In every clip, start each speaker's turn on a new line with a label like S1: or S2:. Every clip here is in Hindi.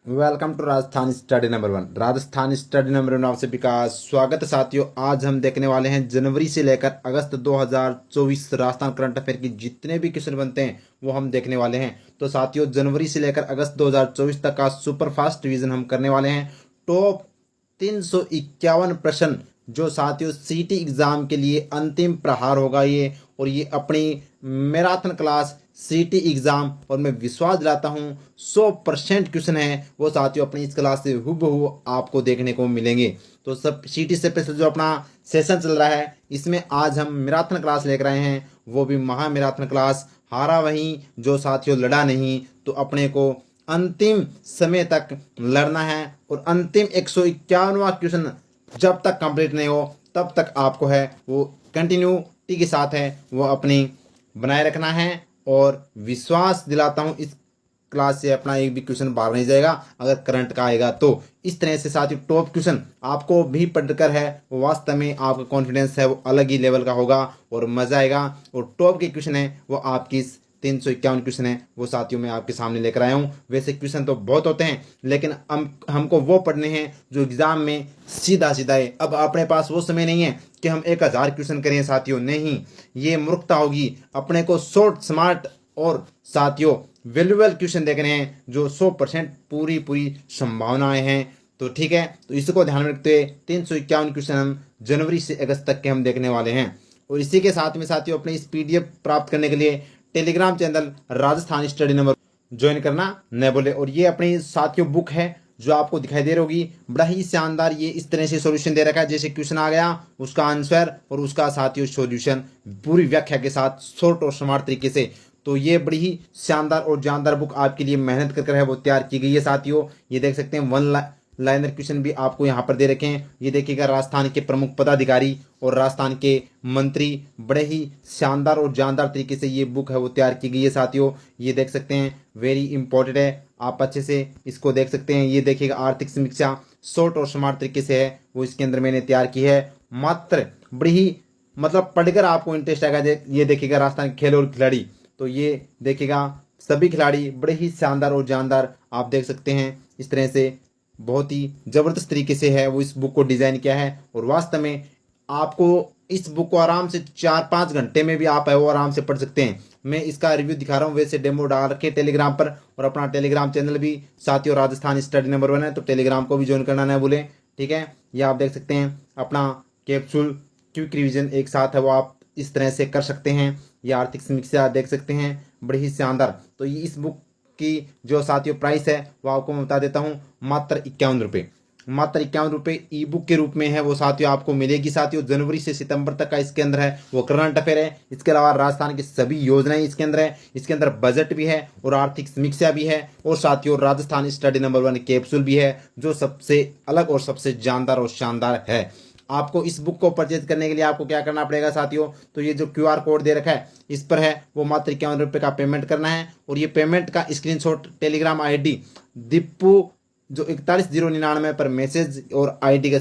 S1: Welcome to Rajasthan study number 1। Rajasthan study number 1 आपसे विकास स्वागत है साथियों। आज हम देखने वाले हैं जनवरी से लेकर अगस्त 2024 राजस्थान करंट अफेयर की जितने भी क्वेश्चन बनते हैं वो हम देखने वाले हैं। तो साथियों, जनवरी से लेकर अगस्त 2024 तक का सुपर फास्ट रिवीजन हम करने वाले हैं। टॉप 351 प्रश्न जो साथियों सीटी एग्जाम के लिए अंतिम प्रहार होगा ये, और ये अपनी मैराथन क्लास सीटी एग्जाम, और मैं विश्वास दिलाता हूँ 100% क्वेश्चन है वो साथियों अपनी इस क्लास से हूबहू आपको देखने को मिलेंगे। तो सब सीटी से पहले जो अपना सेशन चल रहा है इसमें आज हम मैराथन क्लास लेकर आए हैं, वो भी महा मैराथन क्लास। हारा वहीं जो साथियों लड़ा नहीं, तो अपने को अंतिम समय तक लड़ना है, और अंतिम 151वां क्वेश्चन जब तक कंप्लीट नहीं हो तब तक आपको है वो कंटिन्यूटी के साथ है वो अपनी बनाए रखना है। और विश्वास दिलाता हूँ इस क्लास से अपना एक भी क्वेश्चन बाहर नहीं जाएगा अगर करंट का आएगा तो। इस तरह से साथियों टॉप क्वेश्चन आपको भी पढ़कर है वो वास्तव में आपका कॉन्फिडेंस है वो अलग ही लेवल का होगा और मजा आएगा। और टॉप के क्वेश्चन है वो आपकी 351 क्वेश्चन है वो साथियों मैं आपके सामने लेकर आया हूँ। वैसे क्वेश्चन तो बहुत होते हैं लेकिन हमको वो पढ़ने हैं जो एग्जाम में सीधा सीधा है। अब अपने पास वो समय नहीं है कि हम 1000 क्वेश्चन करें साथियों, नहीं, ये मूर्खता होगी। अपने को शॉर्ट स्मार्ट और साथियों वैल्यूएबल क्वेश्चन देखने हैं जो 100% पूरी पूरी संभावनाएं हैं। तो ठीक है, तो इसको ध्यान में रखते हुए 351 क्वेश्चन हम जनवरी से अगस्त तक के हम देखने वाले हैं। और इसी के साथ में साथियों अपने इस पीडीएफ प्राप्त करने के लिए Telegram channel Rajasthan study number join करना न भूले। और ये अपनी साथियों बुक है जो आपको दिखाई दे रही होगी, बड़ा ही शानदार ये इस तरह से सॉल्यूशन दे रखा है जैसे क्वेश्चन आ गया उसका आंसर और उसका साथियों सॉल्यूशन पूरी व्याख्या के साथ शॉर्ट और स्मार्ट तरीके से। तो ये बड़ी ही शानदार और जानदार बुक आपके लिए मेहनत कर है वो तैयार की गई है साथियों। ये देख सकते हैं वन लाइनर क्वेश्चन भी आपको यहाँ पर दे रखे हैं। ये देखिएगा राजस्थान के प्रमुख पदाधिकारी और राजस्थान के मंत्री, बड़े ही शानदार और जानदार तरीके से ये बुक है वो तैयार की गई है साथियों। ये देख सकते हैं वेरी इंपॉर्टेंट है, आप अच्छे से इसको देख सकते हैं। ये देखिएगा आर्थिक समीक्षा शॉर्ट और स्मार्ट तरीके से है वो इसके अंदर मैंने तैयार की है। मात्र बड़ी ही मतलब पढ़कर आपको इंटरेस्ट आएगा। ये देखिएगा राजस्थान खेल और खिलाड़ी, तो ये देखिएगा सभी खिलाड़ी बड़े ही शानदार और जानदार आप देख सकते हैं। इस तरह से बहुत ही ज़बरदस्त तरीके से है वो इस बुक को डिज़ाइन किया है। और वास्तव में आपको इस बुक को आराम से 4-5 घंटे में भी आप है वो आराम से पढ़ सकते हैं। मैं इसका रिव्यू दिखा रहा हूँ, वैसे डेमो डाल रखे टेलीग्राम पर, और अपना टेलीग्राम चैनल भी साथियों राजस्थान स्टडी नंबर 1 है, तो टेलीग्राम को भी ज्वाइन करना ना भूलें। ठीक है, ये आप देख सकते हैं अपना कैप्सूल क्विक रिवीजन एक साथ है वो आप इस तरह से कर सकते हैं। ये आर्थिक समीक्षा देख सकते हैं बड़ी ही शानदार। तो ये इस बुक की जो साथियों प्राइस है वो आपको मैं बता देता हूँ, मात्र 51 रुपये। मात्र 51 रुपये ई बुक के रूप में है वो साथियों आपको मिलेगी। साथियों जनवरी से सितंबर तक का इसके अंदर है वो करंट अफेयर है। इसके अलावा राजस्थान की सभी योजनाएं इसके अंदर है। इसके अंदर बजट भी है और आर्थिक समीक्षा भी है, और साथियों राजस्थान स्टडी नंबर 1 कैप्सूल भी है जो सबसे अलग और सबसे जानदार और शानदार है। आपको इस बुक को परचेज करने के लिए आपको क्या करना पड़ेगा साथियों, तो ये जो क्यूआर कोड दे रखा है इस पर है वो मात्र 51 रुपये का पेमेंट करना है। और ये पेमेंट का स्क्रीनशॉट टेलीग्राम आईडी दीपू जो 410999 पर मैसेज और आईडी का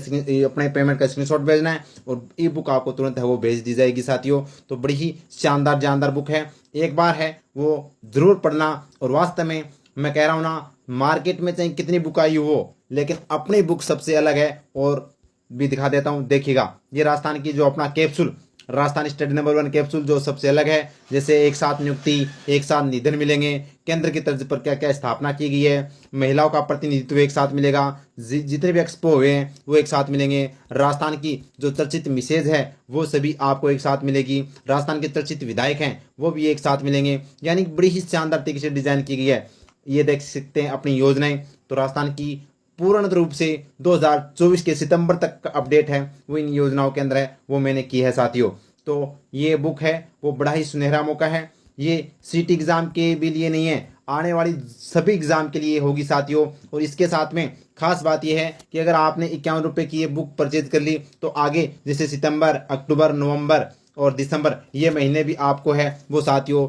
S1: अपने पेमेंट का स्क्रीनशॉट भेजना है, और ई बुक आपको तुरंत है वो भेज दी जाएगी साथियों। तो बड़ी ही शानदार जानदार बुक है, एक बार है वो ज़रूर पढ़ना। और वास्तव में मैं कह रहा हूँ ना, मार्केट में चाहे कितनी बुक आई हो लेकिन अपनी बुक सबसे अलग है। और भी दिखा देता हूँ, देखिएगा ये राजस्थान की जो अपना capsule Rajasthan study number 1 capsule जो सबसे अलग है, जैसे एक साथ नियुक्ति, एक साथ निधन मिलेंगे, केंद्र की तर्ज पर क्या क्या स्थापना की गई है, महिलाओं का प्रतिनिधित्व एक साथ मिलेगा, जितने भी एक्सपो हुए हैं वो एक साथ मिलेंगे, राजस्थान की जो चर्चित मिसेज है वो सभी आपको एक साथ मिलेगी, राजस्थान के चर्चित विधायक हैं वो भी एक साथ मिलेंगे। यानी बड़ी ही शानदार तरीके से डिजाइन की गई है। ये देख सकते हैं अपनी योजनाएं, तो राजस्थान की पूर्ण रूप से 2024 के सितंबर तक का अपडेट है वो इन योजनाओं के अंदर है वो मैंने की है साथियों। तो ये बुक है वो बड़ा ही सुनहरा मौका है। ये सीटी एग्जाम के भी लिए नहीं है, आने वाली सभी एग्जाम के लिए होगी साथियों। और इसके साथ में खास बात यह है कि अगर आपने 51 रुपये की ये बुक परचेज कर ली तो आगे जैसे सितंबर, अक्टूबर, नवंबर और दिसंबर ये महीने भी आपको है वो साथियों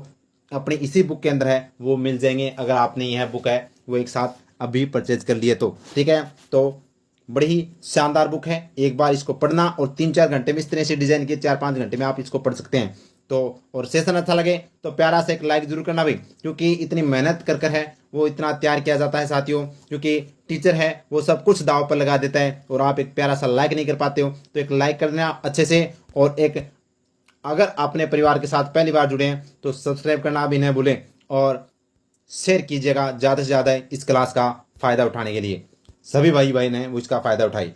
S1: अपनी इसी बुक के अंदर है वो मिल जाएंगे, अगर आपने यह बुक है वो एक साथ अभी परचेज कर लिए तो। ठीक है, तो बड़ी ही शानदार बुक है, एक बार इसको पढ़ना और 3-4 घंटे में इस तरह से डिजाइन किए 4-5 घंटे में आप इसको पढ़ सकते हैं। तो और सेशन अच्छा लगे तो प्यारा से एक लाइक जरूर करना भाई, क्योंकि इतनी मेहनत कर है वो इतना तैयार किया जाता है साथियों, क्योंकि टीचर है वो सब कुछ दाव पर लगा देता है और आप एक प्यारा सा लाइक नहीं कर पाते हो, तो एक लाइक कर देना अच्छे से। और एक अगर अपने परिवार के साथ पहली बार जुड़े हैं तो सब्सक्राइब करना भी नहीं भूलें और शेयर कीजिएगा ज़्यादा से ज़्यादा इस क्लास का फ़ायदा उठाने के लिए। सभी भाई बहन हैं वो इसका फ़ायदा उठाए।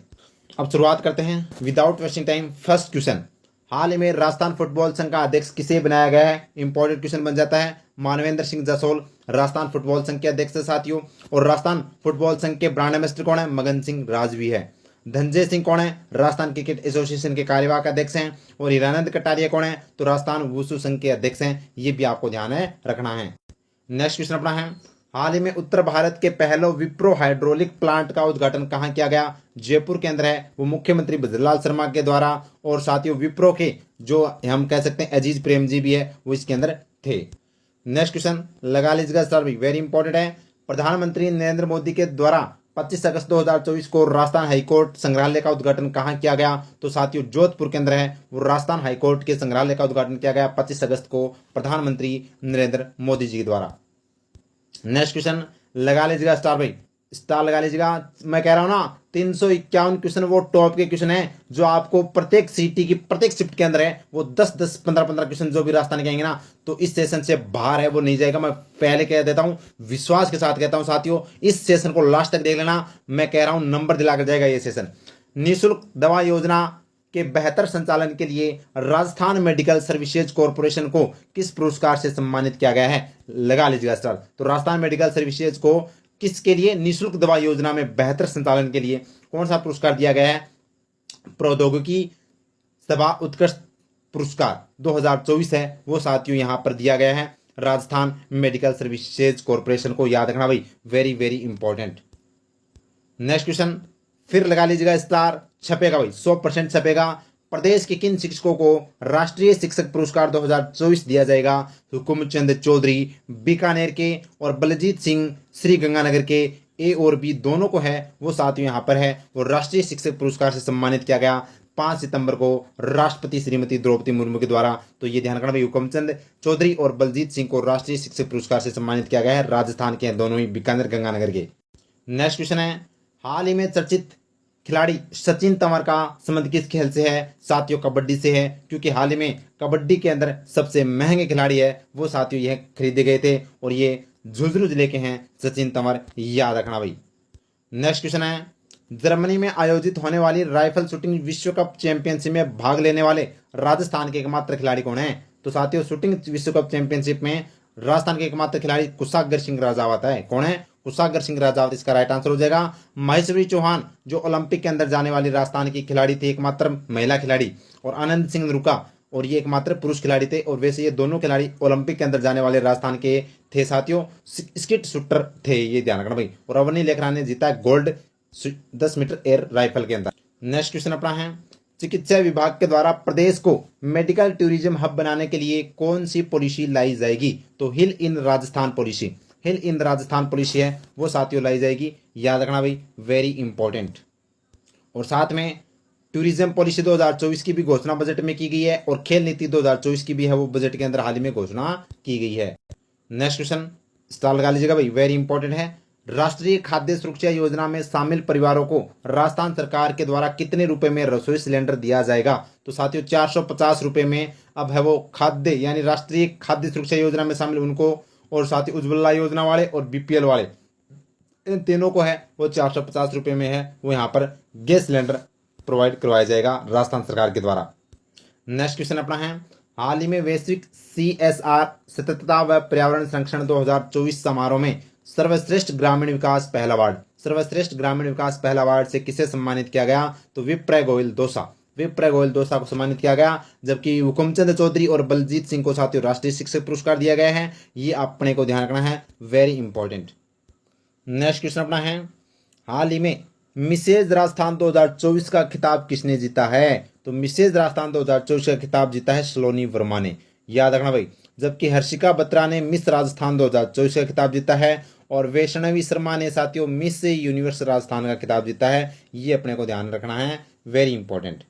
S1: अब शुरुआत करते हैं without wasting time. First question, हाल ही में राजस्थान फुटबॉल संघ का अध्यक्ष किसे बनाया गया है? इंपॉर्टेंट क्वेश्चन बन जाता है। मानवेंद्र सिंह जसोल राजस्थान फुटबॉल संघ के अध्यक्ष है साथियों। और राजस्थान फुटबॉल संघ के ब्रांड एम्बेसडर कौन है? मगन सिंह राजवी है। धनंजय सिंह कौन है? राजस्थान क्रिकेट एसोसिएशन के कार्यवाहक अध्यक्ष हैं। और हीरानंद कटारिया कौन है? तो राजस्थान वुशु संघ के अध्यक्ष हैं। ये भी आपको ध्यान है रखना है। नेक्स्ट क्वेश्चन अपना है, हाल ही में उत्तर भारत के पहले विप्रो हाइड्रोलिक प्लांट का उद्घाटन कहाँ किया गया? जयपुर के अंदर है, वो मुख्यमंत्री भद्रलाल शर्मा के द्वारा। और साथियों विप्रो के जो हम कह सकते हैं अजीज प्रेम जी भी है वो इसके अंदर थे। नेक्स्ट क्वेश्चन लगा लीजिएगा सर, भी वेरी इंपॉर्टेंट है। प्रधानमंत्री नरेंद्र मोदी के द्वारा 25 अगस्त 2024 को राजस्थान हाईकोर्ट संग्रहालय का उद्घाटन कहाँ किया गया? तो साथियों जोधपुर के अंदर है, वो राजस्थान हाईकोर्ट के संग्रहालय का उद्घाटन किया गया 25 अगस्त को प्रधानमंत्री नरेंद्र मोदी जी के द्वारा। नेक्स्ट क्वेश्चन लगा लीजिएगा स्टार भाई, स्टार लगा लीजिएगा। मैं कह रहा हूं ना 351 क्वेश्चन वो टॉप के क्वेश्चन है जो आपको प्रत्येक सीटी की प्रत्येक शिफ्ट के अंदर है। वो 10-10 15-15 क्वेश्चन जो भी राजस्थान के आएंगे ना तो इस सेशन से बाहर है वो नहीं जाएगा। मैं पहले कह देता हूं, विश्वास के साथ कहता हूं साथियों, इस सेशन को लास्ट तक देख लेना। मैं कह रहा हूं नंबर दिलाकर जाएगा ये सेशन। निःशुल्क दवा योजना के बेहतर संचालन के लिए राजस्थान मेडिकल सर्विसेज कॉरपोरेशन को किस पुरस्कार से सम्मानित किया गया है? लगा लीजिएगा स्टार। तो राजस्थान मेडिकल सर्विसेज को किसके लिए? निःशुल्क दवा योजना में बेहतर संचालन के लिए कौन सा पुरस्कार दिया गया है? प्रौद्योगिकी सभा उत्कृष्ट पुरस्कार 2024 है वो साथियों यहां पर दिया गया है राजस्थान मेडिकल सर्विसेज कॉरपोरेशन को। याद रखना भाई, very very important. Next question फिर लगा लीजिएगा स्टार, छपेगा भाई 100% छपेगा। प्रदेश के किन शिक्षकों को राष्ट्रीय शिक्षक पुरस्कार 2024 दिया जाएगा? हुकुमचंद चौधरी बीकानेर के और बलजीत सिंह श्री गंगानगर के, ए और बी दोनों को है वो साथियों यहाँ पर है वो राष्ट्रीय शिक्षक पुरस्कार से सम्मानित किया गया 5 सितंबर को राष्ट्रपति श्रीमती द्रौपदी मुर्मू के द्वारा। तो ये ध्यान रखना भाई, हुकुमचंद चौधरी और बलजीत सिंह को राष्ट्रीय शिक्षक पुरस्कार से सम्मानित किया गया है राजस्थान के दोनों ही बीकानेर गंगानगर के। नेक्स्ट क्वेश्चन है, हाल ही में चर्चित खिलाड़ी सचिन तंवर का संबंध किस खेल से है? साथियों कबड्डी से है, क्योंकि हाल ही में कबड्डी के अंदर सबसे महंगे खिलाड़ी है वो साथियों यह खरीदे गए थे और ये झुंझुनू जिले के हैं सचिन तंवर। याद रखना भाई। नेक्स्ट क्वेश्चन है, जर्मनी में आयोजित होने वाली राइफल शूटिंग विश्व कप चैंपियनशिप में भाग लेने वाले राजस्थान के एकमात्र खिलाड़ी कौन है? तो साथियों शूटिंग विश्व कप चैंपियनशिप में राजस्थान के एकमात्र खिलाड़ी कुशागर सिंह राजावत है। कौन है? कुशागर सिंह राजावत इसका राइट आंसर हो जाएगा। महेश्वरी चौहान जो ओलंपिक के अंदर जाने वाली राजस्थान की खिलाड़ी थी, एकमात्र महिला खिलाड़ी, और आनंद सिंह रुका और ये एकमात्र पुरुष खिलाड़ी थे। और वैसे ये दोनों खिलाड़ी ओलंपिक के अंदर जाने वाले राजस्थान के थे साथियों, स्किट शूटर थे, ये ध्यान रखना भाई। और अवनी लेखरा ने जीता गोल्ड 10 मीटर एयर राइफल के अंदर। नेक्स्ट क्वेश्चन अपना है, चिकित्सा विभाग के द्वारा प्रदेश को मेडिकल टूरिज्म हब बनाने के लिए कौन सी पॉलिसी लाई जाएगी? तो हिल इन राजस्थान पॉलिसी, हिल इन राजस्थान पॉलिसी है वो साथियों लाई जाएगी। याद रखना भाई, वेरी इंपॉर्टेंट। और साथ में टूरिज्म पॉलिसी 2024 की भी घोषणा बजट में की गई है और खेल नीति 2024 की भी है वो बजट के अंदर हाल ही में घोषणा की गई है। नेक्स्ट क्वेश्चन स्टार लगा लीजिएगा भाई, वेरी इंपॉर्टेंट है। राष्ट्रीय खाद्य सुरक्षा योजना में शामिल परिवारों को राजस्थान सरकार के द्वारा कितने रुपए में रसोई सिलेंडर दिया जाएगा? तो साथियों 450 रुपए में अब है वो खाद्य यानी राष्ट्रीय खाद्य सुरक्षा योजना में शामिल उनको, और साथ ही उज्ज्वला योजना वाले और बीपीएल वाले, इन तीनों को है वो 450 रुपए में है वो यहाँ पर गैस सिलेंडर प्रोवाइड करवाया जाएगा राजस्थान सरकार के द्वारा। नेक्स्ट क्वेश्चन अपना है, हाल ही में वैश्विक CSR सततता व पर्यावरण संरक्षण 2024 समारोह में सर्वश्रेष्ठ ग्रामीण विकास पहला अवार्ड, सर्वश्रेष्ठ ग्रामीण विकास पहला अवार्ड से किसे सम्मानित किया गया? तो विप्रय गोयल दोसा, विप्रय गोयल दोसा को सम्मानित किया गया। जबकि हुकुमचंद चौधरी और बलजीत सिंह को साथियों राष्ट्रीय शिक्षक पुरस्कार दिया गया है। ये अपने को ध्यान रखना है, वेरी इंपॉर्टेंट। नेक्स्ट क्वेश्चन अपना है, हाल ही में मिसेज राजस्थान 2024 का खिताब किसने जीता है? तो मिसेज राजस्थान 2024 का खिताब जीता है सलोनी वर्मा ने। याद रखना भाई। जबकि हर्षिका बत्रा ने मिस राजस्थान 2024 का खिताब जीता है और वैष्णवी शर्मा ने साथियों मिस यूनिवर्स राजस्थान का खिताब जीता है। ये अपने को ध्यान रखना है, वेरी इंपॉर्टेंट।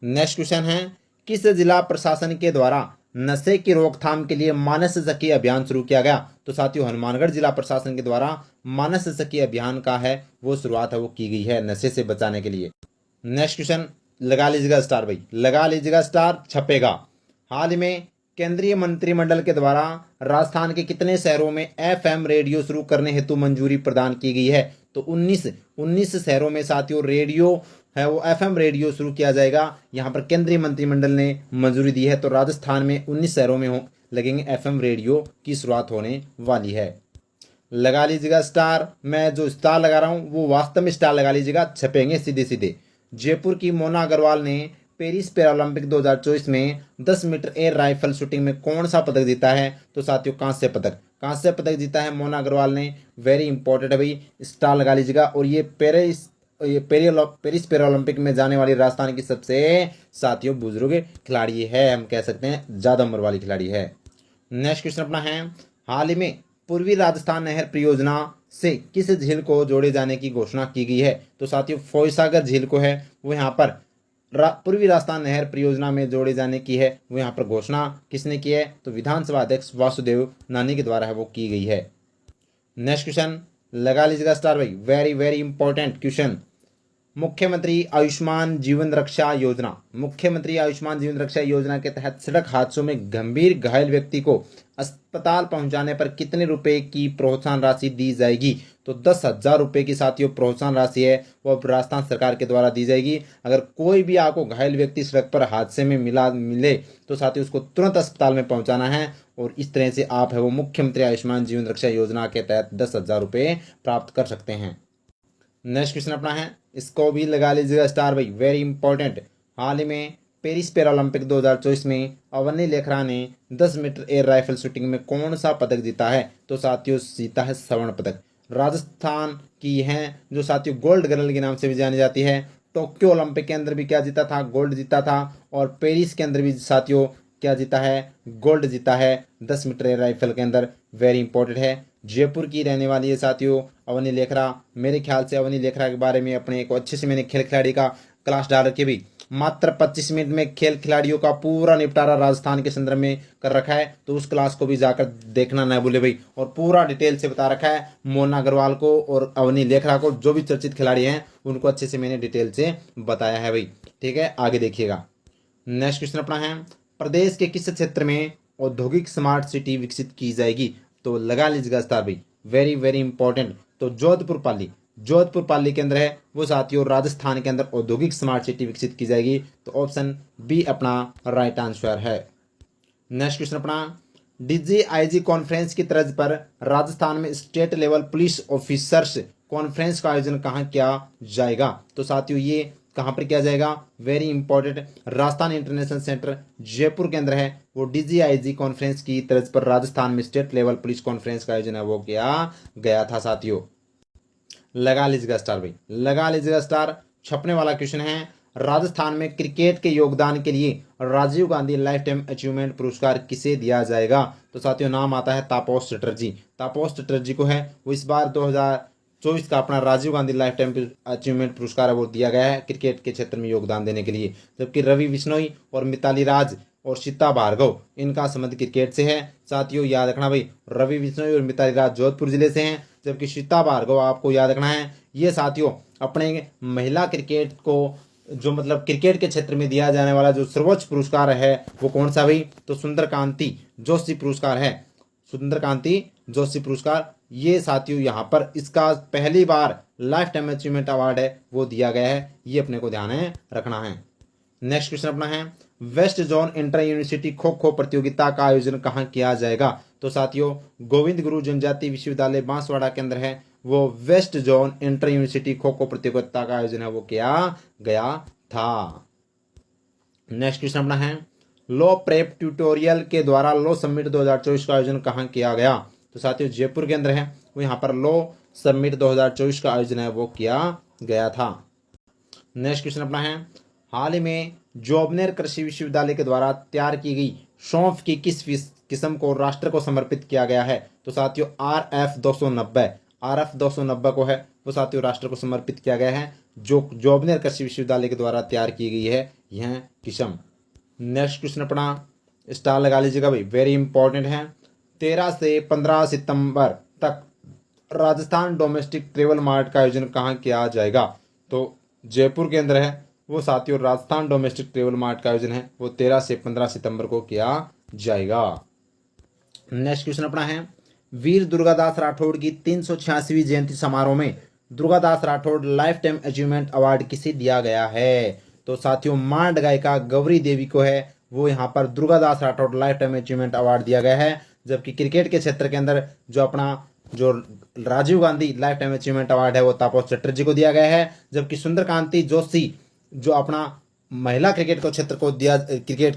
S1: नेक्स्ट क्वेश्चन है, किस जिला प्रशासन के द्वारा नशे की रोकथाम के लिए मानस सखी अभियान शुरू किया गया। तो साथियों हनुमानगढ़ जिला प्रशासन के द्वारा मानस सखी अभियान का है वो शुरुआत है वो की गई है नशे से बचाने के लिए। नेक्स्ट क्वेश्चन, लगा लीजिएगा स्टार भाई, लगा लीजिएगा स्टार, छपेगा। हाल ही में केंद्रीय मंत्रिमंडल के द्वारा राजस्थान के कितने शहरों में एफएम रेडियो शुरू करने हेतु मंजूरी प्रदान की गई है? तो 19 शहरों में साथियों रेडियो है वो एफएम रेडियो शुरू किया जाएगा। यहाँ पर केंद्रीय मंत्रिमंडल ने मंजूरी दी है। तो राजस्थान में 19 शहरों में लगेंगे एफएम रेडियो की शुरुआत होने वाली है। लगा लीजिएगा स्टार, मैं जो स्टार लगा रहा हूँ वो वास्तव में स्टार लगा लीजिएगा, छपेंगे सीधे सीधे। जयपुर की मोना अग्रवाल ने पेरिस पैरालंपिक 2024 में 10 मीटर एयर राइफल शूटिंग में कौन सा पदक जीता है? तो साथियों कांस्य पदक, कांस्य पदक जीता है मोना अग्रवाल ने। वेरी इंपॉर्टेंट है भाई, स्टार लगा लीजिएगा। और ये पेरिस पैरालंपिक में जाने वाली राजस्थान की सबसे साथियों बुजुर्ग खिलाड़ी है, हम कह सकते हैं ज्यादा उम्र वाली खिलाड़ी है। नेक्स्ट क्वेश्चन अपना है, हाल ही में पूर्वी राजस्थान नहर परियोजना से किस झील को जोड़े जाने की घोषणा की गई है? तो साथियों फोयसागर झील को है वो यहाँ पर पूर्वी राजस्थान नहर परियोजना में जोड़े जाने की है वो यहाँ पर घोषणा किसने की है? तो विधानसभा अध्यक्ष वासुदेव नानी के द्वारा है वो की गई है। नेक्स्ट क्वेश्चन, लगा लीजिएगा स्टार भाई, वेरी वेरी इंपॉर्टेंट क्वेश्चन। मुख्यमंत्री आयुष्मान जीवन रक्षा योजना, मुख्यमंत्री आयुष्मान जीवन रक्षा योजना के तहत सड़क हादसों में गंभीर घायल व्यक्ति को अस्पताल पहुंचाने पर कितने रुपए की प्रोत्साहन राशि दी जाएगी? तो 10,000 रुपए की साथियों प्रोत्साहन राशि है वो अब राजस्थान सरकार के द्वारा दी जाएगी। अगर कोई भी आपको घायल व्यक्ति सड़क पर हादसे में मिले तो साथियों उसको तुरंत अस्पताल में पहुंचाना है। और इस तरह से आप है वो मुख्यमंत्री आयुष्मान जीवन रक्षा योजना के तहत 10,000 रुपये प्राप्त कर सकते हैं। नेक्स्ट क्वेश्चन अपना है, इसको भी लगा लीजिएगा स्टार भाई, वेरी इंपॉर्टेंट। हाल ही में पेरिस पैरालंपिक 2024 में अवनी लेखरा ने 10 मीटर एयर राइफल शूटिंग में कौन सा पदक जीता है? तो साथियों जीता है स्वर्ण पदक। राजस्थान की हैं जो साथियों गोल्ड गर्ल के नाम से भी जानी जाती है। टोक्यो ओलंपिक के अंदर भी क्या जीता था? गोल्ड जीता था। और पेरिस के अंदर भी साथियों क्या जीता है? गोल्ड जीता है 10 मीटर एयर राइफल के अंदर। वेरी इंपॉर्टेंट है। जयपुर की रहने वाली है साथियों अवनी लेखरा। मेरे ख्याल से अवनी लेखरा के बारे में अपने एक अच्छे से मैंने खेल खिलाड़ी का क्लास डाल रखी भी। मात्र 25 मिनट में खेल खिलाड़ियों का पूरा निपटारा राजस्थान के संदर्भ में कर रखा है। तो उस क्लास को भी जाकर देखना ना भूले भाई। और पूरा डिटेल से बता रखा है मोना अग्रवाल को और अवनी लेखरा को, जो भी चर्चित खिलाड़ी हैं उनको अच्छे से मैंने डिटेल से बताया है भाई। ठीक है, आगे देखिएगा। नेक्स्ट क्वेश्चन अपना है, प्रदेश के किस क्षेत्र में औद्योगिक स्मार्ट सिटी विकसित की जाएगी? तो लगा लीजिएगा स्टार भाई, वेरी वेरी इंपॉर्टेंट। तो जोधपुर पाली के अंदर है वो साथियों राजस्थान के अंदर औद्योगिक स्मार्ट सिटी विकसित की जाएगी। तो ऑप्शन बी अपना राइट आंसर है। नेक्स्ट क्वेश्चन अपना, डीजीआईजी कॉन्फ्रेंस की तर्ज पर राजस्थान में state level police officers conference का आयोजन कहाँ किया जाएगा? तो साथियों ये कहाँ पर किया जाएगा? Very important, Rajasthan international centre Jaipur के अंदर है वो डीजीआईजी कॉन्फ्रेंस की तर्ज पर राजस्थान में स्टेट लेवल पुलिस कॉन्फ्रेंस का आयोजन है वो किया गया था साथियों। लगा लीजिएगा स्टार भाई, लगा लीजिएगा स्टार। छपने वाला क्वेश्चन है, राजस्थान में क्रिकेट के योगदान के लिए Rajiv Gandhi lifetime achievement पुरस्कार किसे दिया जाएगा? तो साथियों नाम आता है तापस चटर्जी। तापस चटर्जी को है वो इस बार 2024 का अपना Rajiv Gandhi lifetime achievement पुरस्कार वो दिया गया है क्रिकेट के क्षेत्र में योगदान देने के लिए। जबकि रवि बिश्नोई और मिताली राज और सीता भार्गव इनका संबंध क्रिकेट से है। साथियों याद रखना भाई, रवि बिश्नोई और मिताली राज जोधपुर जिले से हैं। जबकि सीता भार्गव आपको याद रखना है ये साथियों अपने महिला क्रिकेट को जो मतलब क्रिकेट के क्षेत्र में दिया जाने वाला जो सर्वोच्च पुरस्कार है वो कौन सा भाई? तो सुंदरकांति जोशी पुरस्कार है। सुंदरकांति जोशी पुरस्कार ये साथियों यहाँ पर इसका पहली बार लाइफ टाइम अचीवमेंट अवार्ड है वो दिया गया है। ये अपने को ध्यान रखना है। नेक्स्ट क्वेश्चन अपना है, west zone inter university kho kho प्रतियोगिता का आयोजन कहाँ किया जाएगा? तो साथियों गोविंद गुरु जनजाति विश्वविद्यालय बांसवाड़ा के अंदर है वो west zone inter university kho kho प्रतियोगिता का आयोजन है वो किया गया था। नेक्स्ट क्वेश्चन अपना है, लो प्रेप ट्यूटोरियल के द्वारा लो समिट 2024 का आयोजन कहाँ किया गया? तो साथियों जयपुर के अंदर है वो यहाँ पर लो समिट 2024 का आयोजन है वो किया गया था। नेक्स्ट क्वेश्चन अपना है, हाल ही में जोबनेर कृषि विश्वविद्यालय के द्वारा तैयार की गई सौंफ की किस किस्म को राष्ट्र को समर्पित किया गया है? तो साथियों RF 290 को है वो साथियों राष्ट्र को समर्पित किया गया है जो जोबनेर कृषि विश्वविद्यालय के द्वारा तैयार की गई है यह किस्म। नेक्स्ट क्वेश्चन अपना, स्टार लगा लीजिएगा भाई, वेरी इंपॉर्टेंट है। 13 से 15 सितंबर तक राजस्थान डोमेस्टिक ट्रेवल मार्ट का आयोजन कहाँ किया जाएगा? तो जयपुर के अंदर है वो साथियों। राजस्थान डोमेस्टिक ट्रेवल मार्ट का आयोजन है वो 13 से 15 सितंबर को किया जाएगा। नेक्स्ट क्वेश्चन अपना है, वीर दुर्गादास राठौड़ की 386वीं जयंती समारोह में Durgadas Rathore life time achievement award किसे दिया गया है? तो साथियों मांड गायिका गौरी देवी को है वो यहाँ पर Durgadas Rathore life time achievement award दिया गया है। जबकि क्रिकेट के क्षेत्र के अंदर जो Rajiv Gandhi lifetime achievement award है वो तापस चटर्जी को दिया गया है। जबकि सुंदरकांति जोशी जो अपना महिला क्रिकेट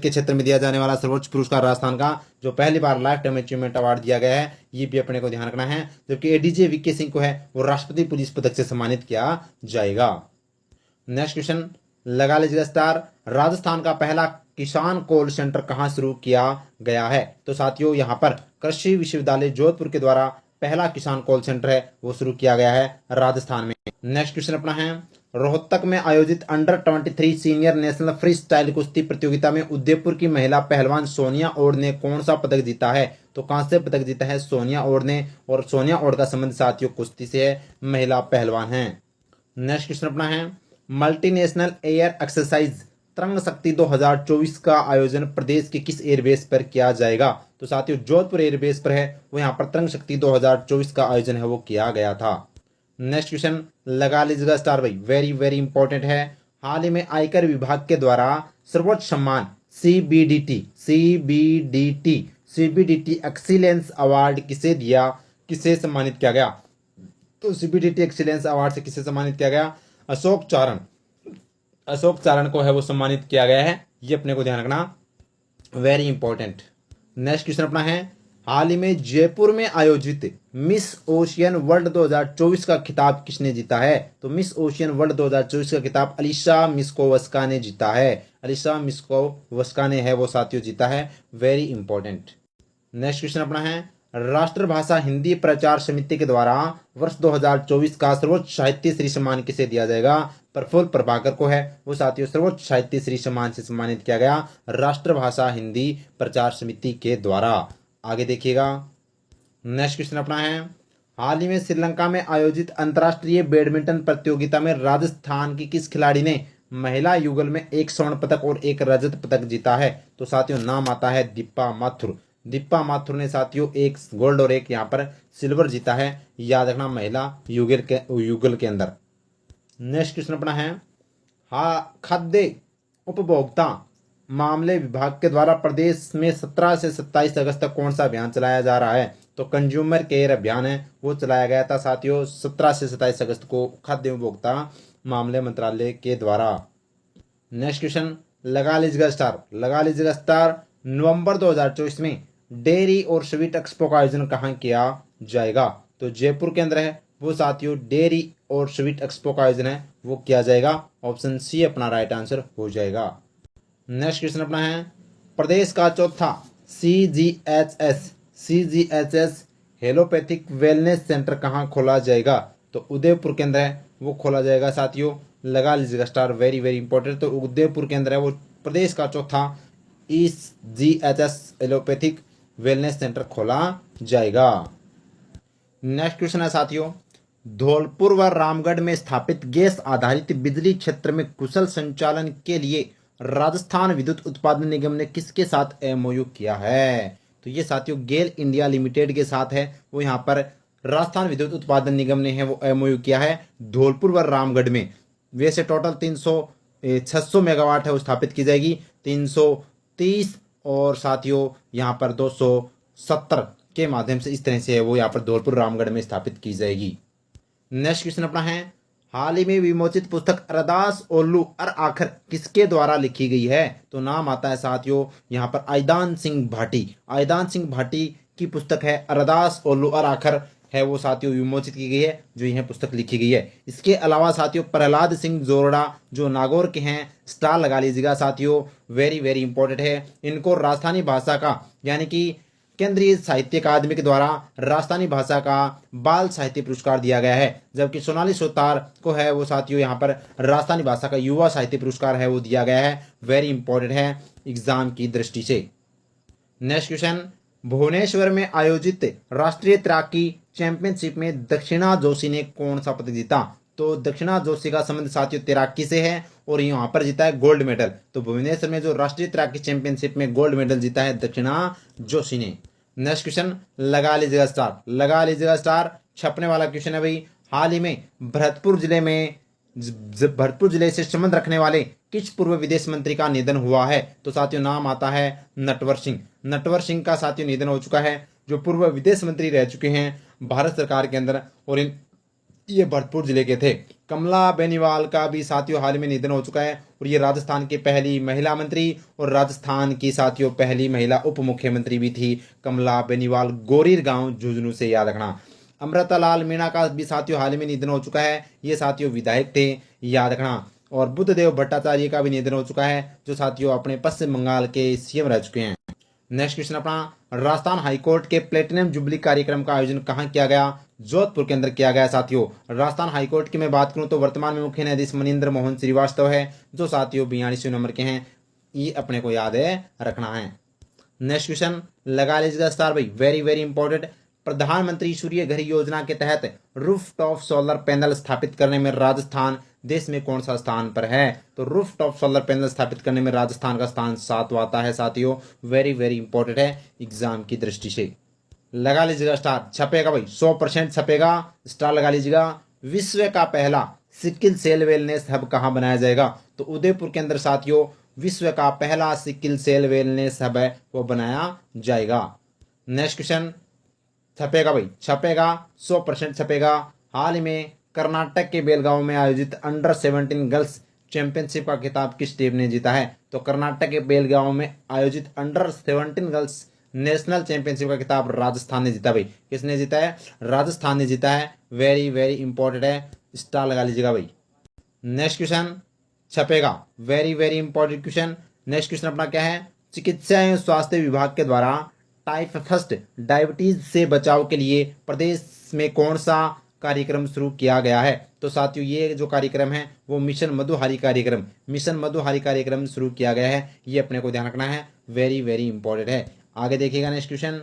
S1: के क्षेत्र में दिया जाने वाला सर्वोच्च पुरस्कार राजस्थान का जो पहली बार लाइफ टाइम अचीवमेंट अवार्ड दिया गया है, ये भी अपने को ध्यान रखना है। जबकि एडीजे वीके सिंह को है वो राष्ट्रपति पुलिस पदक से सम्मानित किया जाएगा। नेक्स्ट क्वेश्चन लगा लीजिएगा स्टार, राजस्थान का पहला किसान कॉल सेंटर कहाँ शुरू किया गया है? तो साथियों यहाँ पर कृषि विश्वविद्यालय जोधपुर के द्वारा पहला किसान कॉल सेंटर है वो शुरू किया गया है राजस्थान में। नेक्स्ट क्वेश्चन अपना है, रोहतक में आयोजित under 23 senior national free style कुश्ती प्रतियोगिता में उदयपुर की महिला पहलवान सोनिया ओड ने कौन सा पदक जीता है? तो कांस्य पदक जीता है सोनिया ओड ने, और सोनिया ओड का संबंध साथियों कुश्ती से है, महिला पहलवान है। नेक्स्ट क्वेश्चन अपना है, मल्टीनेशनल एयर एक्सरसाइज तरंग शक्ति 2024 का आयोजन प्रदेश के किस एयरबेस पर किया जाएगा? तो साथियों जोधपुर एयरबेस पर है वो यहाँ पर तरंग शक्ति 2024 का आयोजन है वो किया गया था। नेक्स्ट क्वेश्चन लगा लीजिएगा स्टार भाई, वेरी वेरी इंपॉर्टेंट है। हाल ही में आयकर विभाग के द्वारा सर्वोच्च सम्मान सीबीडीटी एक्सीलेंस अवार्ड किसे सम्मानित किया गया? तो सीबीडीटी एक्सीलेंस अवार्ड से किसे सम्मानित किया गया? अशोक चारण को है वो सम्मानित किया गया है, ये अपने को ध्यान रखना, वेरी इंपॉर्टेंट। नेक्स्ट क्वेश्चन अपना है, हाल ही में जयपुर में आयोजित मिस ओशियन वर्ल्ड 2024 का खिताब किसने जीता है? तो मिस ओशियन वर्ल्ड 2024 का खिताब अलीशा मिस्कोवस्का ने जीता है। अलीशा मिस्कोवस्का ने है वो साथियों जीता है, वेरी इंपॉर्टेंट। नेक्स्ट क्वेश्चन अपना है, राष्ट्रभाषा हिंदी प्रचार समिति के द्वारा वर्ष 2024 का सर्वोच्च साहित्य श्री सम्मान किसे दिया जाएगा? प्रफुल्ल प्रभाकर को है वो साथियों सर्वोच्च साहित्य श्री सम्मान से सम्मानित किया गया राष्ट्रभाषा हिंदी प्रचार समिति के द्वारा। आगे देखिएगा, नेक्स्ट क्वेश्चन अपना है, हाल ही में श्रीलंका में आयोजित अंतर्राष्ट्रीय बैडमिंटन प्रतियोगिता में राजस्थान की किस खिलाड़ी ने महिला युगल में एक स्वर्ण पदक और एक रजत पदक जीता है? तो साथियों नाम आता है दीपा माथुर। दीपा माथुर ने साथियों एक गोल्ड और एक यहाँ पर सिल्वर जीता है, याद रखना, महिला युगल के अंदर। नेक्स्ट क्वेश्चन अपना है, खाद्य उपभोक्ता मामले विभाग के द्वारा प्रदेश में 17 से 27 अगस्त तक कौन सा अभियान चलाया जा रहा है? तो कंज्यूमर केयर अभियान है वो चलाया गया था साथियों 17 से 27 अगस्त को खाद्य उपभोक्ता मामले मंत्रालय के द्वारा। नेक्स्ट क्वेश्चन लगा लीजिएगा स्टार, नवंबर 2024 में डेयरी और स्वीट एक्सपो का आयोजन कहाँ किया जाएगा? तो जयपुर के अंदर है वो साथियों डेयरी और स्वीट एक्सपो का आयोजन है वो किया जाएगा, ऑप्शन सी अपना राइट आंसर हो जाएगा। नेक्स्ट क्वेश्चन अपना है, प्रदेश का चौथा सीजीएचएस हेलोपैथिक वेलनेस सेंटर कहाँ खोला जाएगा? तो उदयपुर के अंदर है वो खोला जाएगा साथियों, लगा लीजिएगा स्टार, वेरी वेरी इंपॉर्टेंट। तो उदयपुर के अंदर है वो प्रदेश का चौथा जीएचएस एलोपैथिक वेलनेस सेंटर खोला जाएगा। नेक्स्ट क्वेश्चन है साथियों, धौलपुर व रामगढ़ में स्थापित गैस आधारित बिजली क्षेत्र में कुशल संचालन के लिए राजस्थान विद्युत उत्पादन निगम ने किसके साथ एमओयू किया है? तो ये साथियों गेल इंडिया लिमिटेड के साथ है वो यहाँ पर राजस्थान विद्युत उत्पादन निगम ने है वो एमओयू किया है धौलपुर व रामगढ़ में। वैसे टोटल 600 मेगावाट है वो स्थापित की जाएगी, 330 और साथियों यहाँ पर 270 के माध्यम से इस तरह से है वो यहाँ पर धौलपुर रामगढ़ में स्थापित की जाएगी। नेक्स्ट क्वेश्चन अपना है, हाल ही में विमोचित पुस्तक अरदास ओल्लू और आखर किसके द्वारा लिखी गई है? तो नाम आता है साथियों यहाँ पर आइदान सिंह भाटी की पुस्तक है अरदास ओल्लू और आखर है वो साथियों विमोचित की गई है, जो यह पुस्तक लिखी गई है। इसके अलावा साथियों प्रहलाद सिंह जोरड़ा जो नागौर के हैं, स्टार लगा लीजिएगा साथियों, वेरी वेरी इंपॉर्टेंट है। इनको राजस्थानी भाषा का यानी कि केंद्रीय साहित्य अकादमी के द्वारा राजस्थानी भाषा का बाल साहित्य पुरस्कार दिया गया है। जबकि सोनाली सोतार को है वो साथियों यहाँ पर राजस्थानी भाषा का युवा साहित्य पुरस्कार है वो दिया गया है, वेरी इंपॉर्टेंट है एग्जाम की दृष्टि से। नेक्स्ट क्वेश्चन, भुवनेश्वर में आयोजित राष्ट्रीय तैराकी चैंपियनशिप में दक्षिणा जोशी ने कौन सा पदक जीता? तो दक्षिणा जोशी का संबंध साथियों तैराकी से है और यहाँ पर जीता है गोल्ड मेडल। तो भुवनेश्वर में जो राष्ट्रीय तैराकी चैंपियनशिप में गोल्ड मेडल जीता है दक्षिणा जोशी ने। नेक्स्ट क्वेश्चन, लगा लीजिएगा स्टार, लगा लीजिएगा स्टार, छपने वाला क्वेश्चन है भाई। हाल ही में भरतपुर जिले से संबंध रखने वाले किस पूर्व विदेश मंत्री का निधन हुआ है? तो साथियों नाम आता है नटवर सिंह। नटवर सिंह का साथियों निधन हो चुका है, जो पूर्व विदेश मंत्री रह चुके हैं भारत सरकार के अंदर, और ये भरतपुर जिले के थे। कमला बेनीवाल का भी साथियों हाल में निधन हो चुका है, और ये राजस्थान की पहली महिला मंत्री और राजस्थान की साथियों पहली महिला उप मुख्यमंत्री भी थी कमला बेनीवाल, गोरीर गांव झुंझुनू से, याद रखना। अमृता लाल मीणा का भी साथियों हाल में निधन हो चुका है, ये साथियों विधायक थे, याद रखना। और बुद्धदेव भट्टाचार्य का भी निधन हो चुका है, जो साथियों अपने पश्चिम बंगाल के सीएम रह चुके हैं। नेक्स्ट क्वेश्चन अपना, राजस्थान हाईकोर्ट के प्लेटिनम जुबली कार्यक्रम का आयोजन कहाँ किया गया? जोधपुर के अंदर किया गया साथियों। राजस्थान हाईकोर्ट की मैं बात करूं तो वर्तमान में मुख्य न्यायाधीश मनिंदर मोहन श्रीवास्तव है, जो साथियों 42वें नंबर के हैं, ये अपने को याद है रखना है। नेक्स्ट क्वेश्चन, लगा लीजिएगा स्टार भाई, वेरी वेरी इंपॉर्टेंट। प्रधानमंत्री सूर्य घर योजना के तहत रूफटॉप सोलर पैनल स्थापित करने में राजस्थान देश में कौन सा स्थान पर है? तो रूफटॉप सोलर पैनल स्थापित करने में राजस्थान का स्थान 7वां आता है साथियों, वेरी वेरी इंपॉर्टेंट है एग्जाम की दृष्टि से। लगा लीजिएगा स्टार, छपेगा भाई 100% छपेगा, स्टार लगा लीजिएगा। विश्व का पहला सिकिल सेल वेलनेस हब कहाँ बनाया जाएगा? तो उदयपुर के अंदर साथियों विश्व का पहला सिकिल सेल वेलनेस हब है वो बनाया जाएगा। नेक्स्ट क्वेश्चन, छपेगा भाई, छपेगा 100% छपेगा। हाल ही में कर्नाटक के बेलगांव में आयोजित अंडर 17 गर्ल्स चैंपियनशिप का खिताब किस टीम ने जीता है? तो कर्नाटक के बेलगांव में आयोजित अंडर 17 गर्ल्स नेशनल चैंपियनशिप का खिताब राजस्थान ने जीता भाई। किसने जीता है? राजस्थान ने जीता है, वेरी वेरी इंपॉर्टेंट है, स्टार लगा लीजिएगा भाई। नेक्स्ट क्वेश्चन छपेगा, very very important question. Next question अपना क्या है? चिकित्सा एवं स्वास्थ्य विभाग के द्वारा टाइप फर्स्ट डायबिटीज से बचाव के लिए प्रदेश में कौन सा कार्यक्रम शुरू किया गया है? तो साथियों ये जो कार्यक्रम है वो मिशन मधुहारी कार्यक्रम, मिशन मधुहारी कार्यक्रम शुरू किया गया है, ये अपने को ध्यान रखना है, वेरी वेरी इंपॉर्टेंट है। आगे देखिएगा नेक्स्ट क्वेश्चन।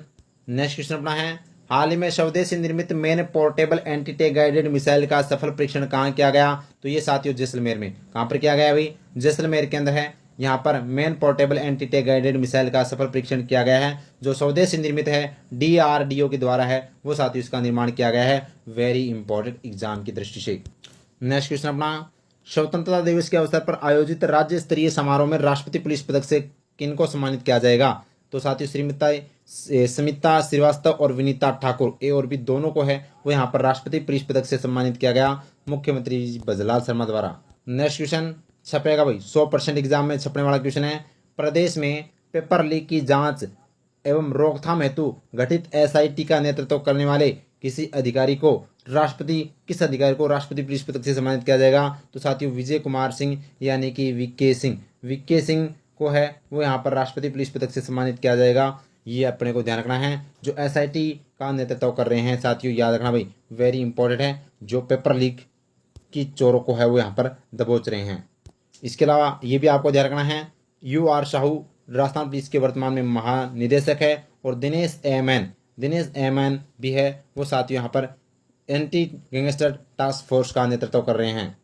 S1: नेक्स्ट क्वेश्चन अपना है, हाल ही में स्वदेशी निर्मित main portable anti tank guided missile का सफल परीक्षण कहाँ किया गया? तो ये साथियों जैसलमेर में। कहाँ पर किया गया भाई? जैसलमेर के अंदर है। यहाँ पर main portable anti tank guided missile का सफल परीक्षण किया गया है, जो स्वदेशी निर्मित है, DRDO के द्वारा है, वो साथियों इसका निर्माण किया गया है, वेरी इंपॉर्टेंट एग्जाम की दृष्टि से। नेक्स्ट क्वेश्चन अपना, स्वतंत्रता दिवस के अवसर पर आयोजित राज्य स्तरीय समारोह में राष्ट्रपति पुलिस पदक से किनको सम्मानित किया जाएगा? तो साथियों स्मिता श्रीवास्तव और विनीता ठाकुर, ए और बी दोनों को है वो यहाँ पर राष्ट्रपति पुलिस पदक से सम्मानित किया गया मुख्यमंत्री भजलाल शर्मा द्वारा। नेक्स्ट क्वेश्चन छपेगा भाई, 100% एग्जाम में छपने वाला क्वेश्चन है। प्रदेश में पेपर लीक की जांच एवं रोकथाम हेतु गठित SIT का नेतृत्व करने वाले किस अधिकारी को राष्ट्रपति पुलिस पदक से सम्मानित किया जाएगा? तो साथियों विजय कुमार सिंह यानी कि विक्के सिंह को है वो यहाँ पर राष्ट्रपति पुलिस पदक से सम्मानित किया जाएगा, ये अपने को ध्यान रखना है। जो SIT का नेतृत्व कर रहे हैं साथियों, याद रखना भाई, वेरी इंपॉर्टेंट है, जो पेपर लीक की चोरों को है वो यहाँ पर दबोच रहे हैं। इसके अलावा ये भी आपको ध्यान रखना है, UR साहू राजस्थान पुलिस के वर्तमान में महानिदेशक है, और दिनेश एमएन भी है वो साथियों यहाँ पर एंटी गैंगस्टर टास्क फोर्स का नेतृत्व कर रहे हैं।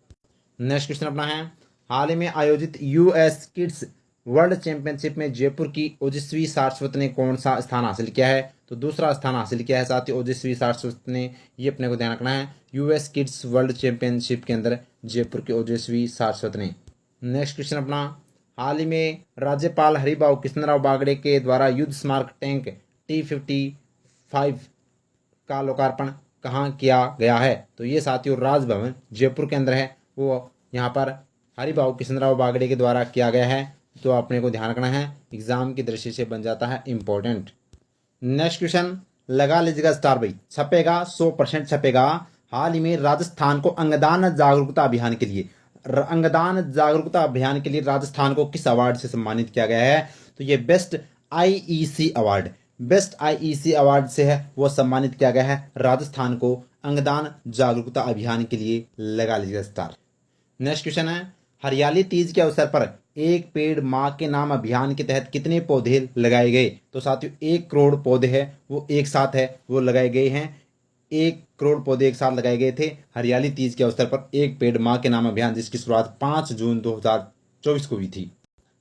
S1: नेक्स्ट क्वेश्चन अपना है, हाल ही में आयोजित US किड्स वर्ल्ड चैंपियनशिप में जयपुर की ओजस्वी सारस्वत ने कौन सा स्थान हासिल किया है? तो दूसरा स्थान हासिल किया है साथियों ओजस्वी सारस्वत ने, ये अपने को ध्यान रखना है, US किड्स वर्ल्ड चैंपियनशिप के अंदर जयपुर के ओजस्वी सारस्वत ने। नेक्स्ट क्वेश्चन अपना, हाल ही में राज्यपाल हरिभाऊ कृष्णराव बागड़े के द्वारा युद्ध स्मारक टैंक T55 का लोकार्पण कहाँ किया गया है? तो ये साथियों राजभवन जयपुर के अंदर है, वो यहाँ पर हरिभाऊ कृष्णराव बागड़े के द्वारा किया गया है, तो अपने को ध्यान रखना है, एग्जाम की दृष्टि से बन जाता है इंपॉर्टेंट। नेक्स्ट क्वेश्चन लगा लीजिएगा स्टार भाई, छपेगा 100% छपेगा। हाल ही में राजस्थान को अंगदान जागरूकता अभियान के लिए राजस्थान को किस अवार्ड से सम्मानित किया गया है? तो ये बेस्ट IEC अवार्ड से है वो सम्मानित किया गया है राजस्थान को अंगदान जागरूकता अभियान के लिए, लगा लीजिएगा स्टार। नेक्स्ट क्वेश्चन है, हरियाली तीज के अवसर पर एक पेड़ माँ के नाम अभियान के तहत कितने पौधे लगाए गए? तो साथियों 1 करोड़ पौधे है वो एक साथ है वो लगाए गए हैं। 1 करोड़ पौधे एक साथ लगाए गए थे हरियाली तीज के अवसर पर। एक पेड़ माँ के नाम अभियान जिसकी शुरुआत 5 जून 2024 को हुई थी।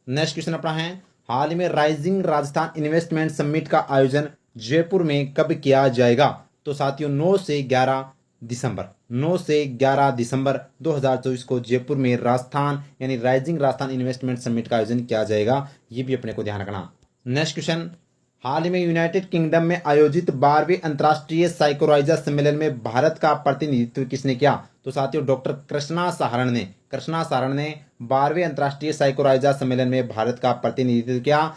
S1: नेक्स्ट क्वेश्चन अपना है, हाल ही में राइजिंग राजस्थान इन्वेस्टमेंट समिट का आयोजन जयपुर में कब किया जाएगा? तो साथियों 9 से 11 दिसंबर 2024 को जयपुर में राजस्थान यानी राइजिंग राजस्थान इन्वेस्टमेंट समिट का आयोजन किया जाएगा। ये भी अपने को ध्यान रखना। नेक्स्ट क्वेश्चन, हाल ही में यूनाइटेड किंगडम में आयोजित 12वें अंतर्राष्ट्रीय साइकोराइजा सम्मेलन में भारत का प्रतिनिधित्व किसने किया? तो साथियों डॉक्टर कृष्णा साहरण ने 12वें अंतर्राष्ट्रीय साइकोराइजा सम्मेलन में भारत का प्रतिनिधित्व किया।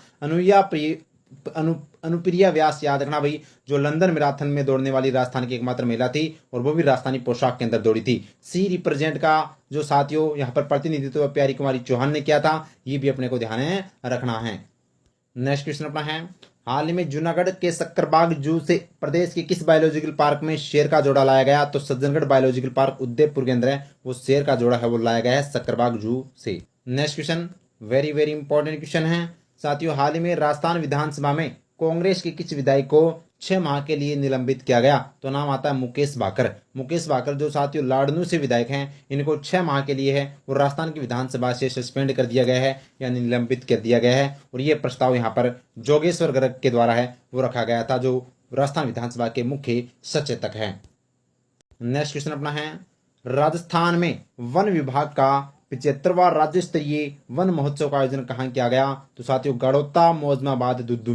S1: अनुप्रिया व्यास, याद रखना भाई, जो लंदन मैराथन में दौड़ने वाली राजस्थान की एकमात्र महिला थी और वो भी राजस्थानी पोशाक के अंदर दौड़ी थी। सी रिप्रेजेंट का जो साथियों यहाँ पर प्रतिनिधित्व प्यारी कुमारी चौहान ने किया था। ये भी अपने को ध्यान रखना है। नेक्स्ट क्वेश्चन अपना है, हाल ही में जूनागढ़ के सक्करबाग जू से प्रदेश के किस बायोलॉजिकल पार्क में शेर का जोड़ा लाया गया? तो सज्जनगढ़ बायोलॉजिकल पार्क उदयपुर के अंदर है, वो शेर का जोड़ा है वो लाया गया है सक्करबाग जू से। Next question very very important question है साथियों, हाल ही में राजस्थान विधानसभा में कांग्रेस के किस विधायक को 6 माह के लिए निलंबित किया गया? तो नाम आता है मुकेश भाकर जो साथियों लाड़नू से विधायक हैं, इनको 6 माह के लिए है वो राजस्थान की विधानसभा से सस्पेंड कर दिया गया है यानी निलंबित कर दिया गया है। और ये प्रस्ताव यहाँ पर जोगेश्वर गर्ग के द्वारा है वो रखा गया था, जो राजस्थान विधानसभा के मुख्य सचेतक है। नेक्स्ट क्वेश्चन अपना है, राजस्थान में वन विभाग का 75वां राज्य स्तरीय वन महोत्सव का आयोजन कहाँ किया गया? तो साथियों गड़ोत्ता मोजमाबाद दुद्दू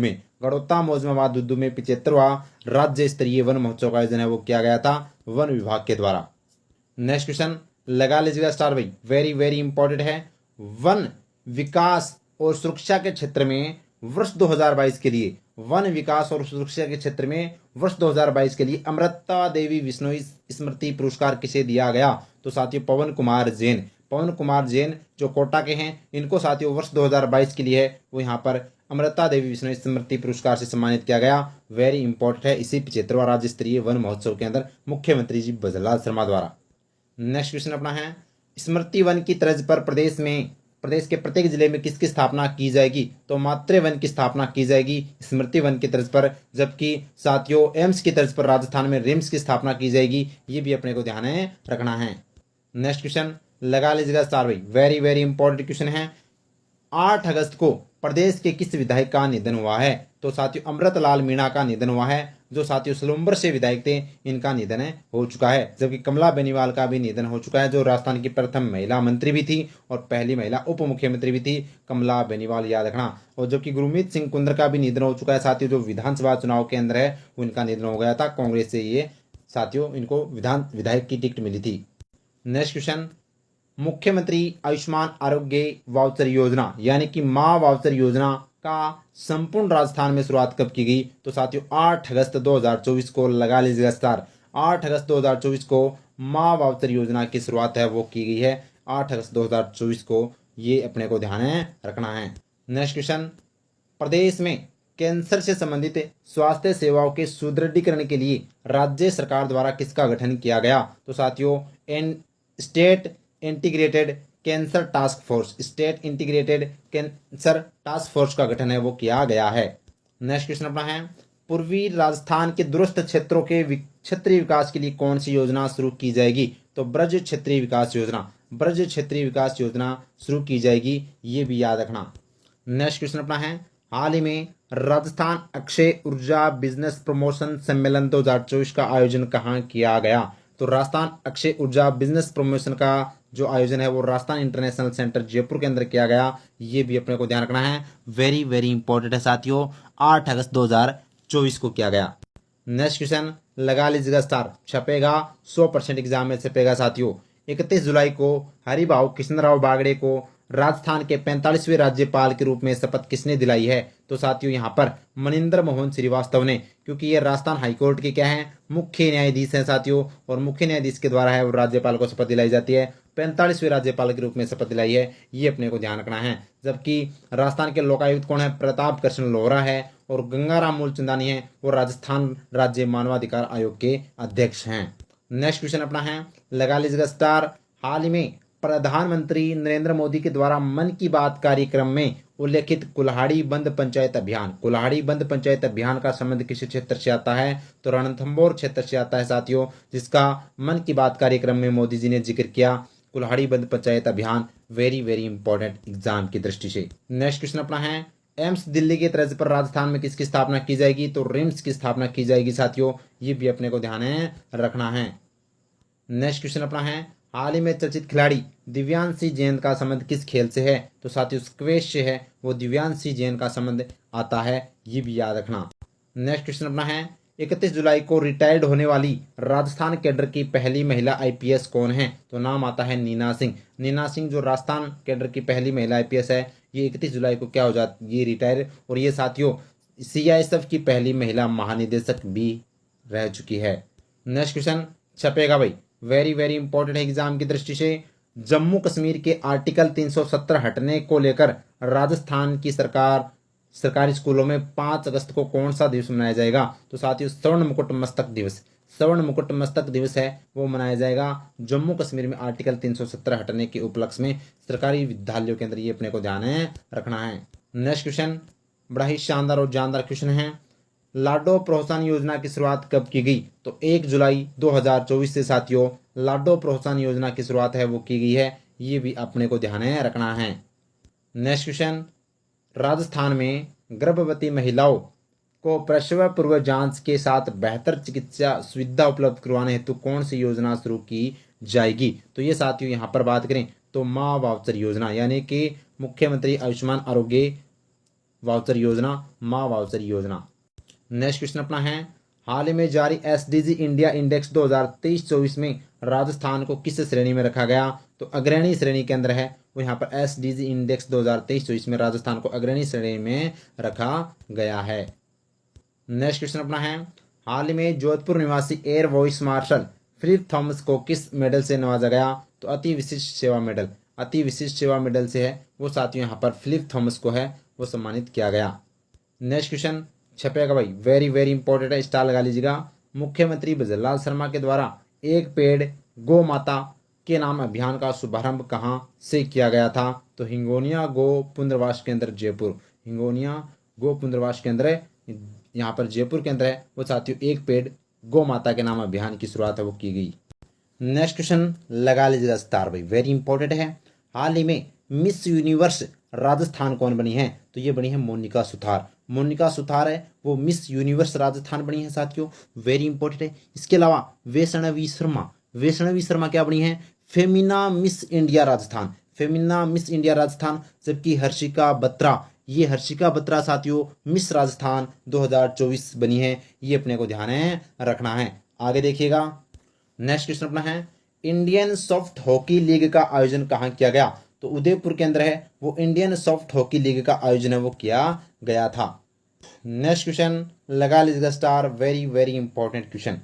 S1: में 75वां राज्य स्तरीय वन महोत्सव का आयोजन है वो किया गया था वन विभाग के द्वारा। नेक्स्ट क्वेश्चन लगा लीजिएगा स्टार भाई, वेरी वेरी इंपॉर्टेंट है। वन विकास और सुरक्षा के क्षेत्र में वर्ष 2022 के लिए अमृता देवी बिश्नोई स्मृति पुरस्कार किसे दिया गया? तो साथियों पवन कुमार जैन जो कोटा के हैं, इनको साथियों वर्ष 2022 के लिए है वो यहाँ पर अमृता देवी बिश्नोई स्मृति पुरस्कार से सम्मानित किया गया। वेरी इंपॉर्टेंट है, इसी 75वां राज्य स्तरीय वन महोत्सव के अंदर मुख्यमंत्री जी भजनलाल शर्मा द्वारा। नेक्स्ट क्वेश्चन अपना है, स्मृति वन की तर्ज पर प्रदेश के प्रत्येक जिले में किसकी स्थापना की जाएगी? तो मातृ वन की स्थापना की जाएगी स्मृति वन की तर्ज पर, जबकि साथियों एम्स की तर्ज पर राजस्थान में रिम्स की स्थापना की जाएगी। ये भी अपने को ध्यान रखना है। नेक्स्ट क्वेश्चन लगा लीजिएगा स्टार भाई, वेरी वेरी इंपॉर्टेंट क्वेश्चन है। 8 अगस्त को प्रदेश के किस विधायक का निधन हुआ है? तो साथियों अमृतलाल मीणा का निधन हुआ है, जो साथियों सलूम्बर से विधायक थे, इनका निधन हो चुका है। जबकि कमला बेनीवाल का भी निधन हो चुका है, जो राजस्थान की प्रथम महिला मंत्री भी थी और पहली महिला उप मुख्यमंत्री भी थी, कमला बेनीवाल, याद रखना। और जबकि गुरमीत सिंह कुंद्र का भी निधन हो चुका है साथियों, जो विधानसभा चुनाव के अंदर है उनका निधन हो गया था। कांग्रेस से ये साथियों इनको विधायक की टिकट मिली थी। नेक्स्ट क्वेश्चन, मुख्यमंत्री आयुष्मान आरोग्य वाउचर योजना यानी कि माँ वाउचर योजना का संपूर्ण राजस्थान में शुरुआत कब की गई? तो साथियों 8 अगस्त 2024 को, लगा लीजिएगा स्टार, 8 अगस्त 2024 को माँ वाउचर योजना की शुरुआत है वो की गई है 8 अगस्त 2024 को। ये अपने को ध्यान रखना है। नेक्स्ट क्वेश्चन, प्रदेश में कैंसर से संबंधित स्वास्थ्य सेवाओं के सुदृढ़ीकरण के लिए राज्य सरकार द्वारा किसका गठन किया गया? तो साथियों state integrated cancer task force का गठन है वो किया गया है। नेक्स्ट क्वेश्चन अपना है, पूर्वी राजस्थान के दूरस्थ क्षेत्रों के क्षेत्रीय विकास के लिए कौन सी योजना शुरू की जाएगी? तो ब्रज क्षेत्रीय विकास योजना शुरू की जाएगी। ये भी याद रखना। नेक्स्ट क्वेश्चन अपना है, हाल ही में राजस्थान अक्षय ऊर्जा बिजनेस प्रमोशन सम्मेलन 2024 का आयोजन कहाँ किया गया? तो राजस्थान अक्षय ऊर्जा बिजनेस प्रमोशन का जो आयोजन है वो राजस्थान इंटरनेशनल सेंटर जयपुर के अंदर किया गया। ये भी अपने को ध्यान रखना है, वेरी वेरी इंपॉर्टेंट है साथियों। 8 अगस्त 2024 को किया गया। नेक्स्ट क्वेश्चन लगा लीजिएगा स्टार, छपेगा 100% एग्जाम में छपेगा साथियों। 31 जुलाई को हरिभाऊ कृष्णराव बागड़े को राजस्थान के 45वें राज्यपाल के रूप में शपथ किसने दिलाई है? तो साथियों यहाँ पर मनिंदर मोहन श्रीवास्तव ने, क्योंकि ये राजस्थान हाईकोर्ट के क्या हैं, मुख्य न्यायाधीश हैं साथियों, और मुख्य न्यायाधीश के द्वारा है वो राज्यपाल को शपथ दिलाई जाती है। 45वें राज्यपाल के रूप में शपथ दिलाई है, ये अपने को ध्यान रखना है। जबकि राजस्थान के लोकायुक्त कौन है? प्रताप कृष्ण लोहरा है, और गंगाराम मूलचंदानी है वो राजस्थान राज्य मानवाधिकार आयोग के अध्यक्ष हैं। नेक्स्ट क्वेश्चन अपना है, लगा लीजिएगा स्टार, हाल ही में प्रधानमंत्री नरेंद्र मोदी के द्वारा मन की बात कार्यक्रम में उल्लेखित कुल्हाड़ी बंद पंचायत अभियान। कुल्हाड़ी बंद पंचायत अभियान का संबंध किस क्षेत्र से आता है? तो रणथंभौर क्षेत्र से आता है साथियों, जिसका मन की बात कार्यक्रम में मोदी जी ने जिक्र किया। कुल्हाड़ी बंद पंचायत अभियान वेरी वेरी इंपॉर्टेंट एग्जाम की दृष्टि से। नेक्स्ट क्वेश्चन अपना है, एम्स दिल्ली की तर्ज पर राजस्थान में किसकी स्थापना की जाएगी? तो रिम्स की स्थापना की जाएगी साथियों, ये भी अपने को ध्यान रखना है। नेक्स्ट क्वेश्चन अपना है, हाल ही में चर्चित खिलाड़ी दिव्यांशी जैन का संबंध किस खेल से है? तो साथियों स्क्वैश से है, वो दिव्यांशी जैन का संबंध आता है, ये भी याद रखना। नेक्स्ट क्वेश्चन अपना है, 31 जुलाई को रिटायर्ड होने वाली राजस्थान कैडर की पहली महिला आईपीएस कौन है? तो नाम आता है नीना सिंह। नीना सिंह जो राजस्थान कैडर की पहली महिला आईपीएस है, ये 31 जुलाई को क्या हो जाती, ये रिटायर, और ये साथियों सीआईएसएफ की पहली महिला महानिदेशक भी रह चुकी है। नेक्स्ट क्वेश्चन छपेगा भाई, वेरी वेरी इंपॉर्टेंट है एग्जाम की दृष्टि से। जम्मू कश्मीर के आर्टिकल 370 हटने को लेकर राजस्थान की सरकारी स्कूलों में 5 अगस्त को कौन सा दिवस मनाया जाएगा? तो साथियों स्वर्ण मुकुट मस्तक दिवस। स्वर्ण मुकुट मस्तक दिवस है, वो मनाया जाएगा जम्मू कश्मीर में आर्टिकल 370 हटने के उपलक्ष्य में सरकारी विद्यालयों के अंदर, ये अपने को ध्यान रखना है। नेक्स्ट क्वेश्चन बड़ा ही शानदार और जानदार क्वेश्चन है, लाडो प्रोत्साहन योजना की शुरुआत कब की गई? तो 1 जुलाई 2024 से साथियों लाडो प्रोत्साहन योजना की शुरुआत है वो की गई है, ये भी अपने को ध्यान रखना है। नेक्स्ट क्वेश्चन, राजस्थान में गर्भवती महिलाओं को प्रसव पूर्व जांच के साथ बेहतर चिकित्सा सुविधा उपलब्ध करवाने हेतु कौन सी योजना शुरू की जाएगी? तो ये साथियों यहाँ पर बात करें तो माँ वाउचर योजना, यानी कि मुख्यमंत्री आयुष्मान आरोग्य वाउचर योजना, माँ वाउचर योजना। नेक्स्ट क्वेश्चन अपना है, हाल ही में जारी एसडीजी इंडिया इंडेक्स 2023-24 में राजस्थान को किस श्रेणी में रखा गया? तो अग्रणी श्रेणी के अंदर है, वो यहाँ पर एसडीजी इंडेक्स 2023-24 में राजस्थान को अग्रणी श्रेणी में रखा गया है। नेक्स्ट क्वेश्चन अपना है, हाल ही में जोधपुर निवासी air vice marshal Philip Thomas को किस मेडल से नवाजा गया? तो अति विशिष्ट सेवा मेडल, अति विशिष्ट सेवा मेडल से है वो साथियों यहाँ पर फिलिप थॉमस को है वो सम्मानित किया गया। नेक्स्ट क्वेश्चन छपेगा भाई, वेरी वेरी इंपॉर्टेंट है, स्टार लगा लीजिएगा। मुख्यमंत्री भजनलाल शर्मा के द्वारा एक पेड़ गौ माता के नाम अभियान का शुभारंभ कहाँ से किया गया था? तो हिंगोनिया गो पुनर्वास केंद्र जयपुर, हिंगोनिया गो पुनर्वास केंद्र यहाँ पर जयपुर के अंदर है वो साथियों एक पेड़ गौ माता के नाम अभियान की शुरुआत है वो की गई। नेक्स्ट क्वेश्चन लगा लीजिएगा स्टार भाई, वेरी इंपॉर्टेंट है। हाल ही में मिस यूनिवर्स राजस्थान कौन बनी है? तो ये बनी है मोनिका सुथार। मोनिका सुथार है वो मिस यूनिवर्स राजस्थान बनी है साथियों, वेरी इंपॉर्टेंट है। इसके अलावा वैष्णवी शर्मा, वैष्णवी शर्मा क्या बनी है? Femina miss India Rajasthan, Femina miss India Rajasthan. जबकि हर्षिका बत्रा, ये हर्षिका बत्रा साथियों मिस राजस्थान 2024 बनी है, ये अपने को ध्यान रखना है। आगे देखिएगा, नेक्स्ट क्वेश्चन अपना है, इंडियन सॉफ्ट हॉकी लीग का आयोजन कहाँ किया गया? तो उदयपुर के अंदर है वो इंडियन सॉफ्ट हॉकी लीग का आयोजन है वो किया गया था। नेक्स्ट क्वेश्चन लगा लीजिएगा star, very very important question.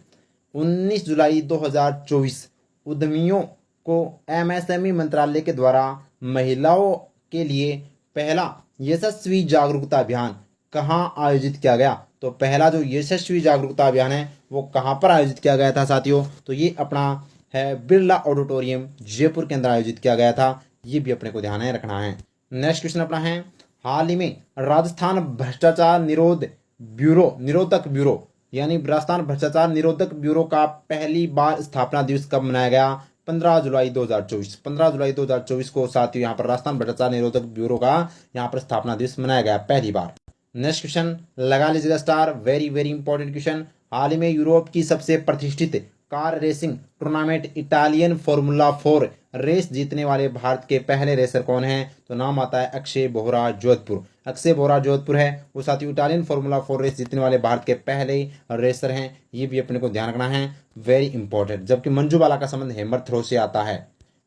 S1: 19 जुलाई 2024 उद्यमियों को एमएसएमई मंत्रालय के द्वारा महिलाओं के लिए पहला यशस्वी जागरूकता अभियान कहाँ आयोजित किया गया? तो पहला जो यशस्वी जागरूकता अभियान है वो कहाँ पर आयोजित किया गया था साथियों? तो ये अपना है बिरला ऑडिटोरियम जयपुर के अंदर आयोजित किया गया था, ये भी अपने को ध्यान रखना है। नेक्स्ट क्वेश्चन अपना है, हाल ही में राजस्थान भ्रष्टाचार निरोधक ब्यूरो यानी राजस्थान भ्रष्टाचार निरोधक ब्यूरो का पहली बार स्थापना दिवस कब मनाया गया? 15 जुलाई 2024, 15 जुलाई 2024 को साथियों यहाँ पर राजस्थान भ्रष्टाचार निरोधक ब्यूरो का यहाँ पर स्थापना दिवस मनाया गया पहली बार। नेक्स्ट क्वेश्चन लगा लीजिएगा star, very very important question. हाल ही में यूरोप की सबसे प्रतिष्ठित car racing tournament Italian Formula 4 race जीतने वाले भारत के पहले रेसर कौन है? तो नाम आता है अक्षय बोहरा जोधपुर। अक्षय बोहरा जोधपुर है वो साथियों इटालियन फॉर्मूला 4 रेस जीतने वाले भारत के पहले रेसर हैं, ये भी अपने को ध्यान रखना है, वेरी इंपॉर्टेंट। जबकि मंजू बाला का संबंध हेमर थ्रो से आता है।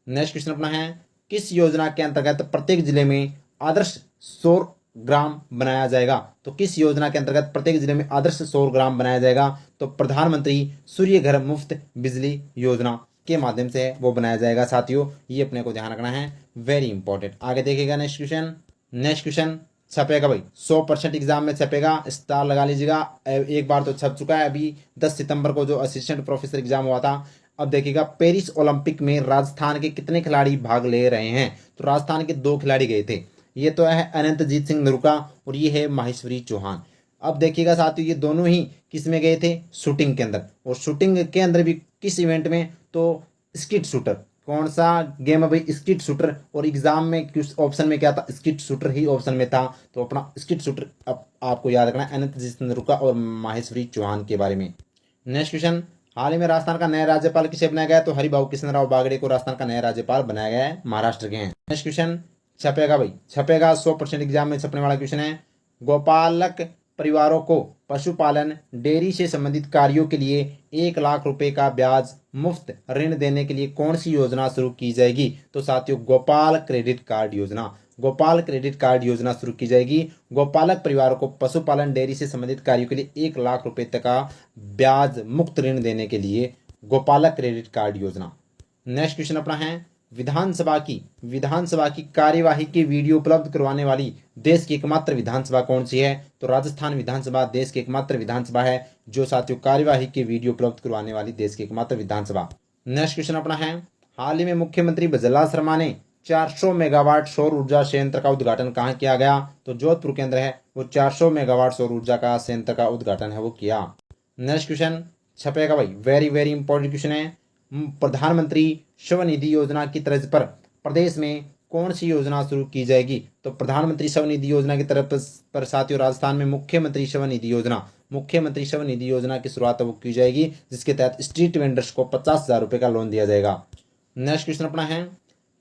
S1: नेक्स्ट क्वेश्चन अपना है, किस योजना के अंतर्गत प्रत्येक जिले में आदर्श सौर ग्राम बनाया जाएगा? तो किस योजना के अंतर्गत प्रत्येक जिले में आदर्श सौर ग्राम बनाया जाएगा? तो प्रधानमंत्री सूर्य घर मुफ्त बिजली योजना के माध्यम से वो बनाया जाएगा साथियों, ये अपने को ध्यान रखना है, वेरी इंपॉर्टेंट। आगे देखिएगा नेक्स्ट क्वेश्चन। नेक्स्ट क्वेश्चन छपेगा भाई 100% एग्जाम में छपेगा, स्टार लगा लीजिएगा। एक बार तो छप चुका है, अभी 10 सितंबर को जो असिस्टेंट प्रोफेसर एग्जाम हुआ था अब देखिएगा पेरिस ओलंपिक में राजस्थान के कितने खिलाड़ी भाग ले रहे हैं, तो राजस्थान के 2 खिलाड़ी गए थे। ये तो है अनंतजीत सिंह नरूका और ये है माहेश्वरी चौहान। अब देखिएगा साथियों ये दोनों ही किस में गए थे, शूटिंग के अंदर, और शूटिंग के अंदर भी किस इवेंट में, तो स्किट शूटर। कौन सा गेम है भाई, स्किट शूटर। और एग्जाम में किस ऑप्शन में क्या था, स्किट शूटर ही ऑप्शन में था। तो अपना स्किट शूटर अब आपको याद रखना है, अनंतजीत सिंह नरूका और माहेश्वरी चौहान के बारे में। नेक्स्ट क्वेश्चन, हाल ही में राजस्थान का नया राज्यपाल किसे बनाया गया है, तो हरिभाऊ कृष्णराव बागड़े को राजस्थान का नया राज्यपाल बनाया गया है, महाराष्ट्र के हैं। नेक्स्ट क्वेश्चन छपेगा भाई, छपेगा 100% एग्जाम में छपने वाला क्वेश्चन है। गोपालक परिवारों को पशुपालन डेयरी से संबंधित कार्यों के लिए 1 लाख रुपए का ब्याज मुफ्त ऋण देने के लिए कौन सी योजना शुरू की जाएगी, तो साथियों गोपाल क्रेडिट कार्ड योजना। गोपाल क्रेडिट कार्ड योजना शुरू की जाएगी। गोपालक परिवारों को पशुपालन डेयरी से संबंधित कार्यों के लिए 1 लाख रुपए तक का ब्याज मुक्त ऋण देने के लिए गोपालक क्रेडिट कार्ड योजना। नेक्स्ट क्वेश्चन अपना है, विधानसभा की कार्यवाही की वीडियो उपलब्ध करवाने वाली देश की एकमात्र विधानसभा कौन सी है, तो राजस्थान विधानसभा देश की एकमात्र विधानसभा है जो साथियों कार्यवाही की वीडियो उपलब्ध करवाने वाली देश की एकमात्र विधानसभा। नेक्स्ट क्वेश्चन अपना है, हाल ही में मुख्यमंत्री भजनलाल शर्मा ने 400 मेगावाट सौर ऊर्जा संयंत्र का उद्घाटन कहाँ किया गया, तो जोधपुर के अंदर है वो 400 मेगावाट सौर ऊर्जा का संयंत्र का उद्घाटन है वो किया। नेक्स्ट क्वेश्चन छपेगा भाई, वेरी वेरी इंपॉर्टेंट क्वेश्चन है। प्रधानमंत्री स्वनिधि योजना की तर्ज पर प्रदेश में कौन सी योजना शुरू की जाएगी, तो प्रधानमंत्री स्वनिधि योजना की तरफ पर साथियों राजस्थान में मुख्यमंत्री स्वनिधि योजना की शुरुआत वो की जाएगी, जिसके तहत स्ट्रीट वेंडर्स को 50,000 रुपए का लोन दिया जाएगा। नेक्स्ट क्वेश्चन अपना है,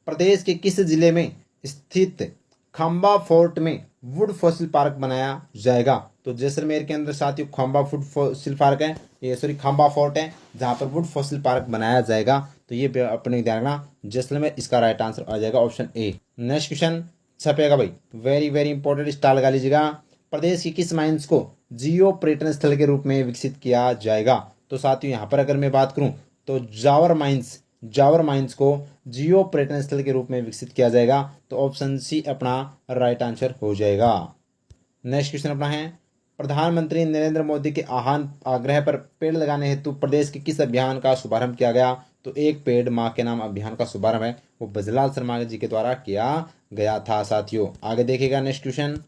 S1: प्रदेश के किस जिले में स्थित खंबा फोर्ट में वुड फॉसिल पार्क बनाया जाएगा, तो जैसलमेर के अंदर साथियों खंबा वुड फॉसिल पार्क है, ये सॉरी खंबा फोर्ट है जहां पर वुड फॉसिल पार्क बनाया जाएगा। तो ये अपने ध्यान रखना, जैसलमेर इसका राइट आंसर आ जाएगा ऑप्शन ए। नेक्स्ट क्वेश्चन छपेगा भाई, वेरी वेरी इंपॉर्टेंट, स्टार लगा लीजिएगा। प्रदेश की किस माइंस को जियो पर्यटन स्थल के रूप में विकसित किया जाएगा, तो साथियों यहाँ पर अगर मैं बात करूं तो जावर माइंस को जियो पर्यटन स्थल के रूप में विकसित किया जाएगा, तो ऑप्शन सी अपना राइट आंसर हो जाएगा। नेक्स्ट क्वेश्चन अपना है, प्रधानमंत्री नरेंद्र मोदी के आग्रह पर पेड़ लगाने हेतु प्रदेश के किस अभियान का शुभारंभ किया गया, तो एक पेड़ माँ के नाम अभियान का शुभारंभ है वो भजनलाल शर्मा जी के द्वारा किया गया था। साथियों आगे देखिएगा नेक्स्ट क्वेश्चन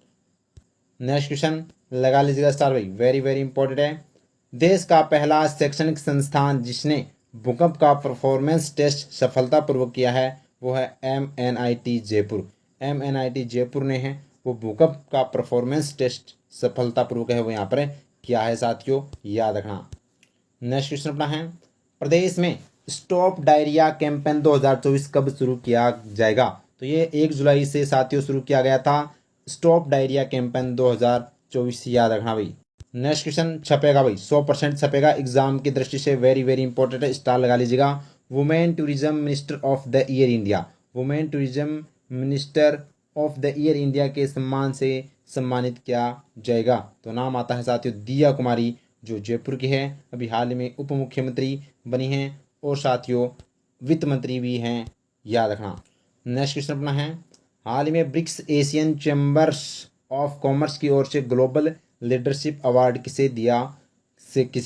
S1: लगा लीजिएगा स्टार भाई, वेरी वेरी इंपॉर्टेंट है। देश का पहला शैक्षणिक संस्थान जिसने भूकंप का परफॉर्मेंस टेस्ट सफलतापूर्वक किया है वो है MNIT जयपुर। MNIT जयपुर ने है वो भूकंप का परफॉर्मेंस टेस्ट सफलतापूर्वक है वो यहाँ पर किया है साथियों, याद रखना। नेक्स्ट क्वेश्चन अपना है, प्रदेश में स्टॉप डायरिया कैंपेन 2024 कब शुरू किया जाएगा, तो ये 1 जुलाई से साथियों शुरू किया गया था स्टॉप डायरिया कैंपेन 2024, याद रखना भाई। नेक्स्ट क्वेश्चन छपेगा भाई, 100% छपेगा, एग्जाम की दृष्टि से वेरी वेरी इंपॉर्टेंट है, स्टार लगा लीजिएगा। Women tourism minister of the year India, women tourism minister of the year India के सम्मान से सम्मानित किया जाएगा, तो नाम आता है साथियों दिया कुमारी जो जयपुर की है, अभी हाल ही में उप मुख्यमंत्री बनी हैं और साथियों वित्त मंत्री भी हैं, याद रखना। नेक्स्ट क्वेश्चन अपना है, हाल ही में BRICS Asian chambers of commerce की ओर से ग्लोबल लीडरशिप अवार्ड किसे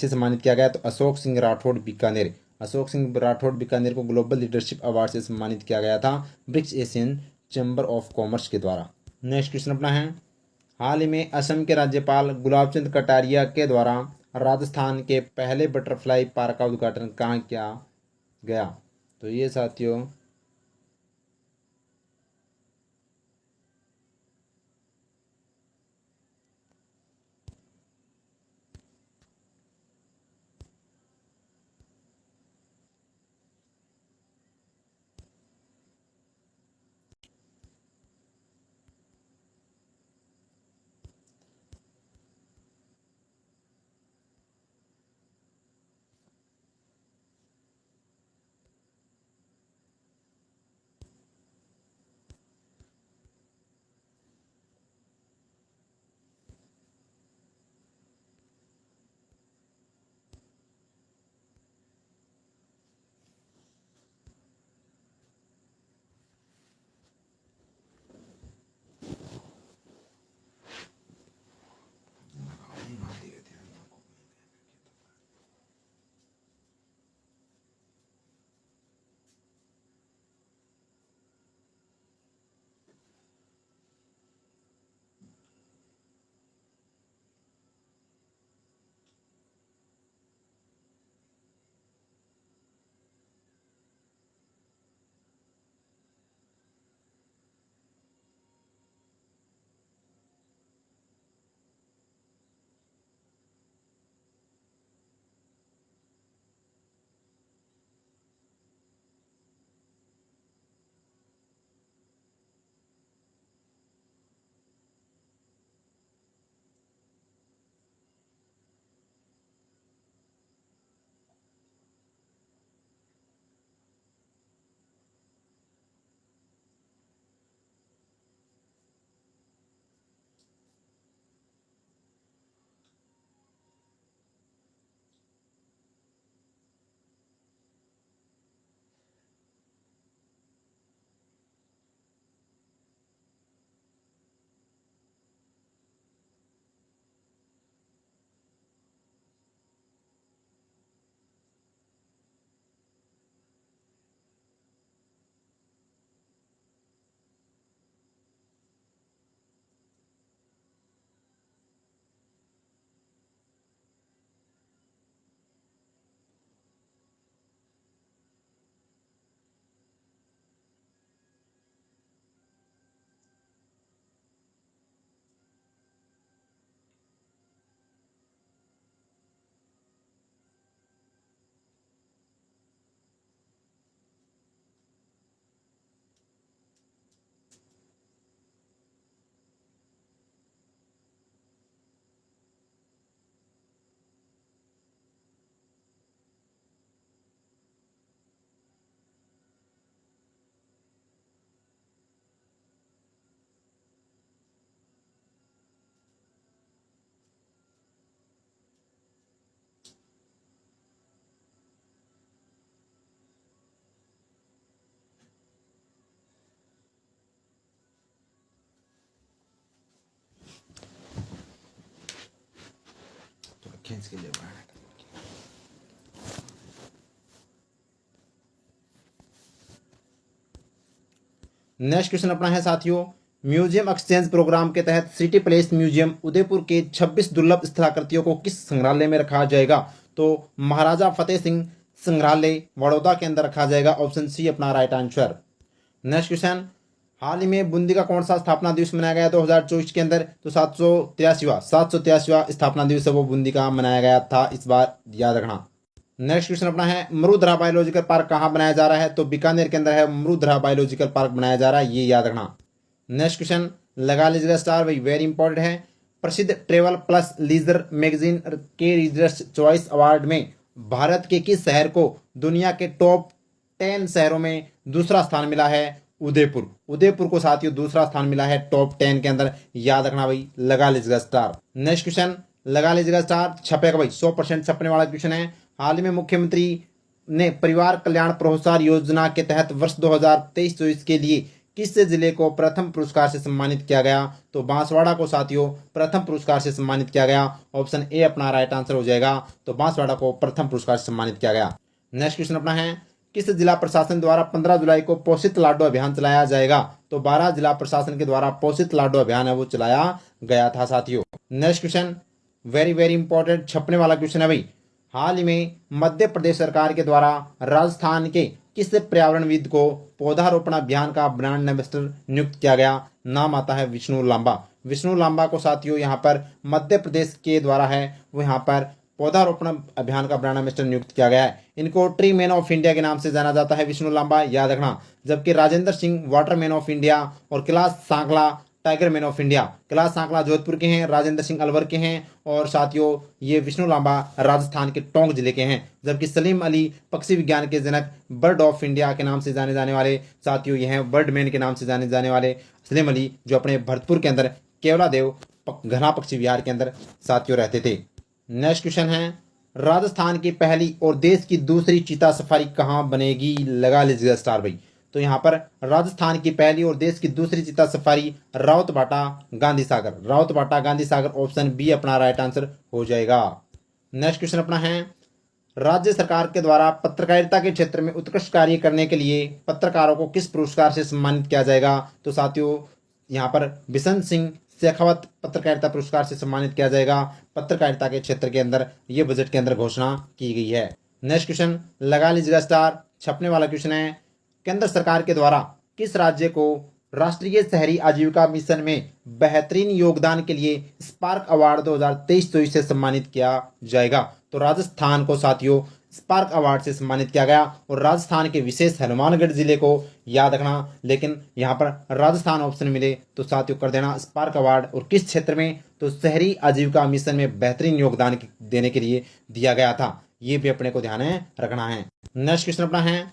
S1: सम्मानित किया गया, तो अशोक सिंह राठौड़ बीकानेर को ग्लोबल लीडरशिप अवार्ड से सम्मानित किया गया था BRICS Asian chamber of commerce के द्वारा। नेक्स्ट क्वेश्चन अपना है, हाल ही में असम के राज्यपाल गुलाबचंद कटारिया के द्वारा राजस्थान के पहले बटरफ्लाई पार्क का उद्घाटन कहाँ किया गया, तो ये साथियों खींच के ले आना। नेक्स्ट क्वेश्चन अपना है साथियों, म्यूजियम एक्सचेंज प्रोग्राम के तहत सिटी प्लेस म्यूजियम उदयपुर के 26 दुर्लभ स्थलाकृतियों को किस संग्रहालय में रखा जाएगा? तो महाराजा फतेह सिंह संग्रहालय बड़ौदा के अंदर रखा जाएगा। ऑप्शन सी अपना राइट आंसर। नेक्स्ट क्वेश्चन, हाल ही में बूंदी का कौन सा स्थापना दिवस मनाया गया 2024 के अंदर? तो 783वां स्थापना दिवस है वो बूंदी का मनाया गया था, इस बार याद रखना। नेक्स्ट क्वेश्चन अपना है, मरुधरा बायोलॉजिकल पार्क कहाँ बनाया जा रहा है? तो बीकानेर के अंदर है मरुधरा बायोलॉजिकल पार्क बनाया जा रहा है, ये याद रखना। नेक्स्ट क्वेश्चन लगा लीजिएगा स्टार, भाई वेरी इंपॉर्टेंट है। प्रसिद्ध ट्रेवल प्लस लीजर मैगजीन के रीडर्स चॉइस अवार्ड में भारत के किस शहर को दुनिया के टॉप 10 शहरों में दूसरा स्थान मिला है? उदयपुर। उदयपुर को साथियों दूसरा स्थान मिला है टॉप 10 के अंदर, याद रखना भाई, लगा लीजिएगा स्टार। नेक्स्ट क्वेश्चन लगा लीजिएगा स्टार, छपेगा भाई, 100% छपने वाला क्वेश्चन है। हाल ही में मुख्यमंत्री ने परिवार कल्याण प्रोत्साहन योजना के तहत वर्ष 2023-24 के लिए किस जिले को प्रथम पुरस्कार से सम्मानित किया गया? तो बांसवाड़ा को साथियों प्रथम पुरस्कार से सम्मानित किया गया। ऑप्शन ए अपना राइट आंसर हो जाएगा, तो बांसवाड़ा को प्रथम पुरस्कार से सम्मानित किया गया। नेक्स्ट क्वेश्चन अपना है, किस जिला प्रशासन द्वारा 15 जुलाई को पोषित लाडो अभियान चलाया जाएगा? तो 12 जिला प्रशासन के द्वारा पोषित लाडो अभियान है वो चलाया गया था साथियों। Next question very very important छपने वाला क्वेश्चन है भाई, हाल ही में मध्य प्रदेश सरकार के द्वारा राजस्थान के किस पर्यावरणविद को पौधारोपण अभियान का ब्रांड एम्बेसडर नियुक्त किया गया? नाम आता है विष्णु लांबा। विष्णु लांबा को साथियों यहाँ पर मध्य प्रदेश के द्वारा है वो यहाँ पर पौधारोपण अभियान का ब्रांड एम्बेसडर नियुक्त किया गया है। इनको ट्री मैन ऑफ इंडिया के नाम से जाना जाता है विष्णु लांबा, याद रखना। जबकि Rajendra Singh water man of India और Kailash Sankla tiger man of India, Kailash Sankla Jodhpur के हैं, राजेंद्र सिंह अलवर के हैं, और साथियों ये विष्णु लांबा राजस्थान के टोंक जिले के हैं। जबकि सलीम अली पक्षी विज्ञान के जनक बर्ड ऑफ इंडिया के नाम से जाने जाने वाले साथियों ये हैं बर्ड मैन के नाम से जाने जाने वाले सलीम अली, जो अपने भरतपुर के अंदर केवलादेव घना पक्षी विहार के अंदर साथियों रहते थे। नेक्स्ट क्वेश्चन है, राजस्थान की पहली और देश की दूसरी चीता सफारी कहाँ बनेगी? लगा लीजिएगा स्टार भाई। तो यहाँ पर राजस्थान की पहली और देश की दूसरी चीता safari Rawatbhata Gandhi Sagar, Rawatbhata Gandhi Sagar, option B अपना राइट आंसर हो जाएगा। नेक्स्ट क्वेश्चन अपना है, राज्य सरकार के द्वारा पत्रकारिता के क्षेत्र में उत्कृष्ट कार्य करने के लिए पत्रकारों को किस पुरस्कार से सम्मानित किया जाएगा? तो साथियों यहाँ पर बिशन सिंह शेखावत पत्रकारिता पुरस्कार से सम्मानित किया जाएगा। पत्रकारिता के क्षेत्र के अंदर ये बजट के अंदर घोषणा की गई है। नेक्स्ट क्वेश्चन लगा लीजिएगा स्टार, छपने वाला क्वेश्चन है, केंद्र सरकार के द्वारा किस राज्य को राष्ट्रीय शहरी आजीविका मिशन में बेहतरीन योगदान के लिए स्पार्क अवार्ड 2023-24 से सम्मानित किया जाएगा? तो राजस्थान को साथियों स्पार्क अवार्ड से सम्मानित किया गया, और राजस्थान के विशेष हनुमानगढ़ जिले को याद रखना, लेकिन यहाँ पर राजस्थान ऑप्शन मिले तो साथियों कर देना स्पार्क अवार्ड, और किस क्षेत्र में? तो शहरी आजीविका मिशन में बेहतरीन योगदान देने के लिए दिया गया था, ये भी अपने को ध्यान रखना है। नेक्स्ट क्वेश्चन अपना है,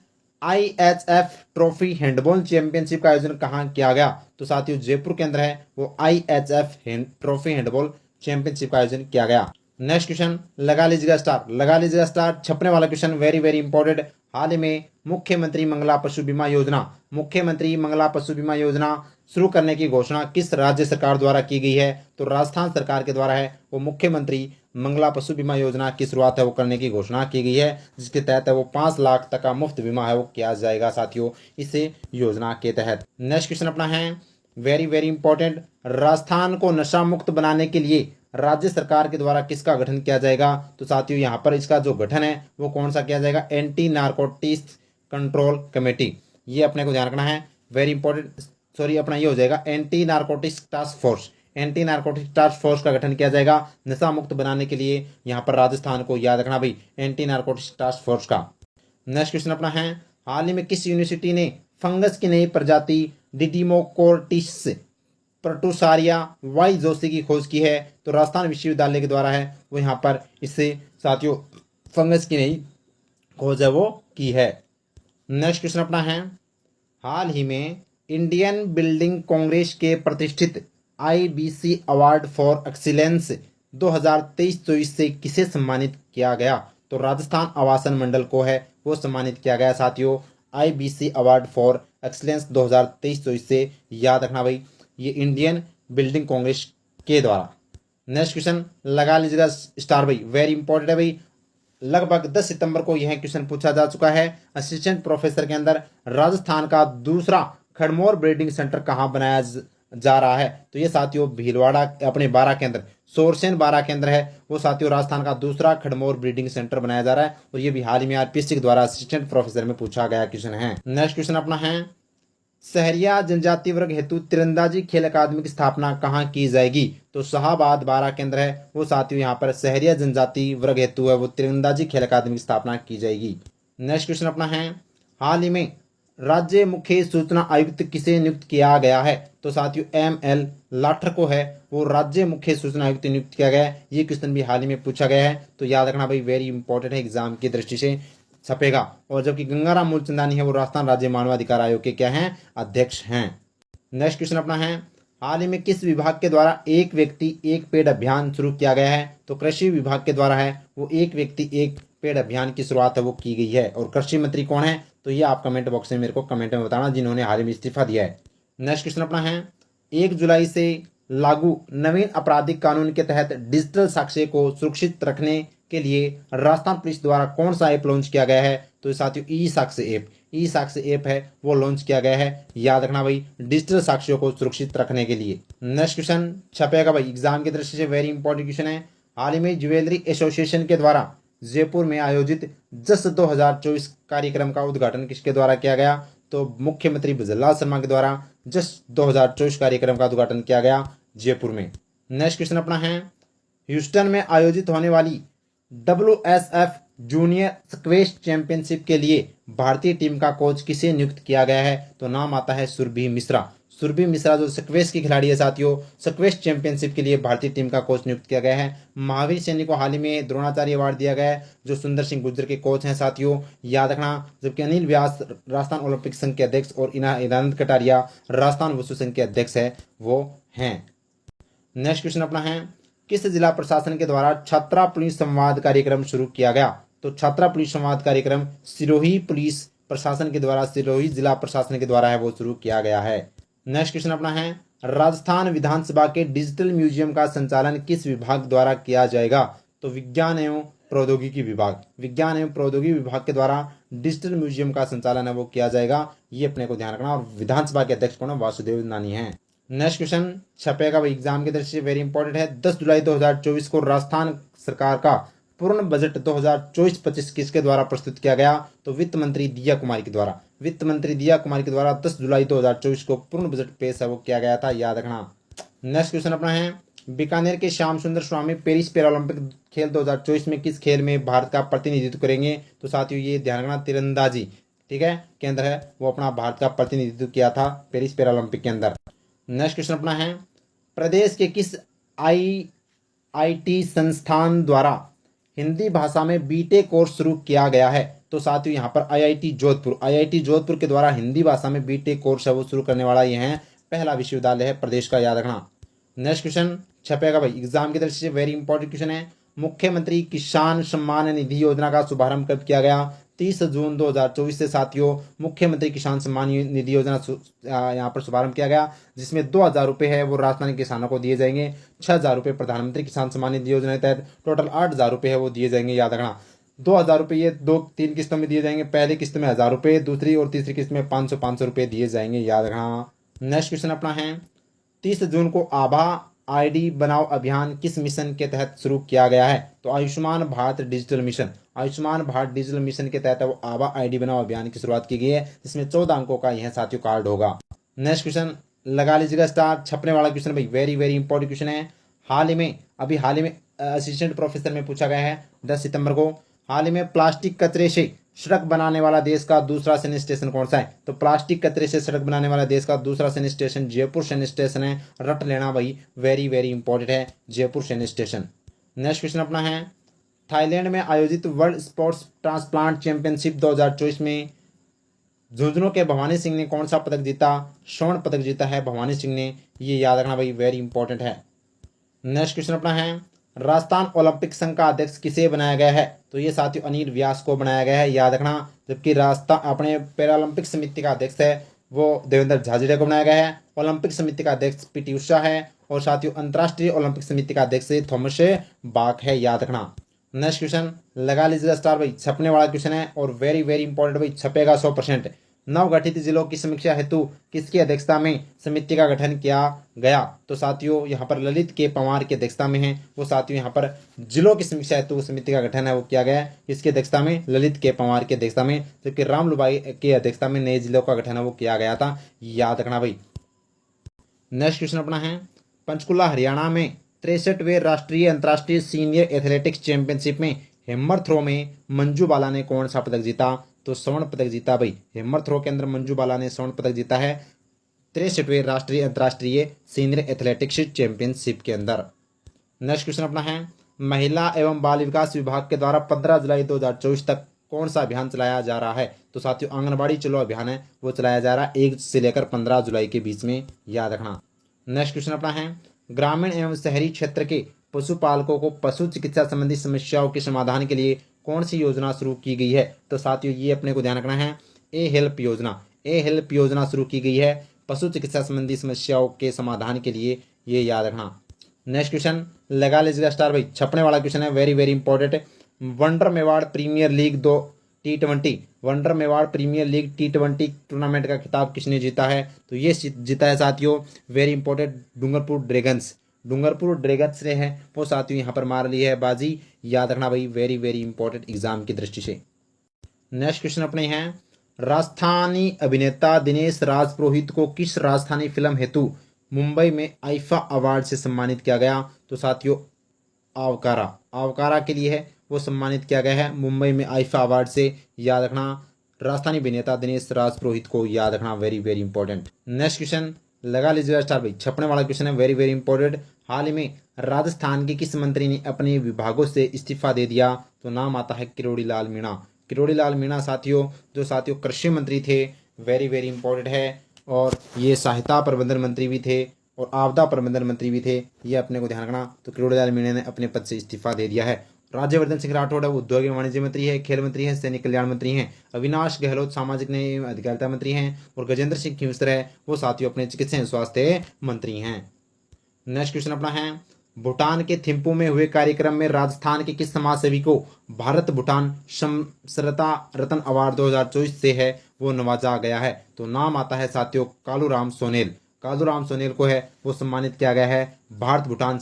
S1: IHF ट्रॉफी हैंडबॉल चैंपियनशिप का आयोजन कहाँ किया गया? तो साथियों जयपुर के अंदर है वो IHF ट्रॉफी हैंडबॉल चैंपियनशिप का आयोजन किया गया। नेक्स्ट क्वेश्चन लगा लीजिएगा स्टार, लगा लीजिएगा स्टार, छपने वाला क्वेश्चन वेरी वेरी इंपॉर्टेंट। हाल ही में मुख्यमंत्री मंगला पशु बीमा योजना, मुख्यमंत्री मंगला पशु बीमा योजना शुरू करने की घोषणा किस राज्य सरकार द्वारा की गई है? तो राजस्थान सरकार के द्वारा है वो मुख्यमंत्री मंगला पशु बीमा योजना की शुरुआत है वो करने की घोषणा की गई है, जिसके तहत है वो 5 लाख तक का मुफ्त बीमा है वो किया जाएगा साथियों इस योजना के तहत। नेक्स्ट क्वेश्चन अपना है वेरी वेरी इंपॉर्टेंट, राजस्थान को नशा मुक्त बनाने के लिए राज्य सरकार के द्वारा किसका गठन किया जाएगा? तो साथियों यहाँ पर इसका जो गठन है वो कौन सा किया जाएगा? एंटी नारकोटिक्स कंट्रोल कमेटी, ये अपने को ध्यान रखना है, वेरी इंपॉर्टेंट। सॉरी अपना ये हो जाएगा anti narcotics task force, anti narcotics task force का गठन किया जाएगा नशा मुक्त बनाने के लिए। यहाँ पर राजस्थान को याद रखना भाई, एंटी नारकोटिक्स टास्क फोर्स का। नेक्स्ट क्वेश्चन अपना है, हाल ही में किस यूनिवर्सिटी ने फंगस की नई प्रजाति डिडिमोकोर्टिस प्रोटोसारिया वाई जोशी की खोज की है? तो राजस्थान विश्वविद्यालय के द्वारा है वो यहाँ पर इससे साथियों फंगस की नई खोज है वो की है। नेक्स्ट क्वेश्चन अपना है, हाल ही में इंडियन बिल्डिंग कांग्रेस के प्रतिष्ठित IBC अवार्ड फॉर एक्सीलेंस 2023-24 से किसे सम्मानित किया गया? तो राजस्थान आवासन मंडल को है वो सम्मानित किया गया साथियों IBC अवार्ड फॉर एक्सीलेंस 2023-24 से, याद रखना भाई ये इंडियन बिल्डिंग कांग्रेस के द्वारा। नेक्स्ट क्वेश्चन लगा लीजिएगा स्टार भाई, वेरी इंपॉर्टेंट है भाई। लगभग 10 सितंबर को यह क्वेश्चन पूछा जा चुका है। असिस्टेंट प्रोफेसर के अंदर राजस्थान का दूसरा खड़मोर ब्रीडिंग सेंटर कहाँ बनाया जा रहा है? तो ये साथियों भीलवाड़ा अपने बारा के अंदर, सोरसेन बारा के अंदर है वो साथियों। राजस्थान का दूसरा खड़मोर ब्रीडिंग सेंटर बनाया जा रहा है और ये भी हाल ही में आरपीएससी के द्वारा असिस्टेंट प्रोफेसर में पूछा गया क्वेश्चन है। नेक्स्ट क्वेश्चन अपना है सहरिया जनजाति वर्ग हेतु तीरंदाजी खेल अकादमी की स्थापना कहाँ की जाएगी? तो शाहाबाद बारा के अंदर है वो साथियों। यहाँ पर सहरिया जनजाति वर्ग हेतु है वो तीरंदाजी खेल अकादमी की स्थापना की जाएगी। नेक्स्ट क्वेश्चन अपना है हाल ही में राज्य मुख्य सूचना आयुक्त किसे नियुक्त किया गया है? तो साथियों ML लाठर को है वो राज्य मुख्य सूचना आयुक्त नियुक्त किया गया है। ये क्वेश्चन भी हाल ही में पूछा गया है तो याद रखना भाई, वेरी इंपॉर्टेंट है, एग्जाम की दृष्टि से छपेगा। और जबकि गंगाराम मूलचंदानी है वो राजस्थान राज्य मानवाधिकार आयोग के क्या हैं? अध्यक्ष हैं। नेक्स्ट क्वेश्चन अपना है हाल ही में किस विभाग के द्वारा एक व्यक्ति एक पेड़ अभियान शुरू किया गया है? तो कृषि विभाग के द्वारा है वो एक व्यक्ति एक पेड़ अभियान की शुरुआत है वो की गई है। और कृषि मंत्री कौन है? तो ये आप कमेंट बॉक्स में मेरे को कमेंट में बताना जिन्होंने हाल ही में इस्तीफा दिया है। नेक्स्ट क्वेश्चन अपना है 1 जुलाई से लागू नवीन आपराधिक कानून के तहत डिजिटल साक्ष्य को सुरक्षित रखने के लिए राजस्थान पुलिस द्वारा कौन सा ऐप लॉन्च किया गया है? तो साथियों ई साक्ष्य ऐप, ई साक्ष्य ऐप है वो लॉन्च किया गया है। याद रखना भाई, डिजिटल साक्ष्यों को सुरक्षित रखने के लिए। नेक्स्ट क्वेश्चन छपेगा भाई, एग्जाम की दृष्टि से वेरी इंपॉर्टेंट क्वेश्चन है। हाल ही में ज्वेलरी एसोसिएशन के द्वारा जयपुर में आयोजित जस 2024 कार्यक्रम का उद्घाटन किसके द्वारा किया गया? तो मुख्यमंत्री भजनलाल शर्मा के द्वारा जस 2024 कार्यक्रम का उद्घाटन किया गया जयपुर में। नेक्स्ट क्वेश्चन अपना है ह्यूस्टन में आयोजित होने वाली WSF जूनियर स्क्वैश चैंपियनशिप के लिए भारतीय टीम का कोच किसे नियुक्त किया गया है? तो नाम आता है सुरभि मिश्रा। सुरभि मिश्रा जो स्क्वैश की खिलाड़ी है साथियों, स्क्वैश चैंपियनशिप के लिए भारतीय टीम का कोच नियुक्त किया गया है। महावीर सैनी को हाल ही में द्रोणाचार्य अवार्ड दिया गया है जो सुंदर सिंह गुर्जर के कोच हैं साथियों, याद रखना। जबकि अनिल व्यास राजस्थान ओलंपिक संघ के अध्यक्ष और इनानंद कटारिया राजस्थान वसु संघ के अध्यक्ष है वो हैं। नेक्स्ट क्वेश्चन अपना है किस जिला प्रशासन के द्वारा छात्रा पुलिस संवाद कार्यक्रम शुरू किया गया? तो छात्रा पुलिस संवाद कार्यक्रम सिरोही पुलिस प्रशासन के द्वारा, सिरोही जिला प्रशासन के द्वारा है वो शुरू किया गया है। नेक्स्ट क्वेश्चन अपना है राजस्थान विधानसभा के डिजिटल म्यूजियम का संचालन किस विभाग द्वारा किया जाएगा? तो विज्ञान एवं प्रौद्योगिकी विभाग, विज्ञान एवं प्रौद्योगिकी विभाग के द्वारा डिजिटल म्यूजियम का संचालन है वो किया जाएगा। ये अपने को ध्यान रखना। और विधानसभा के अध्यक्ष कौन है? वासुदेव नानी है। नेक्स्ट क्वेश्चन छपेगा भाई, एग्जाम की दृष्टि से वेरी इंपॉर्टेंट है। 10 जुलाई 2024 को राजस्थान सरकार का पूर्ण बजट 2024-25 किसके द्वारा प्रस्तुत किया गया? तो वित्त मंत्री दिया कुमारी के द्वारा, वित्त मंत्री दिया कुमारी के द्वारा 10 जुलाई 2024 को पूर्ण बजट पेश है वो किया गया था, याद रखना। नेक्स्ट क्वेश्चन अपना है बीकानेर के श्याम सुंदर स्वामी पेरिस पैरालंपिक खेल 2024 में किस खेल में भारत का प्रतिनिधित्व करेंगे? तो साथियों ये ध्यान रखना, तीरंदाजी, ठीक है, के अंदर है वो अपना भारत का प्रतिनिधित्व किया था पेरिस पैरालंपिक के अंदर। नेक्स्ट क्वेश्चन अपना है प्रदेश के किस IIT संस्थान द्वारा हिंदी भाषा में बीटेक कोर्स शुरू किया गया है? तो साथियों यहाँ पर IIT जोधपुर, IIT जोधपुर के द्वारा हिंदी भाषा में बीटेक कोर्स है वो शुरू करने वाला ये है पहला विश्वविद्यालय है प्रदेश का, याद रखना। नेक्स्ट क्वेश्चन छपेगा भाई, एग्जाम की दृष्टि से वेरी इंपॉर्टेंट क्वेश्चन है। मुख्यमंत्री किसान सम्मान निधि योजना का शुभारंभ कब किया गया? 30 जून 2024 से साथियों मुख्यमंत्री किसान सम्मान निधि योजना यहाँ पर शुभारंभ किया गया, जिसमें 2000 रुपये है वो राजस्थानी किसानों को दिए जाएंगे। 6000 रुपये प्रधानमंत्री किसान सम्मान निधि योजना के तहत टोटल 8000 रुपये है वो दिए जाएंगे, याद रखना। 2000 रुपये ये 2-3 किस्तों में दिए जाएंगे। पहली किस्त में 1000 रुपये, दूसरी और तीसरी किस्त में 500 रुपये दिए जाएंगे, याद रखना। नेक्स्ट क्वेश्चन अपना है 30 जून को आभा ID बनाओ अभियान किस मिशन के तहत शुरू किया गया है? तो Ayushman Bharat digital mission, Ayushman Bharat digital mission के तहत वो आभा ID बनाओ अभियान की शुरुआत की गई है, जिसमें 14 अंकों का यह साथियों कार्ड होगा। नेक्स्ट क्वेश्चन लगा लीजिएगा स्टार, छपने वाला क्वेश्चन भाई, वेरी वेरी इंपॉर्टेंट क्वेश्चन है। हाल ही में असिस्टेंट प्रोफेसर में पूछा गया है 10 सितंबर को। हाल ही में प्लास्टिक कचरे से सड़क बनाने वाला देश का दूसरा सैन्य स्टेशन कौन सा है? तो प्लास्टिक कचरे से सड़क बनाने वाला देश का दूसरा सैन्य स्टेशन जयपुर सैन्य स्टेशन है, रट लेना भाई, वेरी वेरी इंपॉर्टेंट है जयपुर सैन्य स्टेशन। नेक्स्ट क्वेश्चन अपना है थाईलैंड में आयोजित वर्ल्ड स्पोर्ट्स ट्रांसप्लांट चैंपियनशिप 2024 में झुंझुनू के भवानी सिंह ने कौन सा पदक जीता? स्वर्ण पदक जीता है भवानी सिंह ने, ये याद रखना भाई, वेरी इंपॉर्टेंट है। नेक्स्ट क्वेश्चन अपना है राजस्थान ओलंपिक संघ का अध्यक्ष किसे बनाया गया है? तो ये साथियों अनिल व्यास को बनाया गया है, याद रखना। जबकि राजस्थान अपने पैरालंपिक समिति का अध्यक्ष है वो देवेंद्र झाझड़िया को बनाया गया है। ओलंपिक समिति का अध्यक्ष PT उषा है और साथियों अंतर्राष्ट्रीय ओलंपिक समिति का अध्यक्ष थॉमस बाक है, याद रखना। नेक्स्ट क्वेश्चन लगा लीजिएगा स्टार भाई, छपने वाला क्वेश्चन है और वेरी वेरी इंपॉर्टेंट भाई, छपेगा 100%। नवगठित जिलों की समीक्षा हेतु किसकी अध्यक्षता में समिति का गठन किया गया? तो साथियों यहाँ पर ललित के पंवार की अध्यक्षता में है वो। साथियों यहाँ पर जिलों की समीक्षा हेतु समिति का गठन है वो किया गया है इसकी अध्यक्षता में, ललित के पंवार की अध्यक्षता में, जबकि रामलुबाई की अध्यक्षता में नए जिलों का गठन है वो किया गया था, याद रखना भाई। नेक्स्ट क्वेश्चन अपना है, पंचकुला हरियाणा में 63वें राष्ट्रीय अंतर्राष्ट्रीय सीनियर एथलेटिक्स चैंपियनशिप में हेमर थ्रो में मंजू बाला ने कौन सा पदक जीता? तो स्वर्ण पदक जीता भाई। हेमर थ्रो के अंदर मंजू बाला ने स्वर्ण पदक जीता है 63वें राष्ट्रीय अंतर्राष्ट्रीय सीनियर एथलेटिक्स चैंपियनशिप के अंदर। नेक्स्ट क्वेश्चन अपना है, महिला एवं बाल विकास विभाग के द्वारा 15 जुलाई 2024 तक कौन सा अभियान चलाया जा रहा है? तो साथियों आंगनबाड़ी चलो अभियान है वो चलाया जा रहा है 1 से लेकर 15 जुलाई के बीच में, याद रखना। नेक्स्ट क्वेश्चन अपना है, ग्रामीण एवं शहरी क्षेत्र के पशुपालकों को पशु चिकित्सा संबंधी समस्याओं के समाधान के लिए कौन सी योजना शुरू की गई है? तो साथियों ये अपने को ध्यान रखना है, ए हेल्प योजना। ए हेल्प योजना शुरू की गई है पशु चिकित्सा संबंधी समस्याओं के समाधान के लिए, ये याद रखना। नेक्स्ट क्वेश्चन लगा लीजिएगा स्टार भाई, छपने वाला क्वेश्चन है, very very important. Wonder Mewar premier league 2 T20 wonder Mewar premier league T20 tournament का खिताब किसने जीता है? तो ये जीता है साथियों, very important, Dungarpur dragons. Dungarpur dragons ने है वो साथियों यहाँ पर मार ली है बाजी, याद रखना भाई, वेरी वेरी इंपॉर्टेंट एग्जाम की दृष्टि से। नेक्स्ट क्वेश्चन अपने हैं, राजस्थानी अभिनेता दिनेश राज पुरोहित को किस राजस्थानी फिल्म हेतु मुंबई में आईफा अवार्ड से सम्मानित किया गया? तो साथियों आवकारा, आवकारा के लिए है वो सम्मानित किया गया है मुंबई में आईफा अवार्ड से, याद रखना। राजस्थानी अभिनेता दिनेश राज पुरोहित को याद रखना, very very important. Next question लगा लीजिएगा स्टार भाई, छपने वाला क्वेश्चन है, वेरी वेरी इंपॉर्टेंट। हाल ही में राजस्थान के किस मंत्री ने अपने विभागों से इस्तीफा दे दिया? तो नाम आता है किरोड़ी लाल मीणा। किरोड़ी लाल मीणा साथियों जो साथियों कृषि मंत्री थे, वेरी वेरी इंपॉर्टेंट है, और ये सहायता प्रबंधन मंत्री भी थे और आपदा प्रबंधन मंत्री भी थे, ये अपने को ध्यान रखना। तो किरोड़ी लाल मीणा ने अपने पद से इस्तीफा दे दिया है। राज्यवर्धन सिंह राठौड़ है वो उद्योग एवं वाणिज्य मंत्री है, खेल मंत्री है, सैनिक कल्याण मंत्री हैं। अविनाश गहलोत सामाजिक न्याय एवं अधिकारिता मंत्री हैं, और गजेंद्र सिंह खींवसर है वो साथियों अपने चिकित्सा एवं स्वास्थ्य मंत्री हैं। नेक्स्ट क्वेश्चन अपना है, भूटान के थिम्पू में हुए कार्यक्रम में राजस्थान के किस समाज सेवी को भारत भूटान समसरता रत्न अवार्ड 2024 से है वो नवाजा गया है? तो नाम आता है साथियों कालूराम सोनेल। कालूराम सोनेल को है वो सम्मानित किया गया है भारत भूटान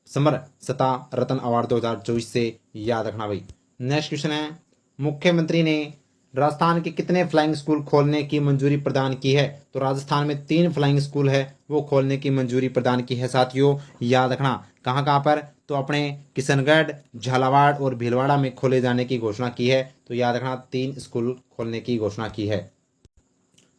S1: समरसता रत्न अवार्ड 2024 से, याद रखना भाई। नेक्स्ट क्वेश्चन है, मुख्यमंत्री ने राजस्थान के कितने फ्लाइंग स्कूल खोलने की मंजूरी प्रदान की है? तो राजस्थान में 3 फ्लाइंग स्कूल है वो खोलने की मंजूरी प्रदान की है साथियों, याद रखना। कहाँ कहाँ पर? तो अपने किशनगढ़, झालावाड़ और भीलवाड़ा में खोले जाने की घोषणा की है, तो याद रखना 3 स्कूल खोलने की घोषणा की है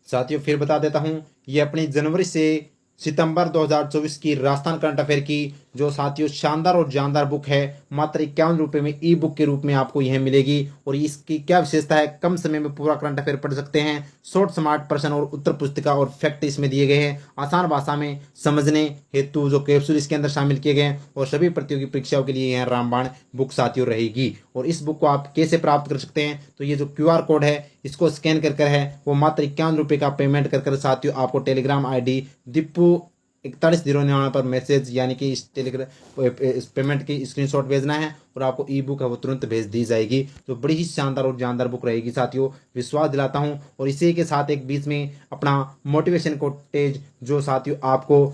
S1: साथियों। फिर बता देता हूँ, ये अपनी जनवरी से सितंबर 2024 की राजस्थान करंट अफेयर की जो साथियों शानदार और जानदार बुक है, मात्र 51 रुपये में ई बुक के रूप में आपको यह मिलेगी। और इसकी क्या विशेषता है, कम समय में पूरा करंट अफेयर पढ़ सकते हैं, शॉर्ट स्मार्ट प्रश्न और उत्तर पुस्तिका और फैक्ट इसमें दिए गए हैं, आसान भाषा में समझने हेतु जो कैप्सूल इसके अंदर शामिल किए गए हैं, और सभी प्रतियोगी परीक्षाओं के लिए यह रामबाण बुक साथियों रहेगी। और इस बुक को आप कैसे प्राप्त कर सकते हैं? तो ये जो QR कोड है इसको स्कैन कर है वो मात्र 51 रुपये का पेमेंट कर साथियों आपको टेलीग्राम ID दीपू 4109 पर मैसेज यानी कि इस पेमेंट की स्क्रीनशॉट भेजना है और आपको ई बुक है वो तुरंत भेज दी जाएगी। तो बड़ी ही शानदार और जानदार बुक रहेगी साथियों, विश्वास दिलाता हूं। और इसी के साथ एक बीच में अपना मोटिवेशन कोटेज जो साथियों आपको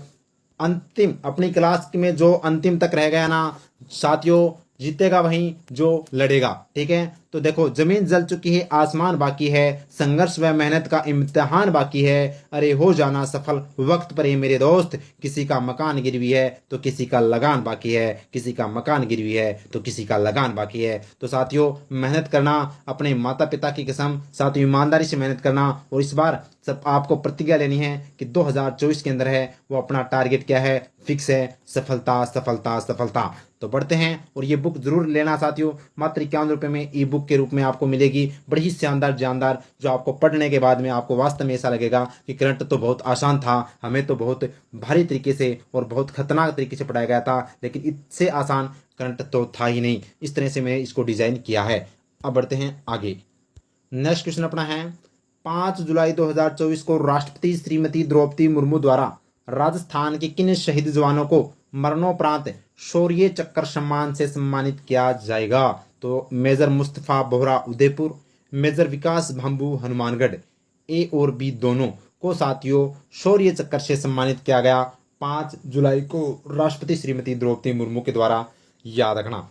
S1: अंतिम अपनी क्लास में जो अंतिम तक रह गया ना साथियों, जीतेगा वहीं जो लड़ेगा, ठीक है। तो देखो, जमीन जल चुकी है, आसमान बाकी है, संघर्ष व मेहनत का इम्तिहान बाकी है, अरे हो जाना सफल वक्त पर ही मेरे दोस्त, किसी का मकान गिरवी है तो किसी का लगान बाकी है, किसी का मकान गिरवी है तो किसी का लगान बाकी है। तो साथियों मेहनत करना, अपने माता पिता की कसम साथियों ईमानदारी से मेहनत करना, और इस बार सब आपको प्रतिज्ञा लेनी है कि 2024 के अंदर है वो अपना टारगेट क्या है, फिक्स है, सफलता सफलता सफलता। तो बढ़ते हैं, और ये बुक जरूर लेना साथियों, मात्र 51 रुपये में ई बुक के रूप में आपको मिलेगी, बड़ी ही शानदार जानदार, जो आपको पढ़ने के बाद में आपको वास्तव में ऐसा लगेगा कि करंट तो बहुत आसान था, हमें तो बहुत भारी तरीके से और बहुत खतरनाक तरीके से पढ़ाया गया था, लेकिन इससे आसान करंट तो था ही नहीं। इस तरह से मैंने इसको डिजाइन किया है। अब बढ़ते हैं आगे। नेक्स्ट क्वेश्चन अपना है, 5 जुलाई 2024 को राष्ट्रपति श्रीमती द्रौपदी मुर्मू द्वारा राजस्थान के किन शहीद जवानों को मरणोपरांत शौर्य चक्र सम्मान से सम्मानित किया जाएगा? तो मेजर मुस्तफा बोहरा उदयपुर, मेजर विकास भांबू हनुमानगढ़। ए और बी दोनों को साथियों शौर्य चक्र से सम्मानित किया गया 5 जुलाई को राष्ट्रपति श्रीमती द्रौपदी मुर्मू के द्वारा, याद रखना,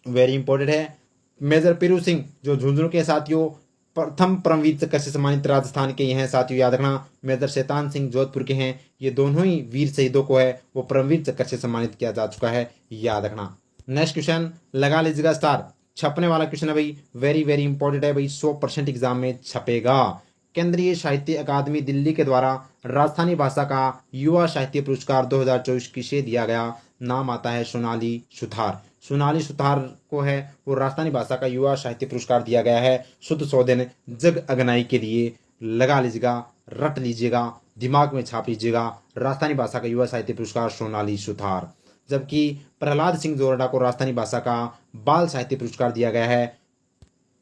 S1: वेरी इंपॉर्टेंट है। मेजर पीरू सिंह जो झुंझुनू के साथियों प्रथम परमवीर चक्र से सम्मानित राजस्थान के ये हैं साथियों, याद रखना। मेजर शैतान सिंह जोधपुर के हैं। ये दोनों ही वीर शहीदों को है वो परमवीर चक्र से सम्मानित किया जा चुका है, याद रखना। नेक्स्ट क्वेश्चन लगा लीजिएगा स्टार, छपने वाला क्वेश्चन है भाई, वेरी वेरी इंपॉर्टेंट है भाई, 100% एग्जाम में छपेगा। केंद्रीय साहित्य अकादमी दिल्ली के द्वारा राजस्थानी भाषा का युवा साहित्य पुरस्कार 2024 किसे दिया गया? नाम आता है सोनाली सुथार। सोनाली सुथार को है वो राजस्थानी भाषा का युवा साहित्य पुरस्कार दिया गया है शुद्ध सौदेन जग अगनाई के लिए। लगा लीजिएगा, रट लीजिएगा, दिमाग में छाप लीजिएगा, राजस्थानी भाषा का युवा साहित्य पुरस्कार सोनाली सुथार। जबकि प्रहलाद सिंह जोरडा को राजस्थानी भाषा का बाल साहित्य पुरस्कार दिया गया है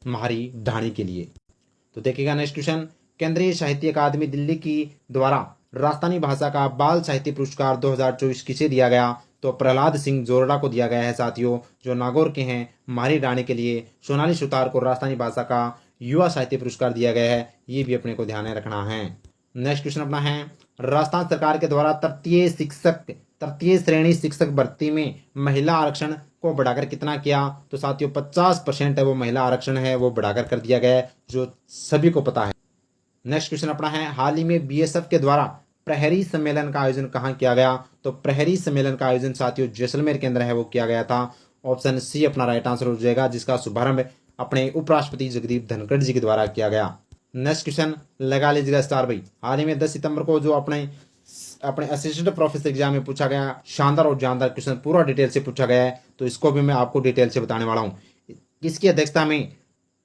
S1: महारी ढाणी के लिए। तो देखिएगा नेक्स्ट क्वेश्चन, केंद्रीय साहित्य अकादमी दिल्ली की द्वारा राजस्थानी भाषा का बाल साहित्य पुरस्कार 2024 किसे दिया गया? तो प्रहलाद सिंह जोरडा को दिया गया है साथियों, जो नागौर के हैं, महारी ढाणी के लिए। सोनाली सुतार को राजस्थानी भाषा का युवा साहित्य पुरस्कार दिया गया है, ये भी अपने को ध्यान में रखना है। नेक्स्ट क्वेश्चन अपना है, राजस्थान सरकार के द्वारा तृतीय श्रेणी शिक्षक भर्ती में महिला आरक्षण को बढ़ाकर कितना किया? तो साथियों 50% है वो महिला आरक्षण है वो बढ़ाकर कर दिया गया है, जो सभी को पता है। नेक्स्ट क्वेश्चन अपना है, हाल ही में बीएसएफ के द्वारा प्रहरी सम्मेलन का आयोजन कहाँ किया गया? तो प्रहरी सम्मेलन का आयोजन साथियों जैसलमेर के अंदर है वो किया गया था। ऑप्शन सी अपना राइट आंसर हो जाएगा, जिसका शुभारंभ अपने उपराष्ट्रपति जगदीप धनखड़ जी के द्वारा किया गया। नेक्स्ट क्वेश्चन लगा लीजिएगा स्टार भाई, हाल ही में 10 सितंबर को जो अपने असिस्टेंट प्रोफेसर एग्जाम में पूछा गया, शानदार और जानदार क्वेश्चन पूरा डिटेल से पूछा गया है, तो इसको भी मैं आपको डिटेल से बताने वाला हूँ। किसकी अध्यक्षता में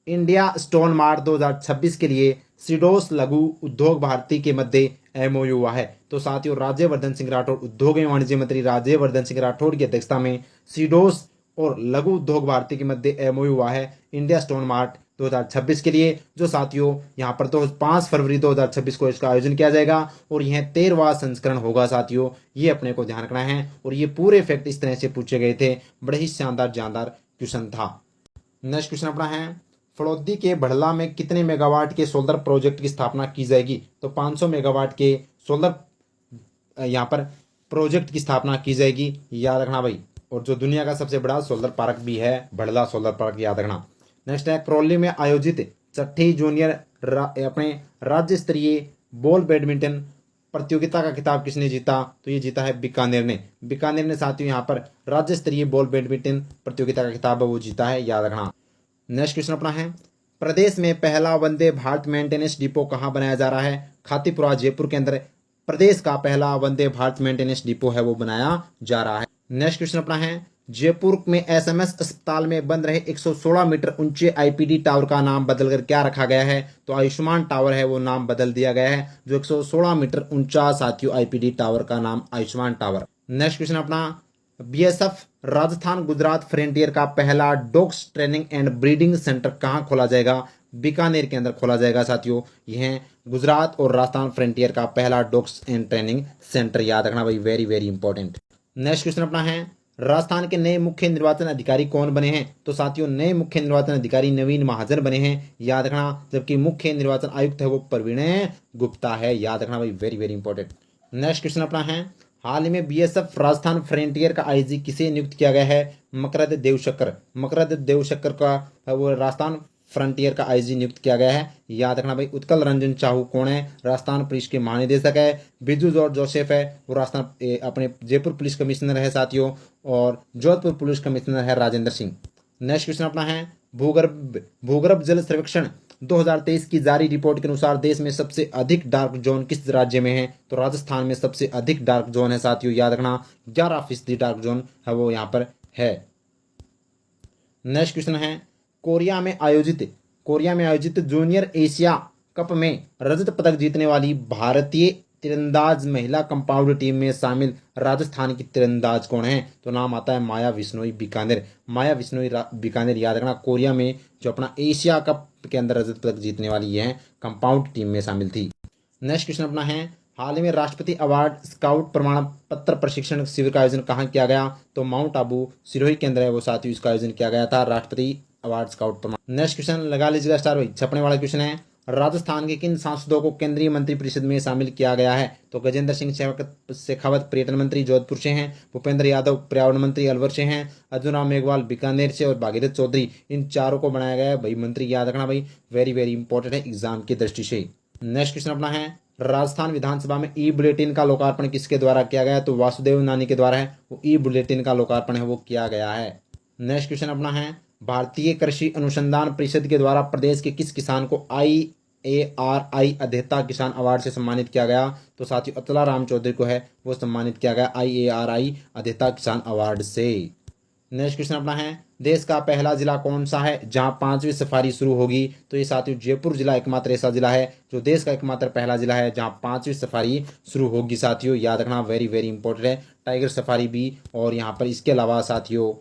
S1: इंडिया स्टोन मार्ट 2026 के लिए सीडोस लघु उद्योग भारती के मध्य एमओयू हुआ है? तो साथियों राज्यवर्धन सिंह राठौड़, उद्योग एवं वाणिज्य मंत्री राज्यवर्धन सिंह राठौड़ की अध्यक्षता में सीडोस और लघु उद्योग भारती के मध्य एमओयू हुआ है इंडिया स्टोन मार्ट 2026 के लिए, जो साथियों यहाँ पर 5 फरवरी 2026 को इसका आयोजन किया जाएगा और यह 13वां संस्करण होगा साथियों, ये अपने को ध्यान रखना है। और ये पूरे फैक्ट इस तरह से पूछे गए थे, बड़े ही शानदार जानदार क्वेश्चन था। नेक्स्ट क्वेश्चन अपना है, फड़ौदी के बढ़ला में कितने मेगावाट के सोलर प्रोजेक्ट की स्थापना की जाएगी? तो 500 मेगावाट के सोलर यहाँ पर प्रोजेक्ट की स्थापना की जाएगी, याद रखना भाई। और जो दुनिया का सबसे बड़ा सोलर पार्क भी है बढ़ला सोलर पार्क, याद रखना। नेक्स्ट है, करौली में आयोजित 6ठी जूनियर अपने राज्य स्तरीय बॉल बैडमिंटन प्रतियोगिता का खिताब किसने जीता? तो ये जीता है बीकानेर ने। बीकानेर ने साथियों यहाँ पर राज्य स्तरीय बॉल बैडमिंटन प्रतियोगिता का खिताब वो जीता है, याद रखना। नेक्स्ट क्वेश्चन अपना है, प्रदेश में पहला वंदे भारत मेंटेनेंस डिपो कहाँ बनाया जा रहा है? खातीपुरा जयपुर के अंदर प्रदेश का पहला वंदे भारत मेंटेनेंस डिपो है वो बनाया जा रहा है। नेक्स्ट क्वेश्चन अपना है, जयपुर में एसएमएस अस्पताल में बंद रहे 116 मीटर ऊंचे आईपीडी टावर का नाम बदलकर क्या रखा गया है? तो आयुष्मान टावर है वो नाम बदल दिया गया है, जो 116 मीटर ऊंचा साथियों आईपीडी टावर का नाम आयुष्मान टावर। नेक्स्ट क्वेश्चन अपना, बीएसएफ राजस्थान गुजरात फ्रंटियर का पहला dogs training and breeding centre कहाँ खोला जाएगा? बीकानेर के अंदर खोला जाएगा साथियों। यह गुजरात और राजस्थान फ्रंटियर का पहला डॉग्स एंड ट्रेनिंग सेंटर, याद रखना भाई, very very important. Next question अपना है, राजस्थान के नए मुख्य निर्वाचन अधिकारी कौन बने हैं? तो साथियों नए मुख्य निर्वाचन अधिकारी नवीन महाजन बने हैं, याद रखना। जबकि मुख्य निर्वाचन आयुक्त है वो प्रवीण गुप्ता है, याद रखना भाई, very very important. Next question अपना है, हाल ही में बीएसएफ राजस्थान फ्रंटियर का आईजी किसे नियुक्त किया गया है? मकरद देवशक्कर। मकरद देवशक्कर का वो राजस्थान फ्रंटियर का आईजी नियुक्त किया गया है, याद रखना भाई। उत्कल रंजन चाहू कौन है? राजस्थान पुलिस के महानिदेशक है। बिजू जॉर्ज जोसेफ है वो राजस्थान अपने जयपुर पुलिस कमिश्नर है साथियों। और जोधपुर पुलिस कमिश्नर है राजेंद्र सिंह। नेक्स्ट क्वेश्चन अपना है, भूगर्भ जल सर्वेक्षण 2023 की जारी रिपोर्ट के अनुसार देश में सबसे अधिक डार्क जोन किस राज्य में है? तो राजस्थान में सबसे अधिक डार्क जोन है साथियों, याद रखना। 11% डार्क जोन है वो यहाँ पर है। नेक्स्ट क्वेश्चन है, कोरिया में आयोजित जूनियर एशिया कप में रजत पदक जीतने वाली भारतीय तीरंदाज महिला कंपाउंड टीम में शामिल राजस्थान की तीरंदाज कौन है? तो नाम आता है माया विश्नोई बीकानेर। माया विश्नोई बीकानेर, याद रखना। कोरिया में जो अपना एशिया कप के अंदर रजत पदक जीतने वाली है कंपाउंड टीम में शामिल थी। नेक्स्ट क्वेश्चन अपना है, हाल ही में राष्ट्रपति अवार्ड स्काउट प्रमाण पत्र प्रशिक्षण शिविर का आयोजन कहाँ किया गया? तो माउंट आबू सिरोही केंद्र है वो साथियों, इसका आयोजन किया गया था राष्ट्रपति अवार्ड स्काउट प्रमाण। नेक्स्ट क्वेश्चन लगा लीजिएगा स्टार भाई, छपने वाला क्वेश्चन है। राजस्थान के किन सांसदों को केंद्रीय मंत्रिपरिषद में शामिल किया गया है? तो गजेंद्र सिंह शेखावत पर्यटन मंत्री जोधपुर से हैं, भूपेंद्र यादव पर्यावरण मंत्री अलवर से हैं, अर्जुन राम मेघवाल बीकानेर से और भागीरथ चौधरी, इन चारों को बनाया गया है भाई मंत्री। याद रखना भाई, वेरी वेरी इंपॉर्टेंट है एग्जाम की दृष्टि से। नेक्स्ट क्वेश्चन अपना है, राजस्थान विधानसभा में ई बुलेटिन का लोकार्पण किसके द्वारा किया गया है? तो वासुदेव नानी के द्वारा है वो ई बुलेटिन का लोकार्पण है वो किया गया है। नेक्स्ट क्वेश्चन अपना है, भारतीय कृषि अनुसंधान परिषद के द्वारा प्रदेश के किस किसान को IARI अध्येता किसान अवार्ड से सम्मानित किया गया? तो साथियों अतुला राम चौधरी को है वो सम्मानित किया गया IARI अध्येता किसान अवार्ड से। नेक्स्ट क्वेश्चन अपना है, देश का पहला जिला कौन सा है जहां 5वीं सफारी शुरू होगी? तो ये साथियों जयपुर जिला एकमात्र ऐसा जिला है जो देश का एकमात्र पहला जिला है जहां 5वीं सफारी शुरू होगी साथियों। याद रखना, वेरी वेरी इंपॉर्टेंट है, टाइगर सफारी भी। और यहाँ पर इसके अलावा साथियों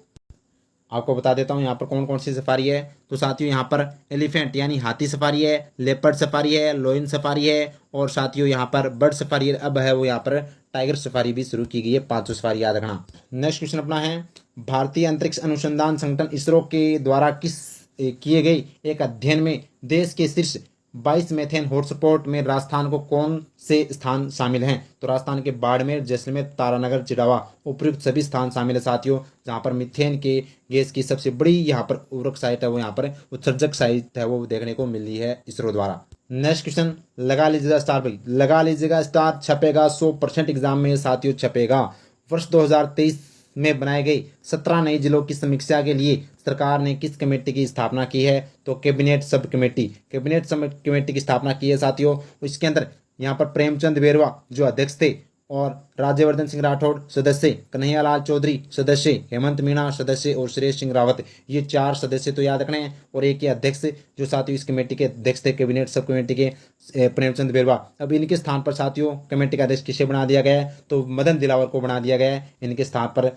S1: आपको बता देता हूँ यहाँ पर कौन कौन सी सफारी है। तो साथियों यहाँ पर एलिफेंट यानी हाथी सफारी है, लेपर्ड सफारी है, लोइन सफारी है और साथियों यहाँ पर बर्ड सफारी अब है वो यहाँ पर टाइगर सफारी भी शुरू की गई है। 5 सफारी याद रखना। नेक्स्ट क्वेश्चन अपना है, भारतीय अंतरिक्ष अनुसंधान संगठन इसरो के द्वारा किए गए एक अध्ययन में देश के शीर्ष 22 मेथेन हॉटस्पॉट में राजस्थान को कौन से स्थान शामिल हैं? तो राजस्थान के बाड़मेर, जैसलमेर, तारानगर, चिड़ावा उपयुक्त सभी स्थान शामिल है साथियों, जहां पर मीथेन के गैस की सबसे बड़ी यहाँ पर उर्वरक साइट है वो यहाँ पर उत्सर्जक साइट है वो देखने को मिली है इसरो द्वारा। नेक्स्ट क्वेश्चन लगा लीजिएगा स्टार भाई, लगा लीजिएगा स्टार, छपेगा 100% एग्जाम में साथियों छपेगा। वर्ष 2023 में बनाए गए 17 नए जिलों की समीक्षा के लिए सरकार ने किस कमेटी की स्थापना की है? तो कैबिनेट सब कमेटी की स्थापना की है साथियों। इसके अंदर यहाँ पर प्रेमचंद बेरवा जो अध्यक्ष थे और राज्यवर्धन सिंह राठौड़ सदस्य, कन्हैयालाल चौधरी सदस्य, हेमंत मीणा सदस्य और सुरेश सिंह रावत, ये 4 सदस्य तो याद रखने हैं। और एक ही अध्यक्ष जो साथियों इस कमेटी के अध्यक्ष थे कैबिनेट सब कमेटी के प्रेमचंद बेरवा। अब इनके स्थान पर साथियों कमेटी का अध्यक्ष किसे बना दिया गया है? तो मदन दिलावर को बना दिया गया है इनके स्थान पर,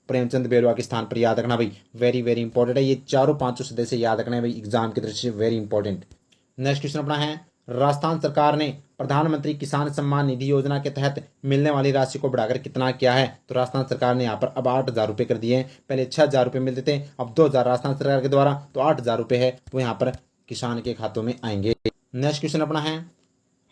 S1: प्रेमचंद बेरवा के स्थान पर। याद रखना भाई, वेरी वेरी इंपॉर्टेंट है, ये चारों 5 सदस्य याद रखना है भाई एग्जाम की दृष्टि से, वेरी इंपॉर्टेंट। नेक्स्ट क्वेश्चन अपना है, राजस्थान सरकार ने प्रधानमंत्री किसान सम्मान निधि योजना के तहत मिलने वाली राशि को बढ़ाकर कितना किया है? तो राजस्थान सरकार ने यहाँ पर अब 8,000 रुपये कर दिए हैं। पहले 6,000 रुपये मिलते थे, अब 2,000 राजस्थान सरकार के द्वारा, तो 8,000 रुपये है वो यहाँ पर किसान के खातों में आएंगे। नेक्स्ट क्वेश्चन अपना है,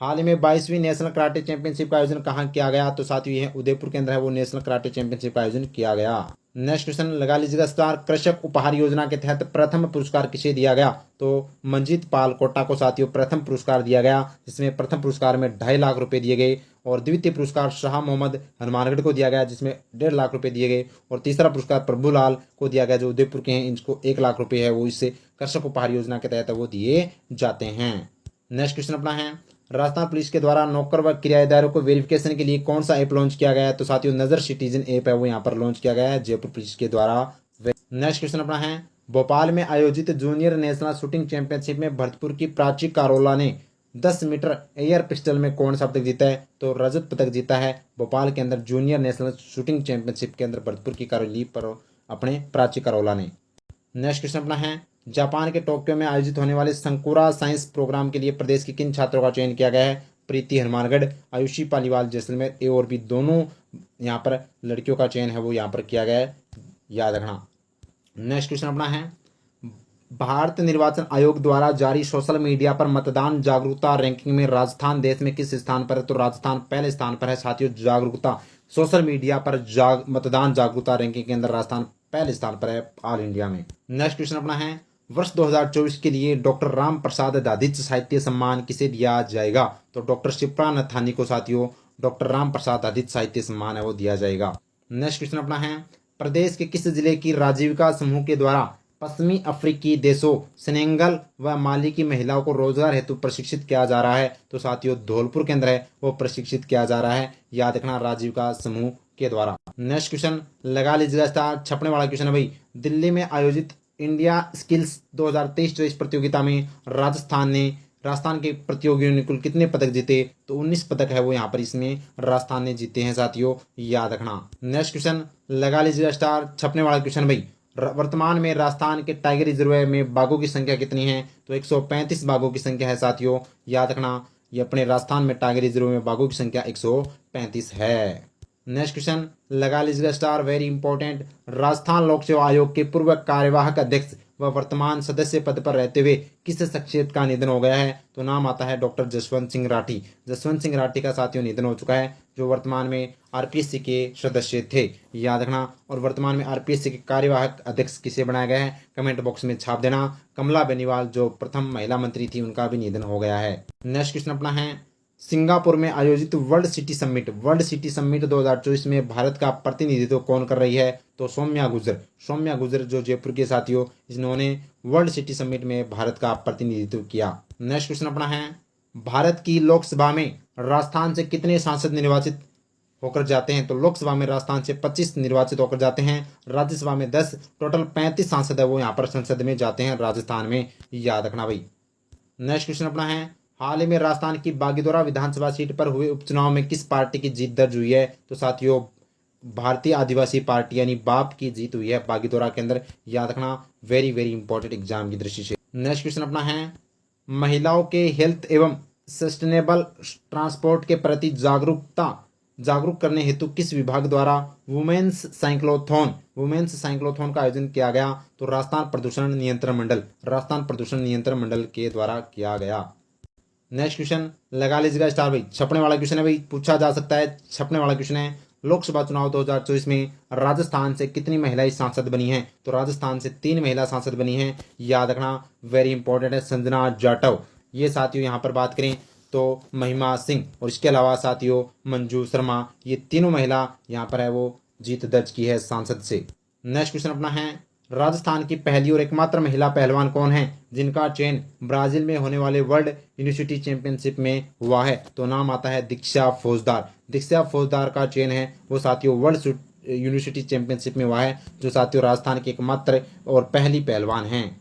S1: हाल ही में 22वीं नेशनल कराटे चैंपियनशिप का आयोजन कहाँ किया गया? तो साथियों यह उदयपुर के अंदर है वो नेशनल कराटे चैंपियनशिप का आयोजन किया गया। नेक्स्ट क्वेश्चन लगा लीजिएगा स्टार, कृषक उपहार योजना के तहत प्रथम पुरस्कार किसे दिया गया? तो मंजीत पाल कोटा को साथियों प्रथम पुरस्कार दिया गया, जिसमें प्रथम पुरस्कार में 2.5 लाख रुपए दिए गए और द्वितीय पुरस्कार शाह मोहम्मद हनुमानगढ़ को दिया गया जिसमें 1.5 लाख रुपए दिए गए और तीसरा पुरस्कार प्रभुलाल को दिया गया जो उदयपुर के हैं, इनको 1 लाख रुपए है वो इससे कृषक उपहार योजना के तहत वो दिए जाते हैं। नेक्स्ट क्वेश्चन अपना है, राजस्थान पुलिस के द्वारा नौकर व किराएदारों को वेरिफिकेशन के लिए कौन सा ऐप लॉन्च किया गया है? तो साथियों नजर सिटीजन ऐप है वो यहाँ पर लॉन्च किया गया है जयपुर पुलिस के द्वारा। नेक्स्ट क्वेश्चन अपना है, भोपाल में आयोजित जूनियर नेशनल शूटिंग चैंपियनशिप में भरतपुर की प्राची कारोला ने 10 मीटर एयर पिस्टल में कौन सा पदक जीता है? तो रजत पदक जीता है भोपाल के अंदर जूनियर नेशनल शूटिंग चैंपियनशिप के अंदर भरतपुर की कारोली पर अपने प्राची कारोला ने। नेक्स्ट क्वेश्चन अपना है, जापान के टोक्यो में आयोजित होने वाले संकुरा साइंस प्रोग्राम के लिए प्रदेश के किन छात्रों का चयन किया गया है? प्रीति हनुमानगढ़, आयुषी पालीवाल जैसलमेर, ए और बी दोनों यहाँ पर लड़कियों का चयन है वो यहाँ पर किया गया है, याद रखना। नेक्स्ट क्वेश्चन अपना है, भारत निर्वाचन आयोग द्वारा जारी सोशल मीडिया पर मतदान जागरूकता रैंकिंग में राजस्थान देश में किस स्थान पर है? तो राजस्थान पहले स्थान पर है साथियों। जागरूकता सोशल मीडिया पर मतदान जागरूकता रैंकिंग के अंदर राजस्थान पहले स्थान पर है ऑल इंडिया में। नेक्स्ट क्वेश्चन अपना है, वर्ष 2024 के लिए डॉक्टर राम प्रसाद दादिच साहित्य सम्मान किसे दिया जाएगा? तो डॉक्टर शिप्रा नथानी को साथियों डॉक्टर राम प्रसाद दादिच साहित्य सम्मान है वो दिया जाएगा। नेक्स्ट क्वेश्चन अपना है, प्रदेश के किस जिले की राजीविका समूह के द्वारा पश्चिमी अफ्रीकी देशों सेनेगल व माली की महिलाओं को रोजगार हेतु प्रशिक्षित किया जा रहा है? तो साथियों धौलपुर के अंदर है वो प्रशिक्षित किया जा रहा है, याद रखना राजीविका समूह के द्वारा। नेक्स्ट क्वेश्चन लगा लीजिएगा स्टार, छपने वाला क्वेश्चन है भाई, दिल्ली में आयोजित इंडिया स्किल्स 2023-24 प्रतियोगिता में राजस्थान के प्रतियोगियों ने कुल कितने पदक जीते? तो 19 पदक है वो यहाँ पर इसमें राजस्थान ने जीते हैं साथियों, याद रखना। नेक्स्ट क्वेश्चन लगा लीजिएगा स्टार, छपने वाला क्वेश्चन भाई, वर्तमान में राजस्थान के टाइगर रिजर्व में बाघों की संख्या कितनी है? तो 135 बाघों की संख्या है साथियों, याद रखना। ये अपने राजस्थान में टाइगर रिजर्व में बाघों की संख्या 135 है। नेक्स्ट क्वेश्चन लगा लीजिएगा स्टार, वेरी इंपॉर्टेंट। राजस्थान लोक सेवा आयोग के पूर्व कार्यवाहक अध्यक्ष व वर्तमान सदस्य पद पर रहते हुए किस शख्सियत का निधन हो गया है? तो नाम आता है डॉक्टर जसवंत सिंह राठी। जसवंत सिंह राठी का साथियों निधन हो चुका है, जो वर्तमान में आरपीएससी के सदस्य थे, याद रखना। और वर्तमान में आरपीएससी के कार्यवाहक अध्यक्ष किसे बनाया गया है? कमेंट बॉक्स में छाप देना। कमला बेनीवाल जो प्रथम महिला मंत्री थी, उनका भी निधन हो गया है। नेक्स्ट क्वेश्चन अपना है, सिंगापुर में आयोजित वर्ल्ड सिटी समिट 2024 में भारत का प्रतिनिधित्व कौन कर रही है? तो सौम्या गुजर जो जयपुर के साथियों, इन्होंने वर्ल्ड सिटी समिट में भारत का प्रतिनिधित्व किया। नेक्स्ट क्वेश्चन अपना है, भारत की लोकसभा में राजस्थान से कितने सांसद निर्वाचित होकर जाते हैं? तो लोकसभा में राजस्थान से 25 निर्वाचित होकर जाते हैं, राज्यसभा में 10, टोटल 35 सांसद है वो यहाँ पर संसद में जाते हैं राजस्थान में, याद रखना भाई। नेक्स्ट क्वेश्चन अपना है, हाल ही में राजस्थान की बागीदोरा विधानसभा सीट पर हुए उपचुनाव में किस पार्टी की जीत दर्ज हुई है? तो साथियों भारतीय आदिवासी पार्टी यानी बाप की जीत हुई है बागीदोरा के अंदर, याद रखना। वेरी वेरी इंपॉर्टेंट एग्जाम की दृष्टि से। नेक्स्ट क्वेश्चन अपना है, महिलाओं के हेल्थ एवं सस्टेनेबल ट्रांसपोर्ट के प्रति जागरूक करने हेतु किस विभाग द्वारा वुमेन्स साइक्लोथॉन का आयोजन किया गया? तो राजस्थान प्रदूषण नियंत्रण मंडल के द्वारा किया गया। नेक्स्ट क्वेश्चन लगा लीजिएगा स्टार भाई, छपने वाला क्वेश्चन है भाई, पूछा जा सकता है। छपने वाला क्वेश्चन है, लोकसभा चुनाव 2024 में राजस्थान से कितनी महिलाएं सांसद बनी हैं? तो राजस्थान से 3 महिला सांसद बनी हैं, याद रखना। वेरी इंपॉर्टेंट है, संजना जाटव, ये साथियों यहाँ पर बात करें तो महिमा सिंह, और इसके अलावा साथियों मंजू शर्मा, ये तीनों महिला यहाँ पर है वो जीत दर्ज की है सांसद से। नेक्स्ट क्वेश्चन अपना है, राजस्थान की पहली और एकमात्र महिला पहलवान कौन है जिनका चयन ब्राजील में होने वाले वर्ल्ड यूनिवर्सिटी चैंपियनशिप में हुआ है? तो नाम आता है दीक्षा फौजदार का चयन है वो साथियों वर्ल्ड यूनिवर्सिटी चैंपियनशिप में हुआ है, जो साथियों राजस्थान की एकमात्र और पहली पहलवान हैं।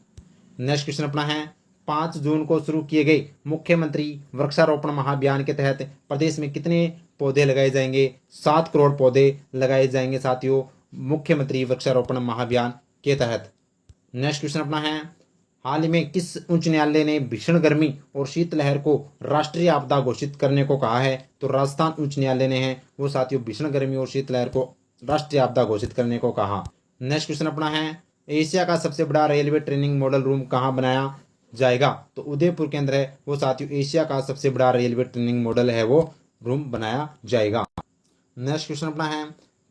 S1: नेक्स्ट क्वेश्चन अपना है, 5 जून को शुरू किए गए मुख्यमंत्री वृक्षारोपण महाअभियान के तहत प्रदेश में कितने पौधे लगाए जाएंगे? 7 करोड़ पौधे लगाए जाएंगे साथियों मुख्यमंत्री वृक्षारोपण महाअभियान के तहत। नेक्स्ट क्वेश्चन अपना है, हाल ही में किस उच्च न्यायालय ने भीषण गर्मी और शीतलहर को राष्ट्रीय आपदा घोषित करने को कहा है? तो राजस्थान उच्च न्यायालय ने है वो साथियों भीषण गर्मी और शीतलहर को राष्ट्रीय आपदा घोषित करने को कहा। नेक्स्ट क्वेश्चन अपना है, एशिया का सबसे बड़ा रेलवे ट्रेनिंग मॉडल रूम कहाँ बनाया जाएगा? तो उदयपुर के अंदर है वो साथियों एशिया का सबसे बड़ा रेलवे ट्रेनिंग मॉडल है वो रूम बनाया जाएगा। नेक्स्ट क्वेश्चन अपना है,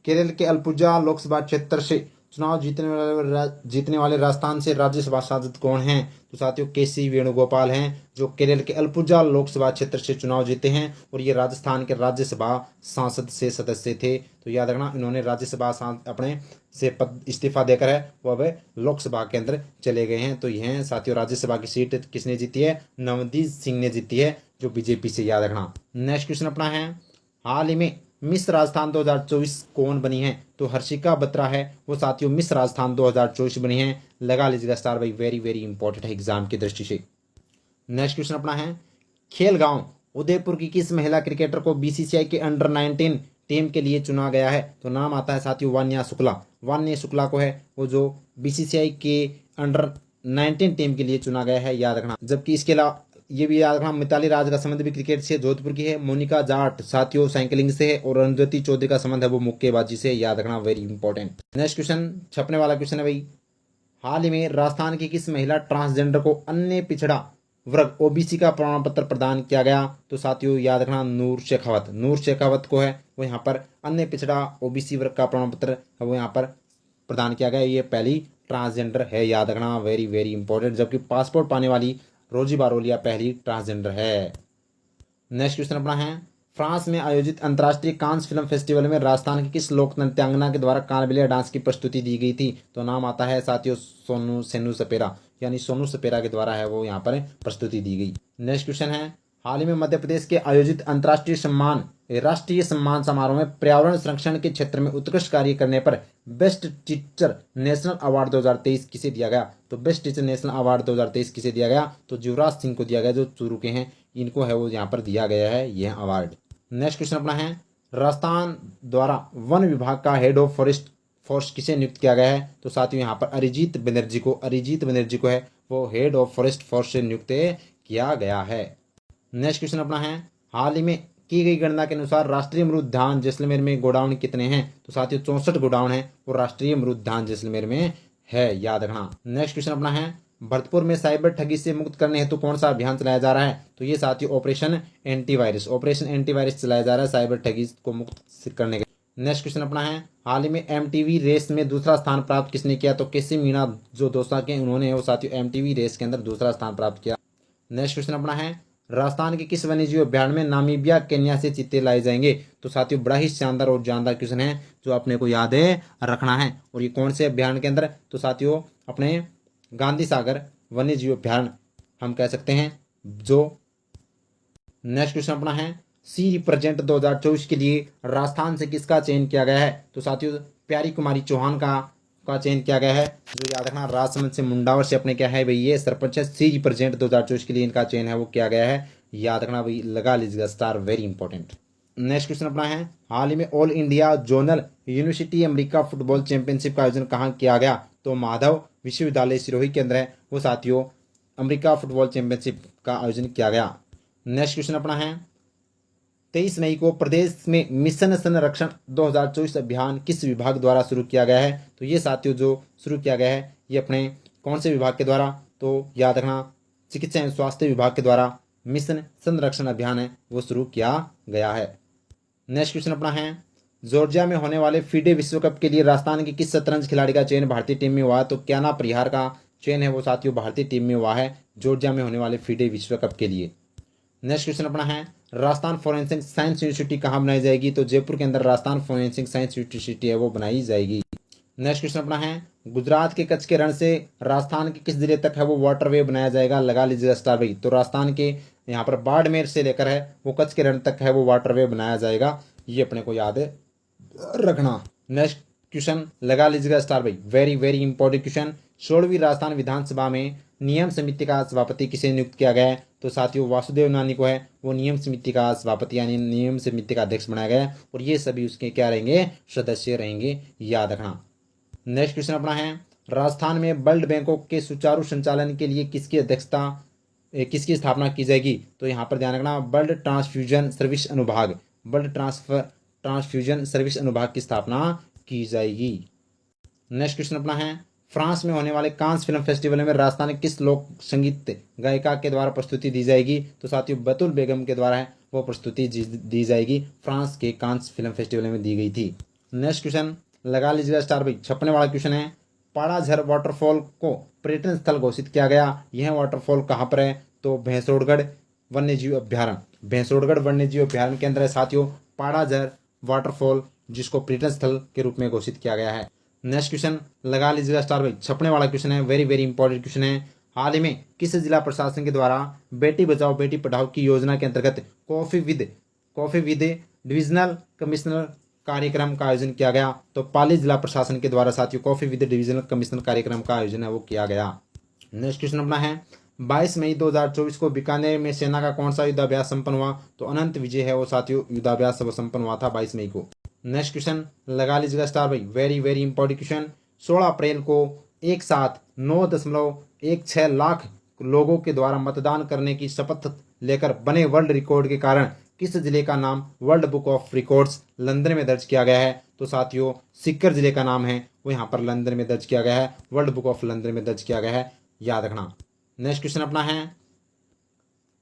S1: केरल के अल्पुजा लोकसभा क्षेत्र से चुनाव जीतने वाले राजस्थान से राज्यसभा सांसद कौन हैं? तो साथियों केसी वेणुगोपाल हैं, जो केरल के अल्पुजा लोकसभा क्षेत्र से चुनाव जीते हैं, और ये राजस्थान के राज्यसभा सांसद से सदस्य थे। तो याद रखना, इन्होंने राज्यसभा अपने से पद इस्तीफा देकर है वो अब लोकसभा के अंदर चले गए हैं। तो यह साथियों राज्यसभा की सीट किसने जीती है? नवदीप सिंह ने जीती है, जो बीजेपी से, याद रखना। नेक्स्ट क्वेश्चन अपना है, हाल ही में मिस राजस्थान 2024 कौन बनी है? तो हर्षिका बत्रा है वो साथियों मिस राजस्थान 2024 बनी है, लगा लीजिएगा स्टार भाई, वेरी वेरी इंपॉर्टेंट है एग्जाम की दृष्टि से। नेक्स्ट क्वेश्चन अपना है, खेलगांव उदयपुर की किस महिला क्रिकेटर को बीसीसीआई के अंडर 19 टीम के लिए चुना गया है? तो नाम आता है साथियों वान्या शुक्ला को है वो जो बीसीसीआई के अंडर 19 टीम के लिए चुना गया है, याद रखना। जबकि इसके अलावा ये भी याद रखना, मिताली राज का संबंध भी क्रिकेट से जोधपुर की है, मोनिका जाट साथियों साइकिलिंग से है, और अरुंधति चौधरी का संबंध है वो मुक्केबाजी से, याद रखना। Very important. नेक्स्ट क्वेश्चन छपने वाला क्वेश्चन है भाई, हाल ही में राजस्थान की किस महिला ट्रांसजेंडर को अन्य पिछड़ा वर्ग ओबीसी का प्रमाण पत्र प्रदान किया गया? तो साथियों याद रखना नूर शेखावत को है वो यहाँ पर अन्य पिछड़ा ओबीसी वर्ग का प्रमाण पत्र वो यहाँ पर प्रदान किया गया। ये पहली ट्रांसजेंडर है, याद रखना। Very very important. जबकि पासपोर्ट पाने वाली रोजी बारोलिया पहली ट्रांसजेंडर है। नेक्स्ट क्वेश्चन अपना है, फ्रांस में आयोजित अंतर्राष्ट्रीय कांस फिल्म फेस्टिवल में राजस्थान की किस लोक नृत्यांगना के द्वारा कानबिलिया डांस की प्रस्तुति दी गई थी? तो नाम आता है साथियों सोनू सपेरा, यानी सोनू सपेरा के द्वारा है वो यहाँ पर प्रस्तुति दी गई। नेक्स्ट क्वेश्चन है, हाल ही में मध्य प्रदेश के आयोजित राष्ट्रीय सम्मान समारोह में पर्यावरण संरक्षण के क्षेत्र में उत्कृष्ट कार्य करने पर बेस्ट टीचर नेशनल अवार्ड 2023 किसे दिया गया? तो बेस्ट टीचर नेशनल अवार्ड 2023 किसे दिया गया? तो युवराज सिंह को दिया गया, जो चूरू के हैं, इनको है वो यहाँ पर दिया गया है यह अवार्ड। नेक्स्ट क्वेश्चन अपना है, राजस्थान द्वारा वन विभाग का हेड ऑफ फॉरेस्ट फोर्स किसे नियुक्त किया गया है? तो साथियों यहाँ पर अरिजीत बनर्जी को है वो हेड ऑफ फॉरेस्ट फोर्स से नियुक्त किया गया है। नेक्स्ट क्वेश्चन अपना है, हाल ही में की गई गणना के अनुसार राष्ट्रीय अमरूद उद्यान जैसलमेर में गोडाउन कितने हैं? तो साथियों 64 गोडाउन है वो राष्ट्रीय अमरूद उद्यान जैसलमेर में है, याद रखना। नेक्स्ट क्वेश्चन अपना है, भरतपुर में साइबर ठगी से मुक्त करने हेतु कौन सा अभियान चलाया जा रहा है? तो ये साथियों ऑपरेशन एंटीवायरस चलाया जा रहा है साइबर ठगी को मुक्त करने के। नेक्स्ट क्वेश्चन अपना है, हाल ही में एमटीवी रेस में दूसरा स्थान प्राप्त किसने किया? तो केसी मीणा जो दोसा के उन्होंने वो साथियों एमटीवी रेस के अंदर दूसरा स्थान प्राप्त किया। नेक्स्ट क्वेश्चन अपना है, राजस्थान के किस वन्यजीव अभ्यारण में नामीबिया केन्या से चीते लाए जाएंगे? तो साथियों बड़ा ही शानदार और जानदार क्वेश्चन है जो अपने को याद है रखना है। और ये कौन से अभ्यारण के अंदर? तो साथियों अपने गांधी सागर वन्यजीव अभ्यारण हम कह सकते हैं जो। नेक्स्ट क्वेश्चन अपना है, सी रिप्रेजेंट 2024 के लिए राजस्थान से किसका चयन किया गया है? तो साथियों प्यारी कुमारी चौहान का चयन किया गया है। जो याद रखना, राजसमंद से मुंडावर से अपने क्या है भाई ये सरपंच है। सी रिप्रेजेंट 2024 के लिए इनका चयन है वो किया गया है, याद रखना भाई, लगा लीजिएगा star, very important. Next question अपना है, हाल ही में all India zonal university America football championship का आयोजन कहाँ किया गया? तो माधव विश्वविद्यालय सिरोही के अंदर है वो साथियों अमेरिका फुटबॉल चैंपियनशिप का आयोजन किया गया। नेक्स्ट क्वेश्चन अपना है, 23 मई को प्रदेश में मिशन संरक्षण 2024 अभियान किस विभाग द्वारा शुरू किया गया है? तो ये साथियों जो शुरू किया गया है ये अपने कौन से विभाग के द्वारा? तो याद रखना चिकित्सा एवं स्वास्थ्य विभाग के द्वारा मिशन संरक्षण अभियान है वो शुरू किया गया है। नेक्स्ट क्वेश्चन अपना है, जॉर्जिया में होने वाले फीडे विश्व कप के लिए राजस्थान के किस शतरंज खिलाड़ी का चयन भारतीय टीम में हुआ? तो क्याना परिहार का चयन है वो साथियों भारतीय टीम में हुआ है जॉर्जिया में होने वाले फीडे विश्व कप के लिए। नेक्स्ट क्वेश्चन अपना है, राजस्थान फॉरेंसिक साइंस यूनिवर्सिटी कहाँ बनाई जाएगी? तो जयपुर के अंदर राजस्थान फॉरेंसिक साइंस यूनिवर्सिटी है वो बनाई जाएगी। नेक्स्ट क्वेश्चन अपना है, गुजरात के कच्छ के रण से राजस्थान के किस जिले तक है वो वाटरवे बनाया जाएगा? लगा लीजिएगा स्टार भाई। तो राजस्थान के यहाँ पर बाड़मेर से लेकर है वो कच्छ के रण तक है वो वाटरवे बनाया जाएगा, ये अपने को याद रखना। नेक्स्ट क्वेश्चन लगा लीजिएगा स्टार भाई, वेरी वेरी इंपॉर्टेंट क्वेश्चन। 16वीं राजस्थान विधानसभा में नियम समिति का सभापति किसे नियुक्त किया गया है? तो साथियों वासुदेव नानी को है वो नियम समिति का सभापति यानी नियम समिति का अध्यक्ष बनाया गया है और ये सभी उसके क्या रहेंगे? सदस्य रहेंगे, याद रखना। नेक्स्ट क्वेश्चन अपना है, राजस्थान में ब्लड बैंकों के सुचारू संचालन के लिए किसकी स्थापना की जाएगी? तो यहाँ पर ध्यान रखना, ब्लड ट्रांसफ्यूजन सर्विस अनुभाग की स्थापना की जाएगी। नेक्स्ट क्वेश्चन अपना है, फ्रांस में होने वाले कांस फिल्म फेस्टिवल में राजस्थान के किस लोक संगीत गायिका के द्वारा प्रस्तुति दी जाएगी? तो साथियों बतुल बेगम के द्वारा है वो प्रस्तुति दी जाएगी, फ्रांस के कांस फिल्म फेस्टिवल में दी गई थी। नेक्स्ट क्वेश्चन लगा लीजिएगा स्टार भाई, छपने वाला क्वेश्चन है, पाड़ाझर वाटरफॉल को पर्यटन स्थल घोषित किया गया, यह वाटरफॉल कहाँ पर है? तो भैंसोड़गढ़ वन्यजीव अभ्यारण्य के अंदर है साथियों पाड़ाझर वाटरफॉल, जिसको पर्यटन स्थल के रूप में घोषित किया गया है। नेक्स्ट क्वेश्चन लगा लीजिएगा स्टार भाई, छपने वाला क्वेश्चन है, वेरी वेरी इंपॉर्टेंट क्वेश्चन है। हाल ही में किस जिला प्रशासन के द्वारा बेटी बचाओ बेटी पढ़ाओ की योजना के अंतर्गत कॉफी विद डिविजनल कमिश्नर कार्यक्रम का आयोजन किया गया? तो पाली जिला प्रशासन के द्वारा साथियों कॉफी विद डिविजनल कमिश्नर कार्यक्रम का आयोजन है वो किया गया। नेक्स्ट क्वेश्चन अपना है, 22 मई 2024 को बीकानेर में सेना का कौन सा युद्धाभ्यास संपन्न हुआ? तो अनंत विजय है वो साथियों युद्धाभ्यास संपन्न हुआ था 22 मई को। नेक्स्ट क्वेश्चन लगा लीजिएगा स्टार भाई, वेरी वेरी इंपॉर्टेंट क्वेश्चन। 16 अप्रैल को एक साथ 9.16 लाख लोगों के द्वारा मतदान करने की शपथ लेकर बने वर्ल्ड रिकॉर्ड के कारण किस जिले का नाम world book of records London में दर्ज किया गया है? तो साथियों सीकर जिले का नाम है वो यहाँ पर लंदन में दर्ज किया गया है, वर्ल्ड बुक ऑफ लंदन में दर्ज किया गया है, याद रखना। नेक्स्ट क्वेश्चन अपना है,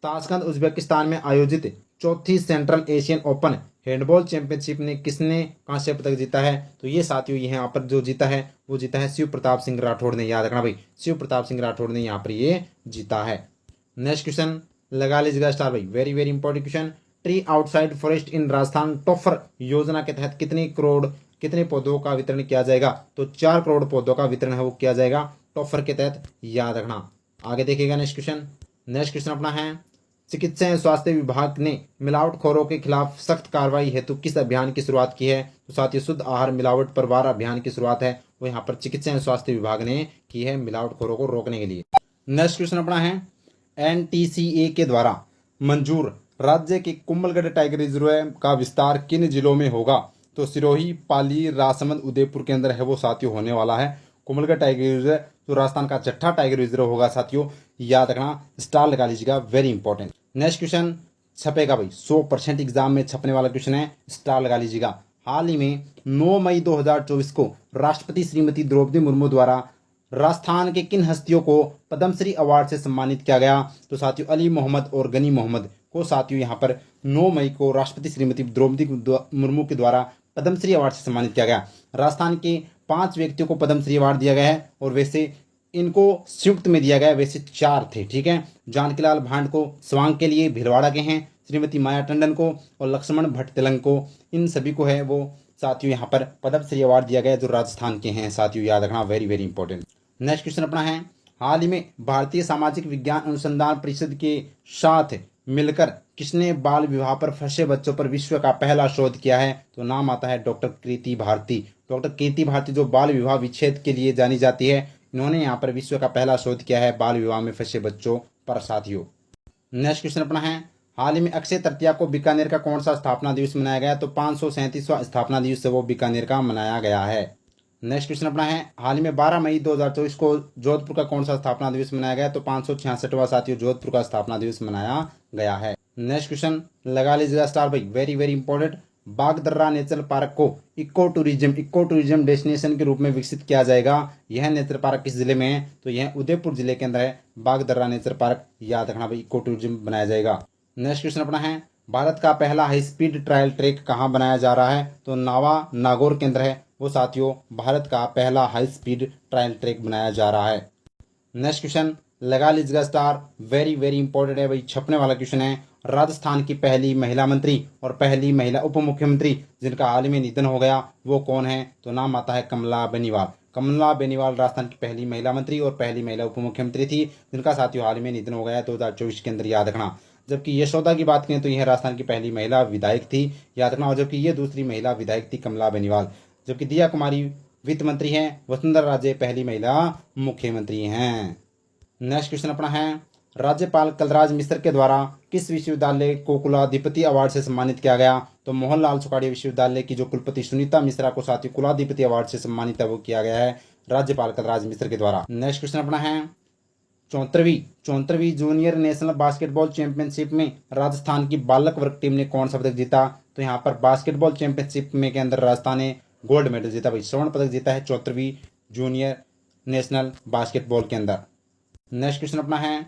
S1: ताशकंद उज्बेकिस्तान में आयोजित चौथी central Asian open handball championship ने किसने कांस्य पदक जीता है? तो ये साथियों यहाँ पर जो जीता है वो जीता है शिव प्रताप सिंह राठौड़ ने, याद रखना भाई, शिव प्रताप सिंह राठौड़ ने यहाँ पर ये जीता है। नेक्स्ट क्वेश्चन लगा लीजिएगा स्टार भाई, very very important question. Tree outside forest इन राजस्थान टॉफर योजना के तहत कितने पौधों का वितरण किया जाएगा? तो 4 करोड़ पौधों का वितरण है वो किया जाएगा टॉफर के तहत, याद रखना। आगे देखिएगा नेक्स्ट क्वेश्चन अपना है, चिकित्सा एवं स्वास्थ्य विभाग ने मिलावटखोरों के खिलाफ सख्त कार्रवाई हेतु किस अभियान की शुरुआत की है? तो साथियों शुद्ध आहार मिलावट पर वार अभियान की शुरुआत है वो यहाँ पर चिकित्सा एवं स्वास्थ्य विभाग ने की है मिलावटखोरों को रोकने के लिए। नेक्स्ट क्वेश्चन अपना है, NTCA के द्वारा मंजूर राज्य के कुंभलगढ़ टाइगर रिजर्व का विस्तार किन जिलों में होगा? तो सिरोही, पाली, राजसमंद, उदयपुर के अंदर है वो साथियों होने वाला है कुंभलगढ़ टाइगर रिजर्व, जो राजस्थान का 6ठा टाइगर रिजर्व होगा साथियों, याद रखना, स्टार लगा लीजिएगा, वेरी इंपॉर्टेंट। नेक्स्ट क्वेश्चन छपेगा भाई, 100% एग्जाम में छपने वाला क्वेश्चन है, स्टार लगा लीजिएगा। हाल ही में 9 मई 2024 को राष्ट्रपति श्रीमती द्रौपदी मुर्मू द्वारा राजस्थान के किन हस्तियों को पद्मश्री अवार्ड से सम्मानित किया गया? तो साथियों अली मोहम्मद और गनी मोहम्मद को साथियों यहाँ पर 9 मई को राष्ट्रपति श्रीमती द्रौपदी मुर्मू के द्वारा पद्मश्री अवार्ड से सम्मानित किया गया। राजस्थान के 5 व्यक्तियों को पद्मश्री अवार्ड दिया गया है और वैसे इनको संयुक्त में दिया गया, वैसे 4 थे, ठीक है। जानकीलाल भांड को स्वांग के लिए भिलवाड़ा के हैं, श्रीमती माया टंडन को और लक्ष्मण भट्ट तेलंग को, इन सभी को है वो साथियों यहाँ पर पद्मश्री अवार्ड दिया गया जो राजस्थान के हैं साथियों, याद रखना, very very important. Next question अपना है, हाल ही में भारतीय सामाजिक विज्ञान अनुसंधान परिषद के साथ मिलकर किसने बाल विवाह पर फंसे बच्चों पर विश्व का पहला शोध किया है? तो नाम आता है डॉक्टर कीर्ति भारती। डॉक्टर कीर्ति भारती जो बाल विवाह विच्छेद के लिए जानी जाती है, इन्होंने यहाँ पर विश्व का पहला शोध किया है बाल विवाह में फंसे बच्चों पर साथियों। नेक्स्ट क्वेश्चन अपना है, हाल ही में अक्षय तृतीया को बीकानेर का कौन सा स्थापना दिवस मनाया गया? तो 537वां स्थापना दिवस वो बीकानेर का मनाया गया है। नेक्स्ट क्वेश्चन अपना है, हाल ही में 12 मई 2024 को जोधपुर का कौन सा स्थापना दिवस मनाया गया? तो 566वां साथियों जोधपुर का स्थापना दिवस मनाया गया है। नेक्स्ट क्वेश्चन लगा लीजिएगा स्टार भाई, very very important. Bagdarra national park को इको टूरिज्म डेस्टिनेशन के रूप में विकसित किया जाएगा। यह नेचर पार्क किस जिले में है? तो यह उदयपुर जिले के अंदर है, बागदर्रा नेचर पार्क, याद रखना भाई, इको टूरिज्म बनाया जाएगा। नेक्स्ट क्वेश्चन अपना है, भारत का पहला हाई स्पीड ट्रायल ट्रैक कहाँ बनाया जा रहा है? तो नावा नागौर के अंदर है वो साथियों, भारत का पहला हाई स्पीड ट्रायल ट्रैक बनाया जा रहा है। नेक्स्ट क्वेश्चन लगा लीजिएगा स्टार, वेरी वेरी इंपॉर्टेंट है भाई, छपने वाला क्वेश्चन है। राजस्थान की पहली महिला मंत्री और पहली महिला उप मुख्यमंत्री जिनका हाल ही में निधन हो गया वो कौन है? तो नाम आता है कमला बेनीवाल। कमला बेनीवाल राजस्थान की पहली महिला मंत्री और पहली महिला उप मुख्यमंत्री थी जिनका साथियों हाल ही में निधन हो गया 2024 के अंदर, याद रखना। जबकि यशोदा की बात करें तो यह राजस्थान की पहली महिला विधायक थी, याद रखना, और जबकि ये दूसरी महिला विधायक थी कमला बेनीवाल। जबकि दिया कुमारी वित्त मंत्री हैं, वसुंधरा राजे पहली महिला मुख्यमंत्री हैं। नेक्स्ट क्वेश्चन अपना है, राज्यपाल कलराज मिश्र के द्वारा किस विश्वविद्यालय को कुलाधिपति अवार्ड से सम्मानित किया गया? तो मोहनलाल सुखाड़िया विश्वविद्यालय की जो कुलपति सुनीता मिश्रा को साथियों कुलाधिपति अवार्ड से सम्मानित है वो किया गया है राज्यपाल कलराज मिश्र के द्वारा। नेक्स्ट क्वेश्चन अपना है, 34वीं जूनियर नेशनल बास्केटबॉल चैंपियनशिप में राजस्थान की बालक वर्ग टीम ने कौन सा पदक जीता? तो यहाँ पर बास्केटबॉल चैंपियनशिप में के अंदर राजस्थान ने गोल्ड मेडल जीता भाई, स्वर्ण पदक जीता है 34वीं जूनियर नेशनल बास्केटबॉल के अंदर। नेक्स्ट क्वेश्चन अपना है,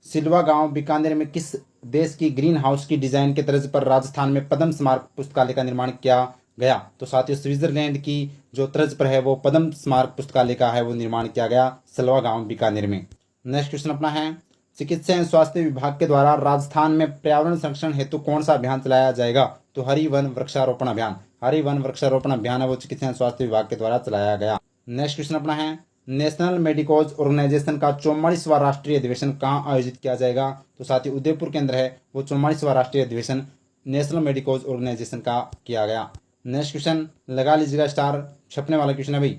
S1: सिलवा गांव बीकानेर में किस देश की ग्रीन हाउस की डिजाइन के तर्ज पर राजस्थान में पद्म स्मारक पुस्तकालय का निर्माण किया गया? तो साथियों स्विट्जरलैंड की जो तर्ज पर है वो पद्म स्मारक पुस्तकालय का है वो निर्माण किया गया सिलवा गांव बीकानेर में। नेक्स्ट क्वेश्चन अपना है, चिकित्सा एवं स्वास्थ्य विभाग के द्वारा राजस्थान में पर्यावरण संरक्षण हेतु कौन सा अभियान चलाया जाएगा? तो हरि वन वृक्षारोपण अभियान। हरि वन वृक्षारोपण अभियान है वो चिकित्सा एवं स्वास्थ्य विभाग के द्वारा चलाया गया। नेक्स्ट क्वेश्चन अपना है, नेशनल मेडिकोज ऑर्गेनाइजेशन का 44वां राष्ट्रीय अधिवेशन कहाँ आयोजित किया जाएगा? तो साथ ही उदयपुर के अंदर है वो 44वां राष्ट्रीय अधिवेशन नेशनल मेडिकोज ऑर्गेनाइजेशन का किया गया। नेक्स्ट क्वेश्चन लगा लीजिएगा स्टार, छपने वाला क्वेश्चन है भाई,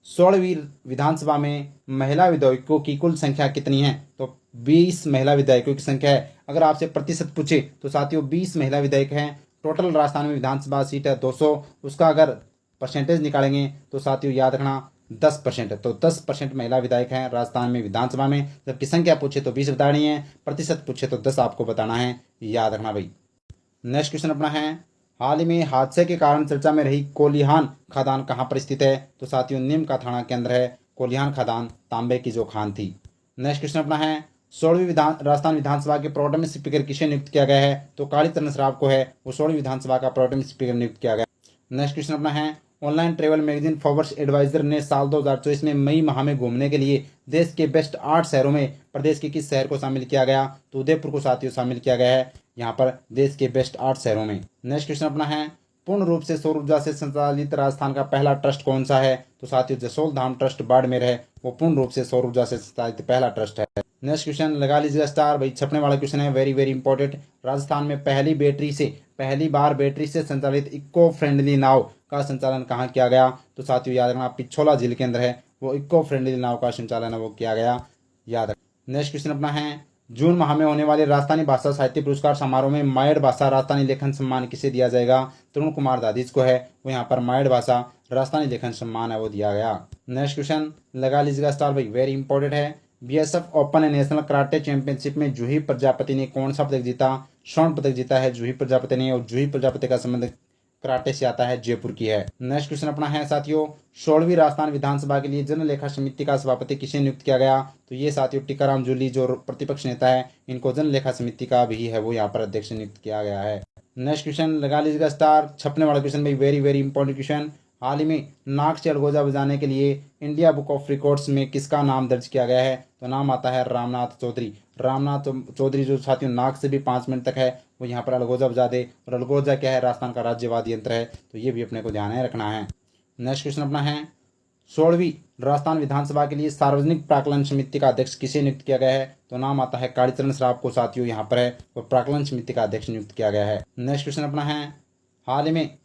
S1: 16वीं विधानसभा में महिला विधायकों की कुल संख्या कितनी है? तो 20 महिला विधायकों की संख्या है। अगर आपसे प्रतिशत पूछे तो साथियों 20 महिला विधायक हैं। टोटल राजस्थान में विधानसभा सीट है 200, उसका अगर परसेंटेज निकालेंगे तो साथियों याद रखना 10%। तो 10% महिला विधायक हैं राजस्थान में विधानसभा में। जबकि संख्या पूछे तो 20 बतानी है, प्रतिशत पूछे तो 10 आपको बताना है, याद रखना भाई। नेक्स्ट क्वेश्चन अपना है, हाल ही में हादसे के कारण चर्चा में रही कोलिहान खदान कहाँ पर स्थित है? तो साथियों नीम का थाना के अंदर है कोलिहान खदान, तांबे की जो खान थी। नेक्स्ट क्वेश्चन अपना है, 16वीं राजस्थान विधानसभा के प्रोटेम स्पीकर किसे नियुक्त किया गया है? तो कालीचरण श्राव को है वो 16वीं विधानसभा का प्रोटेम स्पीकर नियुक्त किया गया। नेक्स्ट क्वेश्चन अपना है, online travel magazine forwards advisor ने साल 2024 में मई माह में घूमने के लिए देश के बेस्ट 8 शहरों में प्रदेश के किस शहर को शामिल किया गया? तो उदयपुर को साथियों शामिल किया गया है यहाँ पर देश के बेस्ट 8 शहरों में। नेक्स्ट क्वेश्चन अपना है, पूर्ण रूप से सौर ऊर्जा से संचालित राजस्थान का पहला ट्रस्ट कौन सा है? तो साथियों जसोल धाम ट्रस्ट बाड़मेर है वो पूर्ण रूप से सौर ऊर्जा से संचालित पहला ट्रस्ट है। नेक्स्ट क्वेश्चन लगा लीजिएगा स्टार भाई, छपने वाला क्वेश्चन है, वेरी वेरी इंपॉर्टेंट। राजस्थान में पहली बार बैटरी से संचालित इको फ्रेंडली नाव का संचालन कहाँ किया गया? तो साथियों याद रखना पिछोला जिले के अंदर है वो इको फ्रेंडली नाव का संचालन है वो किया गया, याद रखना। नेक्स्ट क्वेश्चन अपना है, जून माह में होने वाले राजस्थानी भाषा साहित्य पुरस्कार समारोह में मायड़ भाषा राजस्थानी लेखन सम्मान किसे दिया जाएगा? तरुण कुमार दादीज को है वो यहाँ पर मायड़ भाषा राजस्थानी लेखन सम्मान है वो दिया गया। नेक्स्ट क्वेश्चन लगा लीजिएगा स्टार भाई, वेरी इंपॉर्टेंट है। BSF open and national karate championship में जूही प्रजापति ने कौन सा पदक जीता? स्वर्ण पदक जीता है जूही प्रजापति ने, और जूही प्रजापति का संबंध कराटे से आता है, जयपुर की है। नेक्स्ट क्वेश्चन अपना है साथियों, 16वीं राजस्थान विधानसभा के लिए जनलेखा समिति का सभापति किसे नियुक्त किया गया? तो ये साथियों टीकाराम जूली जो प्रतिपक्ष नेता है, इनको जनलेखा समिति का भी है वो यहाँ पर अध्यक्ष नियुक्त किया गया है। नेक्स्ट क्वेश्चन लगा लीजिएगा स्टार, छपने वाला क्वेश्चन भाई, वेरी वेरी इंपॉर्टेंट क्वेश्चन। हाल ही में नाक से अलगोजा बजाने के लिए इंडिया बुक ऑफ रिकॉर्ड्स में किसका नाम दर्ज किया गया है? तो नाम आता है रामनाथ चौधरी। रामनाथ चौधरी जो साथियों नाक से भी 5 मिनट तक है वो यहाँ पर अलगोजा बजा दे, और अलगोजा क्या है? राजस्थान का राज्यवाद्य यंत्र है, तो ये भी अपने को ध्यान में रखना है। नेक्स्ट क्वेश्चन अपना है, 16वीं राजस्थान विधानसभा के लिए सार्वजनिक प्राक्कलन समिति का अध्यक्ष किसे नियुक्त किया गया है? तो नाम आता है कालीचरण श्राफ को साथियों यहाँ पर है और प्राक्कलन समिति का अध्यक्ष नियुक्त किया गया है। नेक्स्ट क्वेश्चन अपना है, हाल ही में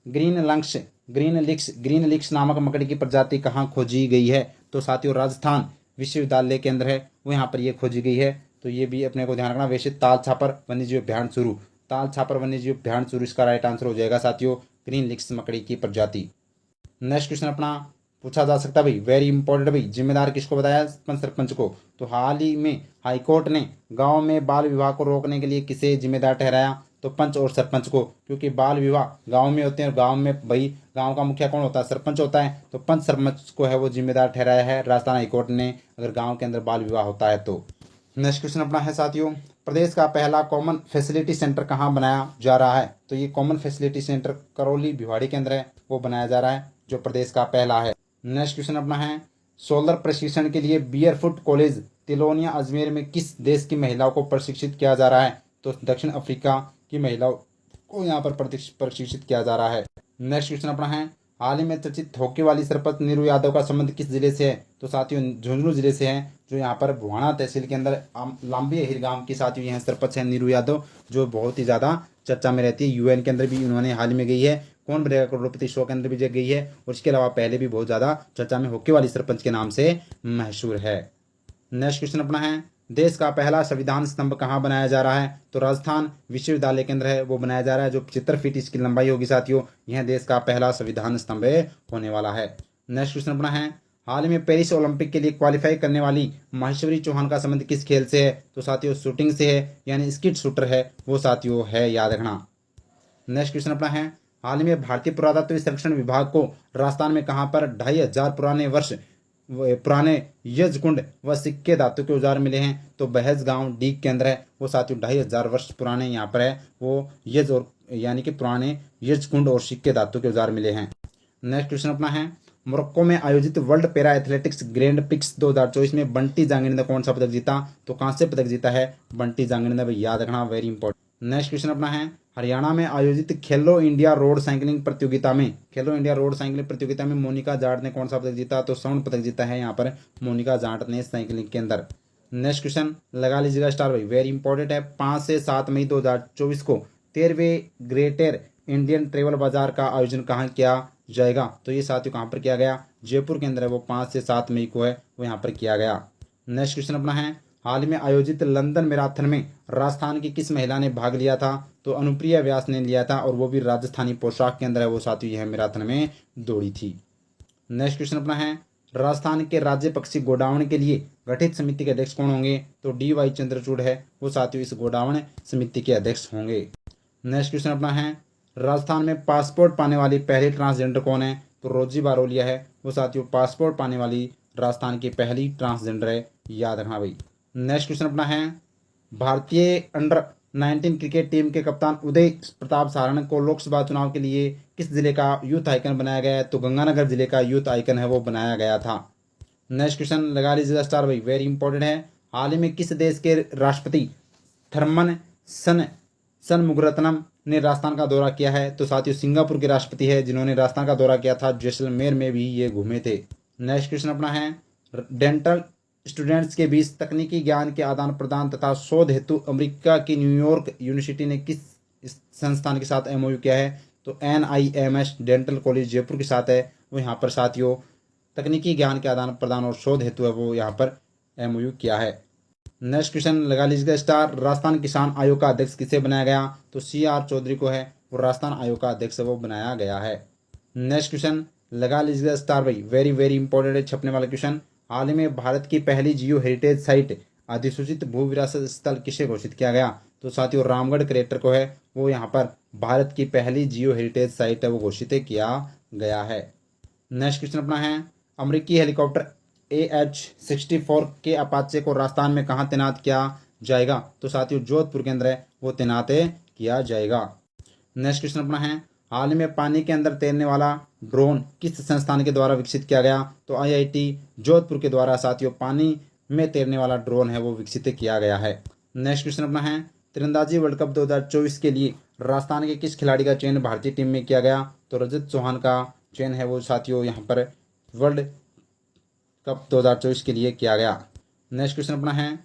S1: ग्रीन लिक्स नामक मकड़ी की प्रजाति कहाँ खोजी गई है? तो साथियों राजस्थान विश्वविद्यालय के अंदर है वो यहाँ पर ये खोजी गई है, तो ये भी अपने को ध्यान रखना। वैसे ताल छापर वन्यजीव अभ्यारण शुरू, ताल छापर वन्यजीव अभ्यारण शुरू इसका राइट आंसर हो जाएगा साथियों, ग्रीन लिक्स मकड़ी की प्रजाति। नेक्स्ट क्वेश्चन अपना पूछा जा सकता है भाई, वेरी इंपॉर्टेंट भाई, जिम्मेदार किसको बताया? सरपंच को। तो हाल ही में हाईकोर्ट ने गांव में बाल विवाह को रोकने के लिए किसे जिम्मेदार ठहराया? तो पंच और सरपंच को, क्योंकि बाल विवाह गांव में होते हैं और गांव में भाई गांव का मुखिया कौन होता है? सरपंच होता है, तो पंच सरपंच को है वो जिम्मेदार ठहराया है राजस्थान हाईकोर्ट ने, अगर गांव के अंदर बाल विवाह होता है तो। नेक्स्ट क्वेश्चन अपना है साथियों, प्रदेश का पहला कॉमन फैसिलिटी सेंटर कहाँ बनाया जा रहा है? तो ये common facility centre Karauli Bhiwadi के अंदर है वो बनाया जा रहा है, जो प्रदेश का पहला है। नेक्स्ट क्वेश्चन अपना है, सोलर प्रशिक्षण के लिए बियरफुट कॉलेज तिलोनिया अजमेर में किस देश की महिलाओं को प्रशिक्षित किया जा रहा है? तो दक्षिण अफ्रीका की महिलाओं को यहाँ पर प्रशिक्षित किया जा रहा है। नेक्स्ट क्वेश्चन अपना है, हाल ही में चर्चित हॉकी वाली सरपंच नीरू यादव का संबंध किस जिले से है? तो साथियों झुंझुनू जिले से है, जो यहाँ पर भुआना तहसील के अंदर लांबी अहिर गांव की साथियों यहाँ सरपंच है नीरू यादव, जो बहुत ही ज्यादा चर्चा में रहती है। यूएन के अंदर भी उन्होंने हाल ही में गई है, कौन बनेगा करोड़पति शो के अंदर भी गई है, और इसके अलावा पहले भी बहुत ज्यादा चर्चा में हॉकी वाली सरपंच के नाम से मशहूर है। नेक्स्ट क्वेश्चन अपना है, देश का पहला संविधान स्तंभ कहाँ बनाया जा रहा है? तो राजस्थान विश्वविद्यालय के अंदर है वो बनाया जा रहा है, जो 75 फीट इसकी लंबाई होगी साथियों, यह देश का पहला संविधान स्तंभ होने वाला है। नेक्स्ट क्वेश्चन अपना है, हाल ही में पेरिस ओलंपिक के लिए क्वालिफाई करने वाली माहेश्वरी चौहान का संबंध किस खेल से है? तो साथियों शूटिंग से है, यानी स्किट शूटर है वो साथियों है, याद रखना। नेक्स्ट क्वेश्चन अपना है, हाल ही में भारतीय पुरातत्व सर्वेक्षण विभाग को राजस्थान में कहां पर 2500 पुराने यजकुंड व सिक्के धातु के औजार मिले हैं? तो बहस गांव डीग के अंदर है वो साथियों, 2500 वर्ष पुराने यहाँ पर है वो यज और यानी कि पुराने यजकुंड और सिक्के धातु के औजार मिले हैं। नेक्स्ट क्वेश्चन अपना है, मोरक्को में आयोजित world para athletics grand prix 2024 में बंटी जांगिड़ ने कौन सा पदक जीता? तो कांस्य पदक जीता है बंटी जांगिड़ ने, याद रखना, वेरी इंपॉर्टेंट। नेक्स्ट क्वेश्चन अपना है, हरियाणा में आयोजित खेलो इंडिया रोड साइकिलिंग प्रतियोगिता में मोनिका जाट ने कौन सा पदक जीता? तो स्वर्ण पदक जीता है यहाँ पर मोनिका जाट ने साइकिलिंग के अंदर। नेक्स्ट क्वेश्चन लगा लीजिएगा स्टार भाई, वेरी इंपॉर्टेंट है। 5 से 7 मई 2024 को 13वें ग्रेटर इंडियन ट्रेवल बाजार का आयोजन कहाँ किया जाएगा? तो ये साथियों कहाँ पर किया गया? जयपुर के अंदर है वो, 5 से 7 मई को है वो यहाँ पर किया गया। नेक्स्ट क्वेश्चन अपना है, हाल में आयोजित लंदन मैराथन में राजस्थान की किस महिला ने भाग लिया था? तो अनुप्रिया व्यास ने लिया था, और वो भी राजस्थानी पोशाक के अंदर है वो साथियों यह मैराथन में दौड़ी थी। नेक्स्ट क्वेश्चन अपना है, राजस्थान के राज्य पक्षी गोडावण के लिए गठित समिति के अध्यक्ष कौन होंगे? तो डी.वाई. चंद्रचूड़ है वो साथियों इस गोडावण समिति के अध्यक्ष होंगे। नेक्स्ट क्वेश्चन अपना है, राजस्थान में पासपोर्ट पाने वाली पहली ट्रांसजेंडर कौन है? तो रोजी बारोलिया है वो साथियों, पासपोर्ट पाने वाली राजस्थान की पहली ट्रांसजेंडर है, याद रखना भाई। नेक्स्ट क्वेश्चन अपना है, भारतीय अंडर-19 क्रिकेट टीम के कप्तान उदय प्रताप सारण को लोकसभा चुनाव के लिए किस जिले का यूथ आइकन बनाया गया है? तो गंगानगर जिले का यूथ आइकन है वो बनाया गया था। नेक्स्ट क्वेश्चन लगा लीजिएगा स्टार भाई, वेरी इंपॉर्टेंट है। हाल ही में किस देश के राष्ट्रपति थर्मन शनमुगारत्नम ने राजस्थान का दौरा किया है? तो साथियों सिंगापुर के राष्ट्रपति है जिन्होंने राजस्थान का दौरा किया था, जैसलमेर में भी ये घूमे थे। नेक्स्ट क्वेश्चन अपना है, डेंटल स्टूडेंट्स के बीच तकनीकी ज्ञान के आदान प्रदान तथा शोध हेतु अमेरिका की न्यूयॉर्क यूनिवर्सिटी ने किस संस्थान के साथ एमओयू किया है? तो NIMS डेंटल कॉलेज जयपुर के साथ है वो यहाँ पर साथियों तकनीकी ज्ञान के आदान प्रदान और शोध हेतु है वो यहाँ पर एमओयू किया है। नेक्स्ट क्वेश्चन लगा लीजिएगा स्टार, राजस्थान किसान आयोग का अध्यक्ष किसे बनाया गया? तो CR चौधरी को है वो राजस्थान आयोग का अध्यक्ष वो बनाया गया है। नेक्स्ट क्वेश्चन लगा लीजिएगा स्टार भाई, वेरी वेरी इंपॉर्टेंट है छपने वाला क्वेश्चन। हाल ही में भारत की पहली जियो हेरिटेज साइट अधिसूचित भू विरासत स्थल किसे घोषित किया गया? तो साथियों रामगढ़ कलेक्टर को है वो यहाँ पर भारत की पहली जियो हेरिटेज साइट है वो घोषित किया गया है। नेक्स्ट क्वेश्चन अपना है, अमेरिकी हेलीकॉप्टर AH-64 के अपाचे को राजस्थान में कहाँ तैनात किया जाएगा? तो साथियों जोधपुर के अंदर है वो तैनात किया जाएगा। नेक्स्ट क्वेश्चन अपना है, हाल ही में पानी के अंदर तैरने वाला ड्रोन किस संस्थान के द्वारा विकसित किया गया? तो IIT जोधपुर के द्वारा साथियों पानी में तैरने वाला ड्रोन है वो विकसित किया गया है। नेक्स्ट क्वेश्चन अपना है, तीरंदाजी वर्ल्ड कप 2024 के लिए राजस्थान के किस खिलाड़ी का चयन भारतीय टीम में किया गया? तो रजत चौहान का चयन है वो साथियों यहाँ पर वर्ल्ड कप 2024 के लिए किया गया। नेक्स्ट क्वेश्चन अपना है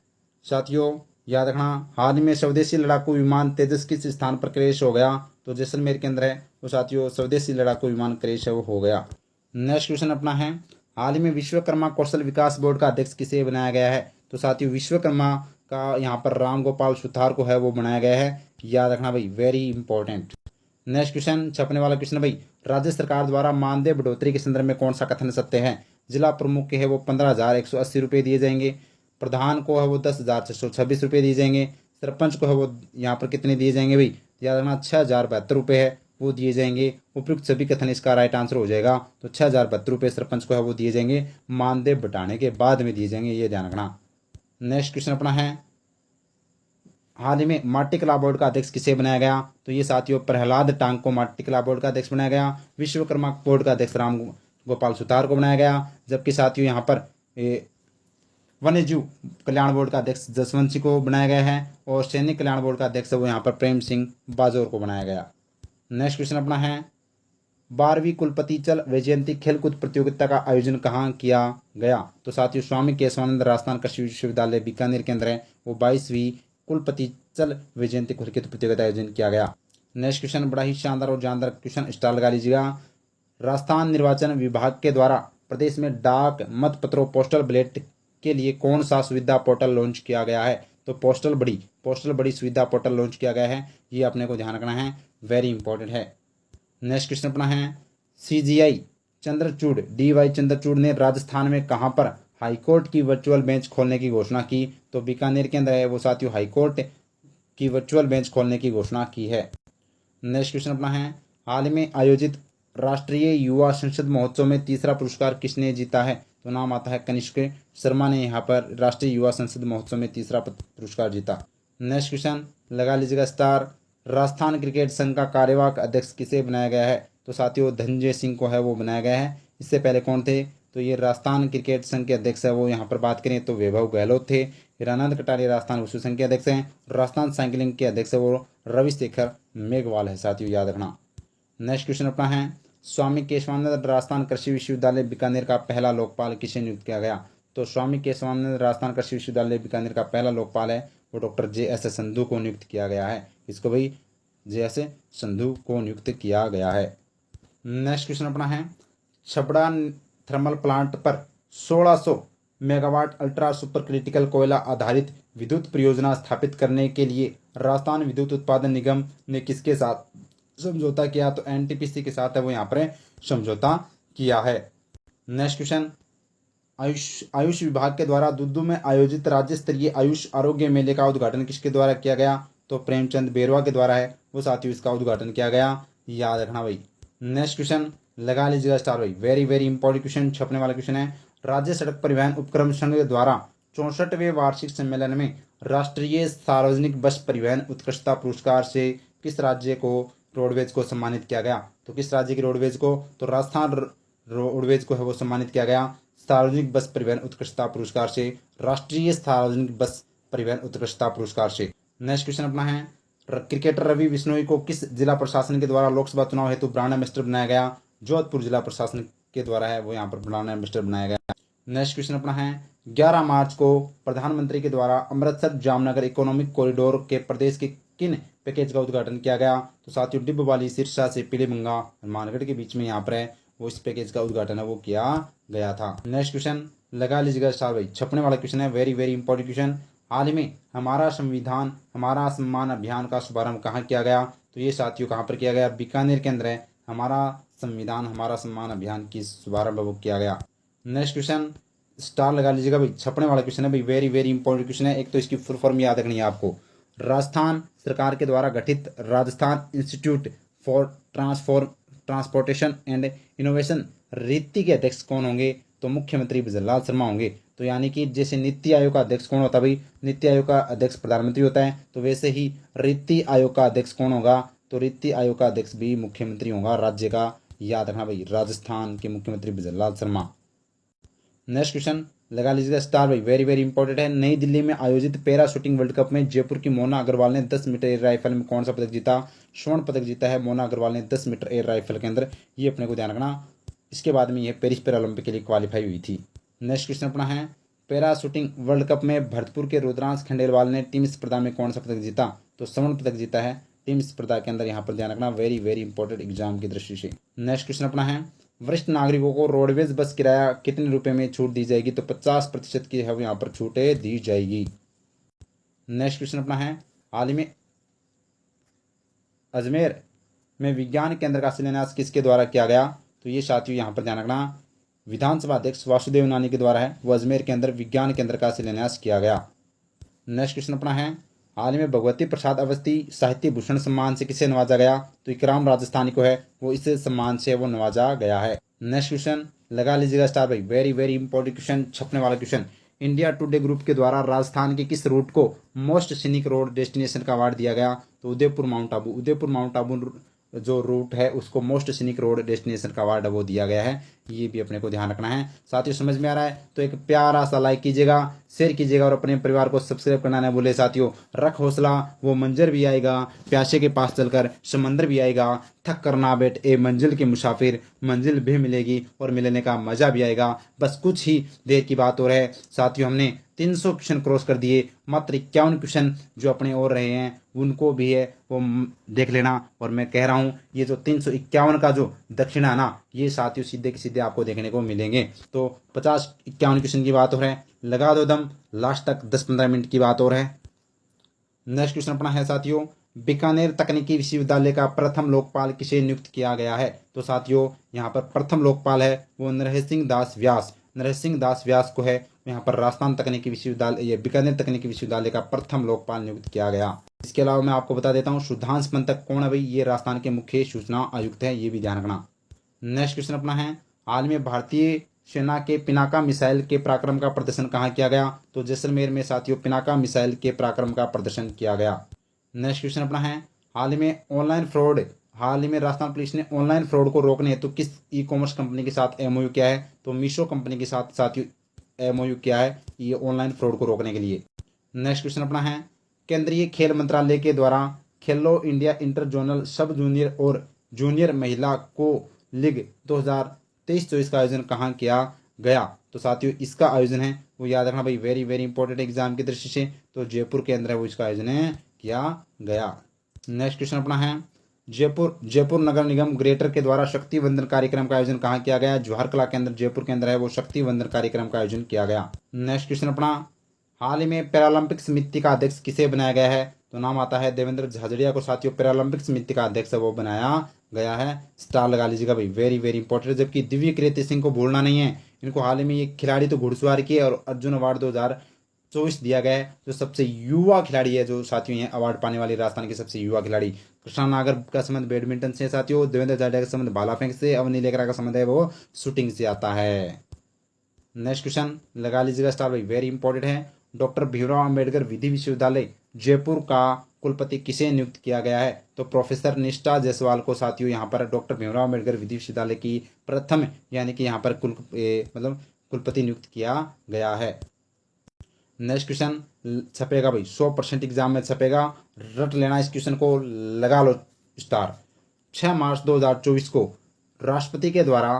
S1: साथियों याद रखना, हाल ही में स्वदेशी लड़ाकू विमान तेजस किस स्थान पर क्रैश हो गया? तो जैसलमेर के अंदर है वो साथियों स्वदेशी लड़ाकू विमान क्रैश है वो हो गया। नेक्स्ट क्वेश्चन अपना है, हाल ही में विश्वकर्मा कौशल विकास बोर्ड का अध्यक्ष किसे बनाया गया है? तो साथियों विश्वकर्मा का यहाँ पर राम गोपाल सुथार को है वो बनाया गया है, याद रखना भाई, वेरी इंपॉर्टेंट। नेक्स्ट क्वेश्चन छपने वाला क्वेश्चन भाई, राज्य सरकार द्वारा मानदेय बढ़ोतरी के संदर्भ में कौन सा कथन सत्य है? जिला प्रमुख के है वो 15,180 रुपये दिए जाएंगे, प्रधान को है वो 10,626 रुपये दिए जाएंगे, सरपंच को है वो यहाँ पर कितने दिए जाएंगे भाई, याद रखना 6,072 रुपये है वो दिए जाएंगे। उपयुक्त सभी कथन इसका राइट आंसर हो जाएगा। तो 6,072 रुपये सरपंच को है वो दिए जाएंगे, मानदेय बढ़ाने के बाद में दिए जाएंगे, ये ध्यान रखना। नेक्स्ट क्वेश्चन अपना है, हाल ही में माटी कला बोर्ड का अध्यक्ष किसे बनाया गया? तो ये साथियों प्रहलाद टांग को माटी कला बोर्ड का अध्यक्ष बनाया गया। विश्वकर्मा बोर्ड का अध्यक्ष राम गोपाल सुतार को बनाया गया, जबकि साथियों यहाँ पर वन्यजीव कल्याण बोर्ड का अध्यक्ष जसवंत सिंह को बनाया गया है और सैनिक कल्याण बोर्ड का अध्यक्ष वो यहाँ पर प्रेम सिंह बाजोर को बनाया गया। नेक्स्ट क्वेश्चन अपना है, 12वीं कुलपति चल वैजयंती खेलकूद प्रतियोगिता का आयोजन कहाँ किया गया? तो साथियों स्वामी केशवानंद राजस्थान कृषि विश्वविद्यालय बीकानेर के अंदर है वो 22वीं कुलपति चल वैजयंती खेलकूद प्रतियोगिता आयोजन किया गया। नेक्स्ट क्वेश्चन बड़ा ही शानदार और जानदार क्वेश्चन, स्टार लगा लीजिएगा। राजस्थान निर्वाचन विभाग के द्वारा प्रदेश में डाक मत पत्रों पोस्टल बैलेट के लिए कौन सा सुविधा पोर्टल लॉन्च किया गया है? तो पोस्टल बड़ी सुविधा पोर्टल लॉन्च किया गया है, ये अपने को ध्यान रखना है, वेरी इंपॉर्टेंट है। नेक्स्ट क्वेश्चन अपना है, CGI चंद्रचूड़ DY चंद्रचूड़ ने राजस्थान में कहां पर हाईकोर्ट की वर्चुअल बेंच खोलने की घोषणा की? तो बीकानेर के अंदर है वो साथियों हाईकोर्ट की वर्चुअल बेंच खोलने की घोषणा की है। नेक्स्ट क्वेश्चन अपना है, हाल ही में आयोजित राष्ट्रीय युवा संसद महोत्सव में तीसरा पुरस्कार किसने जीता है? तो नाम आता है कनिष्क शर्मा ने यहाँ पर राष्ट्रीय युवा संसद महोत्सव में तीसरा पुरस्कार जीता। नेक्स्ट क्वेश्चन लगा लीजिएगा स्टार, राजस्थान क्रिकेट संघ का कार्यवाहक अध्यक्ष किसे बनाया गया है? तो साथियों धनंजय सिंह को है वो बनाया गया है। इससे पहले कौन थे? तो ये राजस्थान क्रिकेट संघ के अध्यक्ष है वो यहाँ पर बात करें तो वैभव गहलोत थे। हिरानंद कटारिया राजस्थान वसु संघ के अध्यक्ष हैं। राजस्थान साइकिलिंग के अध्यक्ष है वो रविशेखर मेघवाल है साथियों, याद रखना। नेक्स्ट क्वेश्चन अपना है, स्वामी केशवानंद राजस्थान कृषि विश्वविद्यालय बीकानेर का पहला लोकपाल किसे नियुक्त किया गया? तो स्वामी केशवानंद राजस्थान कृषि विश्वविद्यालय बीकानेर का पहला लोकपाल है वो डॉक्टर JS संधू को नियुक्त किया गया है। इसको भाई JS संधू को नियुक्त किया गया है। नेक्स्ट क्वेश्चन अपना है, छबड़ा थर्मल प्लांट पर 1600 मेगावाट अल्ट्रा सुपर क्रिटिकल कोयला आधारित विद्युत परियोजना स्थापित करने के लिए राजस्थान विद्युत उत्पादन निगम ने किसके साथ समझौता किया? तो NTPC के साथ है वो यहाँ पर समझौता किया है। नेक्स्ट क्वेश्चन, आयुष विभाग के द्वारा दुद्दू में आयोजित राज्य स्तरीय आयुष आरोग्य मेले का उद्घाटन किसके द्वारा किया गया? तो प्रेमचंद बेरवा के द्वारा है वो साथियों इसका उद्घाटन किया गया, याद रखना भाई। नेक्स्ट क्वेश्चन लगा लीजिएगा स्टार भाई, वेरी वेरी इंपॉर्टेंट क्वेश्चन छपने वाला क्वेश्चन है, राज्य सड़क परिवहन उपक्रम संघ के द्वारा 64वें वार्षिक सम्मेलन में राष्ट्रीय सार्वजनिक बस परिवहन उत्कृष्टता पुरस्कार से किस राज्य को रोडवेज को सम्मानित किया गया? तो किस राज्य की रोडवेज को? तो राजस्थान रोडवेज को है वो सम्मानित किया गया सार्वजनिक बस परिवहन उत्कृष्टता पुरस्कार से, राष्ट्रीय सार्वजनिक बस परिवहन उत्कृष्टता पुरस्कार से। नेक्स्ट क्वेश्चन अपना है, क्रिकेटर रवि बिश्नोई को किस जिला प्रशासन के द्वारा लोकसभा चुनाव हेतु ब्रांड एम्बेसडर बनाया गया? जोधपुर जिला प्रशासन के द्वारा है वो यहाँ पर ब्रांड एम्बेसडर बनाया गया। नेक्स्ट क्वेश्चन अपना है, 11 मार्च को प्रधानमंत्री के द्वारा अमृतसर जामनगर इकोनॉमिक कॉरिडोर के प्रदेश के किन पैकेज का उद्घाटन किया गया? तो साथियों डिब्बवाली सिरसा से पीलीभंगा हनुमानगढ़ के बीच में यहाँ पर है वो इस पैकेज का उद्घाटन है वो किया गया था। नेक्स्ट क्वेश्चन लगा लीजिएगा स्टार भाई, छपने वाला क्वेश्चन है, वेरी वेरी इंपॉर्टेंट क्वेश्चन, हाल ही में हमारा संविधान हमारा सम्मान अभियान का शुभारंभ कहाँ किया गया? तो ये साथियों कहाँ पर किया गया? बीकानेर के अंदर है हमारा संविधान हमारा सम्मान अभियान की शुभारंभ वो किया गया। नेक्स्ट क्वेश्चन स्टार लगा लीजिएगा भाई, छपने वाला क्वेश्चन है भाई, वेरी वेरी इंपॉर्टेंट क्वेश्चन है। एक तो इसकी फुल फॉर्म याद रखनी है आपको। राजस्थान सरकार के द्वारा गठित Rajasthan institute for transportation and innovation रीति के अध्यक्ष कौन होंगे? तो मुख्यमंत्री भजनलाल शर्मा होंगे। तो यानी कि जैसे नीति आयोग का अध्यक्ष कौन होता है भाई? नीति आयोग का अध्यक्ष प्रधानमंत्री होता है। तो वैसे ही रीति आयोग का अध्यक्ष कौन होगा? तो रीति आयोग का अध्यक्ष भी मुख्यमंत्री होगा राज्य का। याद रखना भाई, राजस्थान के मुख्यमंत्री भजनलाल शर्मा। नेक्स्ट क्वेश्चन लगा लीजिएगा स्टार भाई, वेरी वेरी इंपॉर्टेंट है। नई दिल्ली में आयोजित पैरा शूटिंग वर्ल्ड कप में जयपुर की मोना अग्रवाल ने 10 मीटर एयर राइफल में कौन सा पदक जीता? स्वर्ण पदक जीता है मोना अग्रवाल ने 10 मीटर एयर राइफल के अंदर। ये अपने को ध्यान रखना। इसके बाद में यह पेरिस पैरालंपिक के लिए क्वालिफाई हुई थी। नेक्स्ट क्वेश्चन अपना है, पैरा शूटिंग वर्ल्ड कप में भरतपुर के रुद्रांश खंडेलवाल ने टीम स्पर्धा में कौन सा पदक जीता? तो स्वर्ण पदक जीता है टीम स्पर्धा के अंदर। यहाँ पर ध्यान रखना, वेरी वेरी इंपॉर्टेंट एग्जाम की दृष्टि से। नेक्स्ट क्वेश्चन अपना है, वरिष्ठ नागरिकों को रोडवेज बस किराया कितने रुपए में छूट दी जाएगी? तो 50% की है यहाँ पर छूटें दी जाएगी। नेक्स्ट क्वेश्चन अपना है, हाल ही में अजमेर में विज्ञान केंद्र का शिलान्यास किसके द्वारा किया गया? तो ये साथियों यहाँ पर ध्यान रखना, विधानसभा अध्यक्ष वासुदेव नानी के द्वारा है। वो अजमेर के अंदर विज्ञान केंद्र का शिलान्यास किया गया। नेक्स्ट क्वेश्चन अपना है, हाल ही में भगवती प्रसाद अवस्थी साहित्य भूषण सम्मान से किसे नवाजा गया? तो इकराम राजस्थानी को है, वो इस सम्मान से वो नवाजा गया है। नेक्स्ट क्वेश्चन लगा लीजिएगा स्टार भाई, वेरी वेरी इंपॉर्टेंट क्वेश्चन, छपने वाला क्वेश्चन। इंडिया टुडे ग्रुप के द्वारा राजस्थान के किस रूट को मोस्ट सीनिक रोड डेस्टिनेशन का अवार्ड दिया गया? तो उदयपुर माउंट आबू। उदयपुर माउंट आबू जो रूट है उसको मोस्ट सीनिक रोड डेस्टिनेशन का अवार्ड वो दिया गया है। ये भी अपने को ध्यान रखना है। साथियों समझ में आ रहा है तो एक प्यारा सा लाइक कीजिएगा, शेयर कीजिएगा और अपने परिवार को सब्सक्राइब करना ना भूले। साथियों रख हौसला, वो मंजर भी आएगा, प्यासे के पास चलकर समंदर भी आएगा। थक कर ना बैठ ए मंजिल के मुसाफिर, मंजिल भी मिलेगी और मिलने का मजा भी आएगा। बस कुछ ही देर की बात हो रही है साथियों, हमने 300 क्वेश्चन क्रॉस कर दिए। मात्र 51 क्वेश्चन जो अपने और रहे हैं उनको भी है वो देख लेना। और मैं कह रहा हूं ये जो 351 का जो दक्षिणा है ना, ये साथियों सीधे के सीधे आपको देखने को मिलेंगे। तो 50-51 क्वेश्चन की बात हो रहा है, लगा दो दम, लास्ट तक 10-15 मिनट की बात हो रहा है। नेक्स्ट क्वेश्चन अपना है साथियों, बीकानेर तकनीकी विश्वविद्यालय का प्रथम लोकपाल किसे नियुक्त किया गया है? तो साथियों यहाँ पर प्रथम लोकपाल है वो नरसिंह दास व्यास। नरसिंह दास व्यास को है यहाँ पर राजस्थान तकनीकी विश्वविद्यालय, ये बीकानेर तकनीकी विश्वविद्यालय का प्रथम लोकपाल नियुक्त किया गया। इसके अलावा मैं आपको बता देता हूँ सुधांश पंथक कौन है भाई? ये राजस्थान के मुख्य सूचना आयुक्त है, ये भी ध्यान रखना। नेक्स्ट क्वेश्चन अपना है, हाल में भारतीय सेना के पिनाका मिसाइल के पराक्रम का प्रदर्शन कहाँ किया गया? तो जैसलमेर में साथियों पिनाका मिसाइल के पराक्रम का प्रदर्शन किया गया। नेक्स्ट क्वेश्चन अपना है, हाल ही में ऑनलाइन फ्रॉड, हाल ही में राजस्थान पुलिस ने ऑनलाइन फ्रॉड को रोकने हेतु किस ई कॉमर्स कंपनी के साथ एमओयू किया है? तो मीशो कंपनी के साथ साथियों एमओयू किया है ये ऑनलाइन फ्रॉड को रोकने के लिए। नेक्स्ट क्वेश्चन अपना है, केंद्रीय खेल मंत्रालय के द्वारा खेलो इंडिया इंटर जोनल सब जूनियर और जूनियर महिला को लीग 2023-24 का आयोजन कहाँ किया गया? तो साथियों इसका आयोजन है वो याद रखना भाई, वेरी वेरी इंपॉर्टेंट एग्जाम की दृष्टि से, तो जयपुर के अंदर है वो इसका आयोजन है किया गया। नेक्स्ट क्वेश्चन अपना है, जयपुर नगर निगम ग्रेटर के द्वारा शक्ति वंदन कार्यक्रम का आयोजन कहाँ किया गया? जवाहर कला केंद्र जयपुर के अंदर है वो शक्ति वंदन कार्यक्रम का आयोजन किया गया। नेक्स्ट क्वेश्चन अपना, हाल ही में पैरालंपिक समिति का अध्यक्ष किसे बनाया गया है? तो नाम आता है देवेंद्र झाझड़िया को साथियों पैरालंपिक समिति का अध्यक्ष वो बनाया गया है। स्टार लगा लीजिएगा भाई, वेरी वेरी इंपॉर्टेंट। जबकि दिव्य कीर्ति सिंह को भूलना नहीं है, इनको हाल ही में ये खिलाड़ी तो घुड़सवार की और अर्जुन अवार्ड 2024 दिया गया है। जो सबसे युवा खिलाड़ी है जो साथियों ये अवार्ड पाने वाली राजस्थान की सबसे युवा खिलाड़ी। कृष्णा नागर का संबंध बैडमिंटन से साथियों, देवेंद्र झाझड़िया का संबंध भाला फेंक से, अवनी लेकरा का संबंध है वो शूटिंग से आता है। नेक्स्ट क्वेश्चन लगा लीजिएगा स्टार भाई, वेरी इंपॉर्टेंट है। डॉक्टर भीमराव अंबेडकर विधि विश्वविद्यालय जयपुर का कुलपति किसे नियुक्त किया गया है? तो प्रोफेसर निष्ठा जायसवाल को साथियों यहाँ पर डॉक्टर भीमराव अंबेडकर विधि विश्वविद्यालय की प्रथम यानी कि यहाँ पर कुलपति नियुक्त किया गया है। नेक्स्ट क्वेश्चन छपेगा भाई, 100% एग्जाम में छपेगा, रट लेना इस क्वेश्चन को, लगा लो स्टार। 6 मार्च 2024 को राष्ट्रपति के द्वारा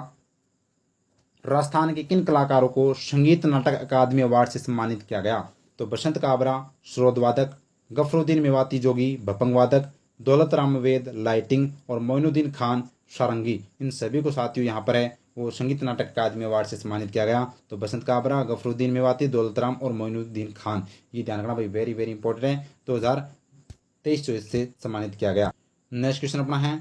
S1: राजस्थान के किन कलाकारों को संगीत नाटक अकादमी अवार्ड से सम्मानित किया गया? तो बसंत काबरा श्रोद वादक, गफरुद्दीन मेवाती जोगी भपंग वादक, दौलत राम वेद लाइटिंग और मोइनुद्दीन खान सारंगी, इन सभी को साथियों यहाँ पर है वो संगीत नाटक अकादमी अवार्ड से सम्मानित किया गया। तो बसंत काबरा, गफरुद्दीन मेवाती, दौलत राम और मोइनुद्दीन खान, ये ध्यान रखना भाई, वेरी वेरी इंपॉर्टेंट है। 2023-24 से सम्मानित किया गया। नेक्स्ट क्वेश्चन अपना है,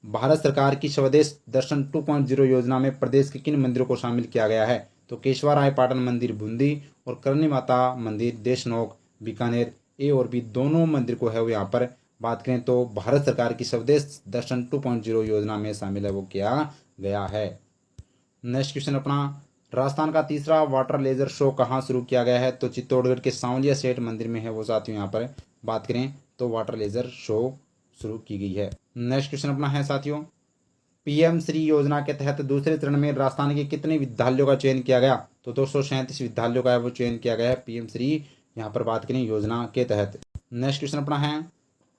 S1: भारत सरकार की स्वदेश दर्शन 2.0 योजना में प्रदेश के किन मंदिरों को शामिल किया गया है? तो केशवराय पाटन मंदिर बूंदी और करणी माता मंदिर देशनोक बीकानेर, ए और बी दोनों मंदिर को है वो यहाँ पर बात करें तो भारत सरकार की स्वदेश दर्शन 2.0 योजना में शामिल है वो किया गया है। नेक्स्ट क्वेश्चन अपना, राजस्थान का तीसरा वाटर लेजर शो कहाँ शुरू किया गया है? तो चित्तौड़गढ़ के सांवलिया सेठ मंदिर में है वो साथियों यहाँ पर बात करें तो वाटर लेजर शो शुरू की गई है। नेक्स्ट क्वेश्चन अपना है साथियों, पीएम श्री योजना के तहत दूसरे चरण में राजस्थान के कितने विद्यालयों का चयन किया गया? तो 237 विद्यालयों का है वो चयन किया गया है पीएम श्री यहाँ पर बात करें योजना के तहत। नेक्स्ट क्वेश्चन अपना है,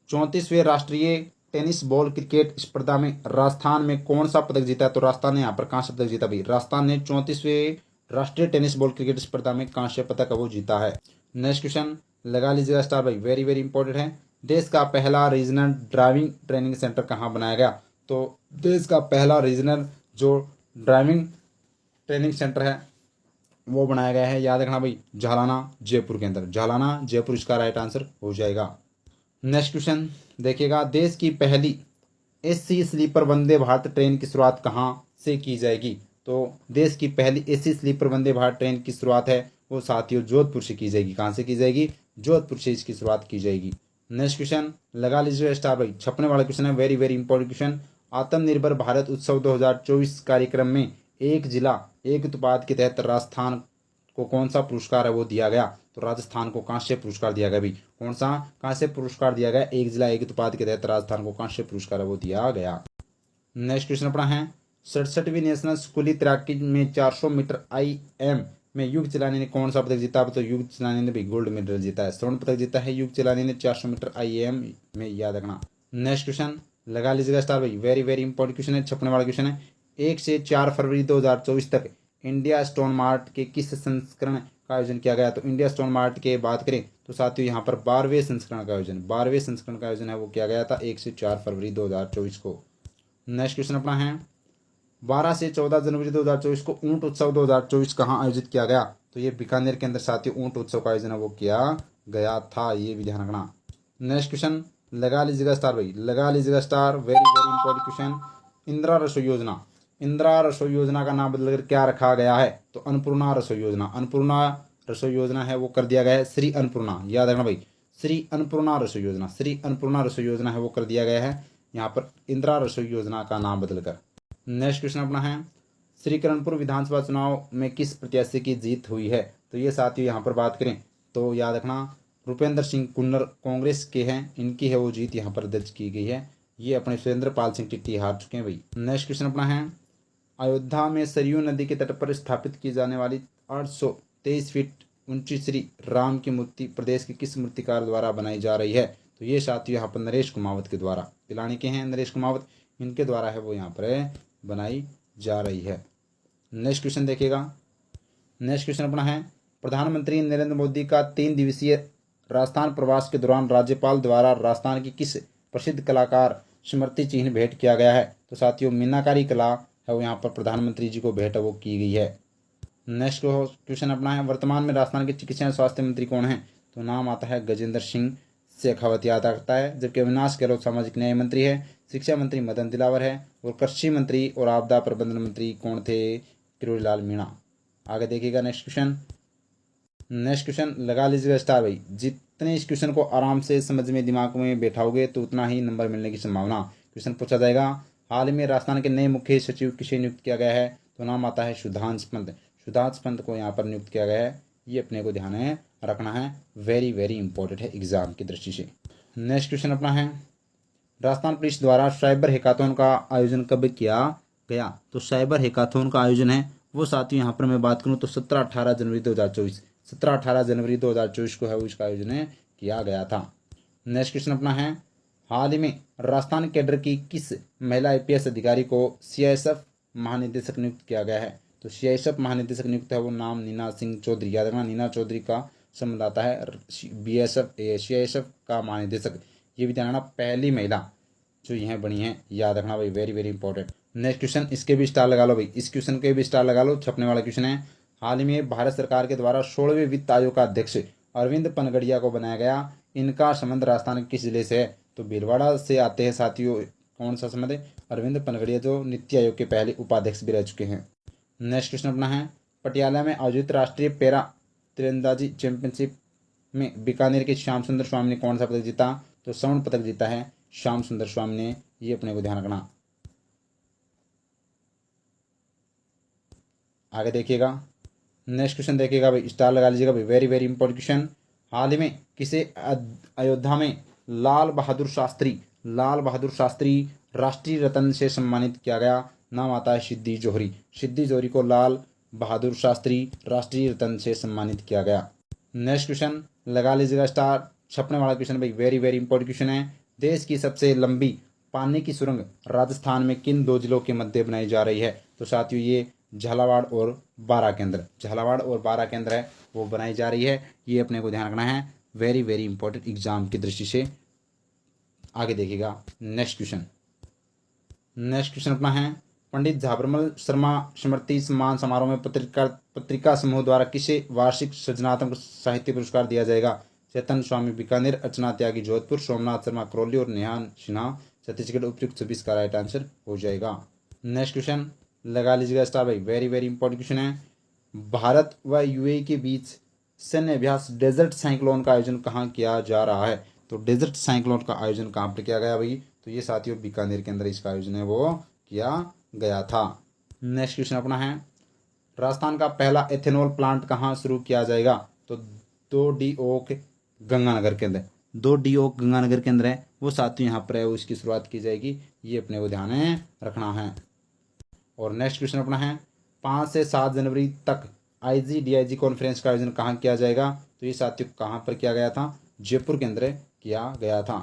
S1: 34वें राष्ट्रीय टेनिस बॉल क्रिकेट स्पर्धा में राजस्थान में कौन सा पदक जीता है? तो राजस्थान ने यहाँ पर कांस्य पदक जीता भाई। राजस्थान ने 34वें राष्ट्रीय टेनिस बॉल क्रिकेट स्पर्धा में कांस्य पदक वो जीता है। नेक्स्ट क्वेश्चन लगा लीजिएगा स्टार भाई, वेरी वेरी इंपॉर्टेंट है। देश का पहला रीजनल ड्राइविंग ट्रेनिंग सेंटर कहाँ बनाया गया? तो देश का पहला रीजनल जो ड्राइविंग ट्रेनिंग सेंटर है वो बनाया गया है, याद रखना भाई, झालाना जयपुर के अंदर। झालाना जयपुर इसका राइट आंसर हो जाएगा। नेक्स्ट क्वेश्चन देखिएगा, देश की पहली AC sleeper Vande Bharat train की शुरुआत कहाँ से की जाएगी? तो देश की पहली AC sleeper Vande Bharat train की शुरुआत है वो साथियों जोधपुर से की जाएगी। कहाँ से की जाएगी? जोधपुर से इसकी शुरुआत की जाएगी। नेक्स्ट क्वेश्चन लगा लीजिए स्टार भाई, छपने वाला क्वेश्चन है, वेरी वेरी इंपॉर्टेंट क्वेश्चन। आत्मनिर्भर भारत उत्सव 2024 कार्यक्रम में एक जिला एक उत्पाद के तहत राजस्थान को कौन सा पुरस्कार है वो दिया गया? तो राजस्थान को कांस्य पुरस्कार दिया गया भी। कौन सा कांस्य पुरस्कार दिया गया? एक जिला एक उत्पाद के तहत राजस्थान को कांस्य पुरस्कार है वो दिया गया। नेक्स्ट क्वेश्चन अपना है, 67वीं नेशनल स्कूली तैराकी में 400 मीटर IM में युग चलाने ने कौन सा पदक जीता? तो युग चलाने ने भी गोल्ड मेडल जीता है, स्वर्ण पदक जीता है युग चलाने ने 400 मीटर IM में, याद रखना। नेक्स्ट क्वेश्चन लगा लीजिएगा स्टार भाई, वेरी वेरी इंपॉर्टेंट क्वेश्चन है, छपने वाला क्वेश्चन है। 1 से 4 फरवरी 2024 तक इंडिया स्टोन मार्ट के किस संस्करण का आयोजन किया गया? तो इंडिया स्टोन मार्ट के बात करें तो साथियों यहाँ पर 12वें संस्करण का आयोजन है वो किया गया था 1 से 4 फरवरी 2024 को। नेक्स्ट क्वेश्चन अपना है, 12 से 14 जनवरी 2024 को ऊंट उत्सव 2024 कहाँ आयोजित किया गया? तो ये बीकानेर के अंदर साथियों ऊंट उत्सव का आयोजन है वो किया गया था, ये भी ध्यान रखना। नेक्स्ट क्वेश्चन लगा लीजिएगा स्टार भाई, लगा लीजिएगा star, very very important question. Indira रसोई योजना, इंदिरा रसोई योजना का नाम बदलकर क्या रखा गया है? तो अन्नपूर्णा रसोई योजना, अन्नपूर्णा रसोई योजना है वो कर दिया गया है श्री अन्नपूर्णा, याद रखना भाई, श्री अन्नपूर्णा रसोई योजना, श्री अन्नपूर्णा रसोई योजना है वो कर दिया गया है यहाँ पर इंदिरा रसोई योजना का नाम बदलकर। नेक्स्ट क्वेश्चन अपना है, श्री करणपुर विधानसभा चुनाव में किस प्रत्याशी की जीत हुई है? तो ये साथियों यहाँ पर बात करें तो याद रखना रुपेंद्र सिंह कुन्नर कांग्रेस के हैं, इनकी है वो जीत यहाँ पर दर्ज की गई है। ये अपने सुरेंद्र पाल सिंह टिट्टी हार चुके हैं भाई। नेक्स्ट क्वेश्चन अपना है, अयोध्या में सरयू नदी के तट पर स्थापित की जाने वाली 823 फीट ऊंची श्री राम की मूर्ति प्रदेश के किस मूर्तिकार द्वारा बनाई जा रही है? तो ये साथियों यहाँ पर नरेश कुमावत के द्वारा, पिलानी के हैं नरेश कुमावत, इनके द्वारा है वो यहाँ पर बनाई जा रही है। नेक्स्ट क्वेश्चन देखिएगा, नेक्स्ट क्वेश्चन अपना है, प्रधानमंत्री नरेंद्र मोदी का 3 दिवसीय राजस्थान प्रवास के दौरान राज्यपाल द्वारा राजस्थान की किस प्रसिद्ध कलाकार स्मृति चिन्ह भेंट किया गया है? तो साथियों मीनाकारी कला है वो यहाँ पर प्रधानमंत्री जी को भेंट वो की गई है। नेक्स्ट क्वेश्चन अपना है, वर्तमान में राजस्थान के चिकित्सा एवं स्वास्थ्य मंत्री कौन है? तो नाम आता है गजेंद्र सिंह शेखावत, याद आता है। जबकि अविनाश गहलोत सामाजिक न्याय मंत्री है, शिक्षा मंत्री मदन दिलावर है, और कृषि मंत्री और आपदा प्रबंधन मंत्री कौन थे? किरोड़ी लाल मीणा। आगे देखिएगा नेक्स्ट क्वेश्चन, नेक्स्ट क्वेश्चन लगा लीजिएगा स्टार भाई, जितने इस क्वेश्चन को आराम से समझ में दिमाग में बैठाओगे तो उतना ही नंबर मिलने की संभावना। क्वेश्चन पूछा जाएगा, हाल में राजस्थान के नए मुख्य सचिव किसे नियुक्त किया गया है? तो नाम आता है सुधांश पंत, सुधांश पंत को यहाँ पर नियुक्त किया गया है, ये अपने को ध्यान में रखना है, वेरी वेरी इंपॉर्टेंट है एग्जाम की दृष्टि से। नेक्स्ट क्वेश्चन अपना है, राजस्थान पुलिस द्वारा साइबर हैकाथॉन का आयोजन कब किया गया? तो साइबर हैकाथॉन का आयोजन है वो साथियों यहाँ पर मैं बात करूँ तो 17-18 जनवरी 2024, 17-18 जनवरी 2024 को है वो इसका आयोजन किया गया था। नेक्स्ट क्वेश्चन अपना है, हाल ही में राजस्थान कैडर की किस महिला IPS अधिकारी को CISF महानिदेशक नियुक्त किया गया है? तो CISF महानिदेशक नियुक्त है वो नाम नीना सिंह चौधरी, याद रखना नीना चौधरी का संबंध आता है CISF का महानिदेशक, ये भी ध्यान रखना, पहली महिला जो यह बनी है, याद रखना भाई, very very important. Next question, इसके भी स्टार लगा लो भाई, इस क्वेश्चन के भी स्टार लगा लो, छपने वाला क्वेश्चन है, हाल ही में भारत सरकार के द्वारा 16वें वित्त आयोग का अध्यक्ष अरविंद पनगड़िया को बनाया गया, इनका संबंध राजस्थान के किस जिले से है? तो भीलवाड़ा से आते हैं साथियों। कौन सा संबंध है? अरविंद पनगड़िया जो नीति आयोग के पहले उपाध्यक्ष भी रह चुके हैं। नेक्स्ट क्वेश्चन अपना है, पटियाला में आयोजित राष्ट्रीय पैरा तीरंदाजी चैंपियनशिप में बीकानेर के श्याम सुंदर स्वामी ने कौन सा पदक जीता? तो स्वर्ण पदक जीता है श्याम सुंदर स्वामी ने, ये अपने को ध्यान रखना। आगे देखिएगा, नेक्स्ट क्वेश्चन देखिएगा भाई, स्टार लगा लीजिएगा भाई, वेरी वेरी इंपॉर्टेंट क्वेश्चन। हाल ही में किसे अयोध्या में लाल बहादुर शास्त्री राष्ट्रीय रत्न से सम्मानित किया गया? नाम आता है सिद्दी जोहरी। सिद्दी जोहरी को लाल बहादुर शास्त्री राष्ट्रीय रत्न से सम्मानित किया गया। नेक्स्ट क्वेश्चन लगा लीजिएगा स्टार, छपने वाला क्वेश्चन भाई, वेरी वेरी इंपॉर्टेंट क्वेश्चन है। देश की सबसे लंबी पानी की सुरंग राजस्थान में किन दो जिलों के मध्य बनाई जा रही है? तो साथियों ये झालावाड़ और बारां केंद्र है वो बनाई जा रही है, ये अपने को ध्यान रखना है, वेरी वेरी इंपॉर्टेंट एग्जाम की दृष्टि से। आगे देखिएगा नेक्स्ट क्वेश्चन अपना है, पंडित झाबरमल शर्मा स्मृति सम्मान समारोह में पत्रिका समूह द्वारा किसे वार्षिक सृजनात्मक साहित्य पुरस्कार दिया जाएगा? चेतन स्वामी बीकानेर, अर्चना त्यागी जोधपुर, सोमनाथ शर्मा करौली और नेहान सिन्हा छत्तीसगढ़। उपयुक्त 26 का राइट आंसर हो जाएगा। नेक्स्ट क्वेश्चन लगा लीजिएगा स्टार भाई, वेरी वेरी इंपॉर्टेंट क्वेश्चन है। भारत व यूएई के बीच सैन्य अभ्यास डेजर्ट साइक्लोन का आयोजन कहाँ किया जा रहा है? तो डेजर्ट साइक्लोन का आयोजन कहाँ पर किया गया भाई? तो ये साथियों बीकानेर के अंदर इसका आयोजन है वो किया गया था। नेक्स्ट क्वेश्चन अपना है, राजस्थान का पहला एथेनॉल प्लांट कहाँ शुरू किया जाएगा? तो 2D ओक गंगानगर के अंदर है वो साथियों यहाँ पर है वो इसकी शुरुआत की जाएगी, ये अपने को ध्यान में रखना है। और नेक्स्ट क्वेश्चन अपना है, 5 से 7 जनवरी तक IGDIG कॉन्फ्रेंस का आयोजन कहाँ किया जाएगा? तो ये साथियों कहाँ पर किया गया था? जयपुर के अंदर किया गया था।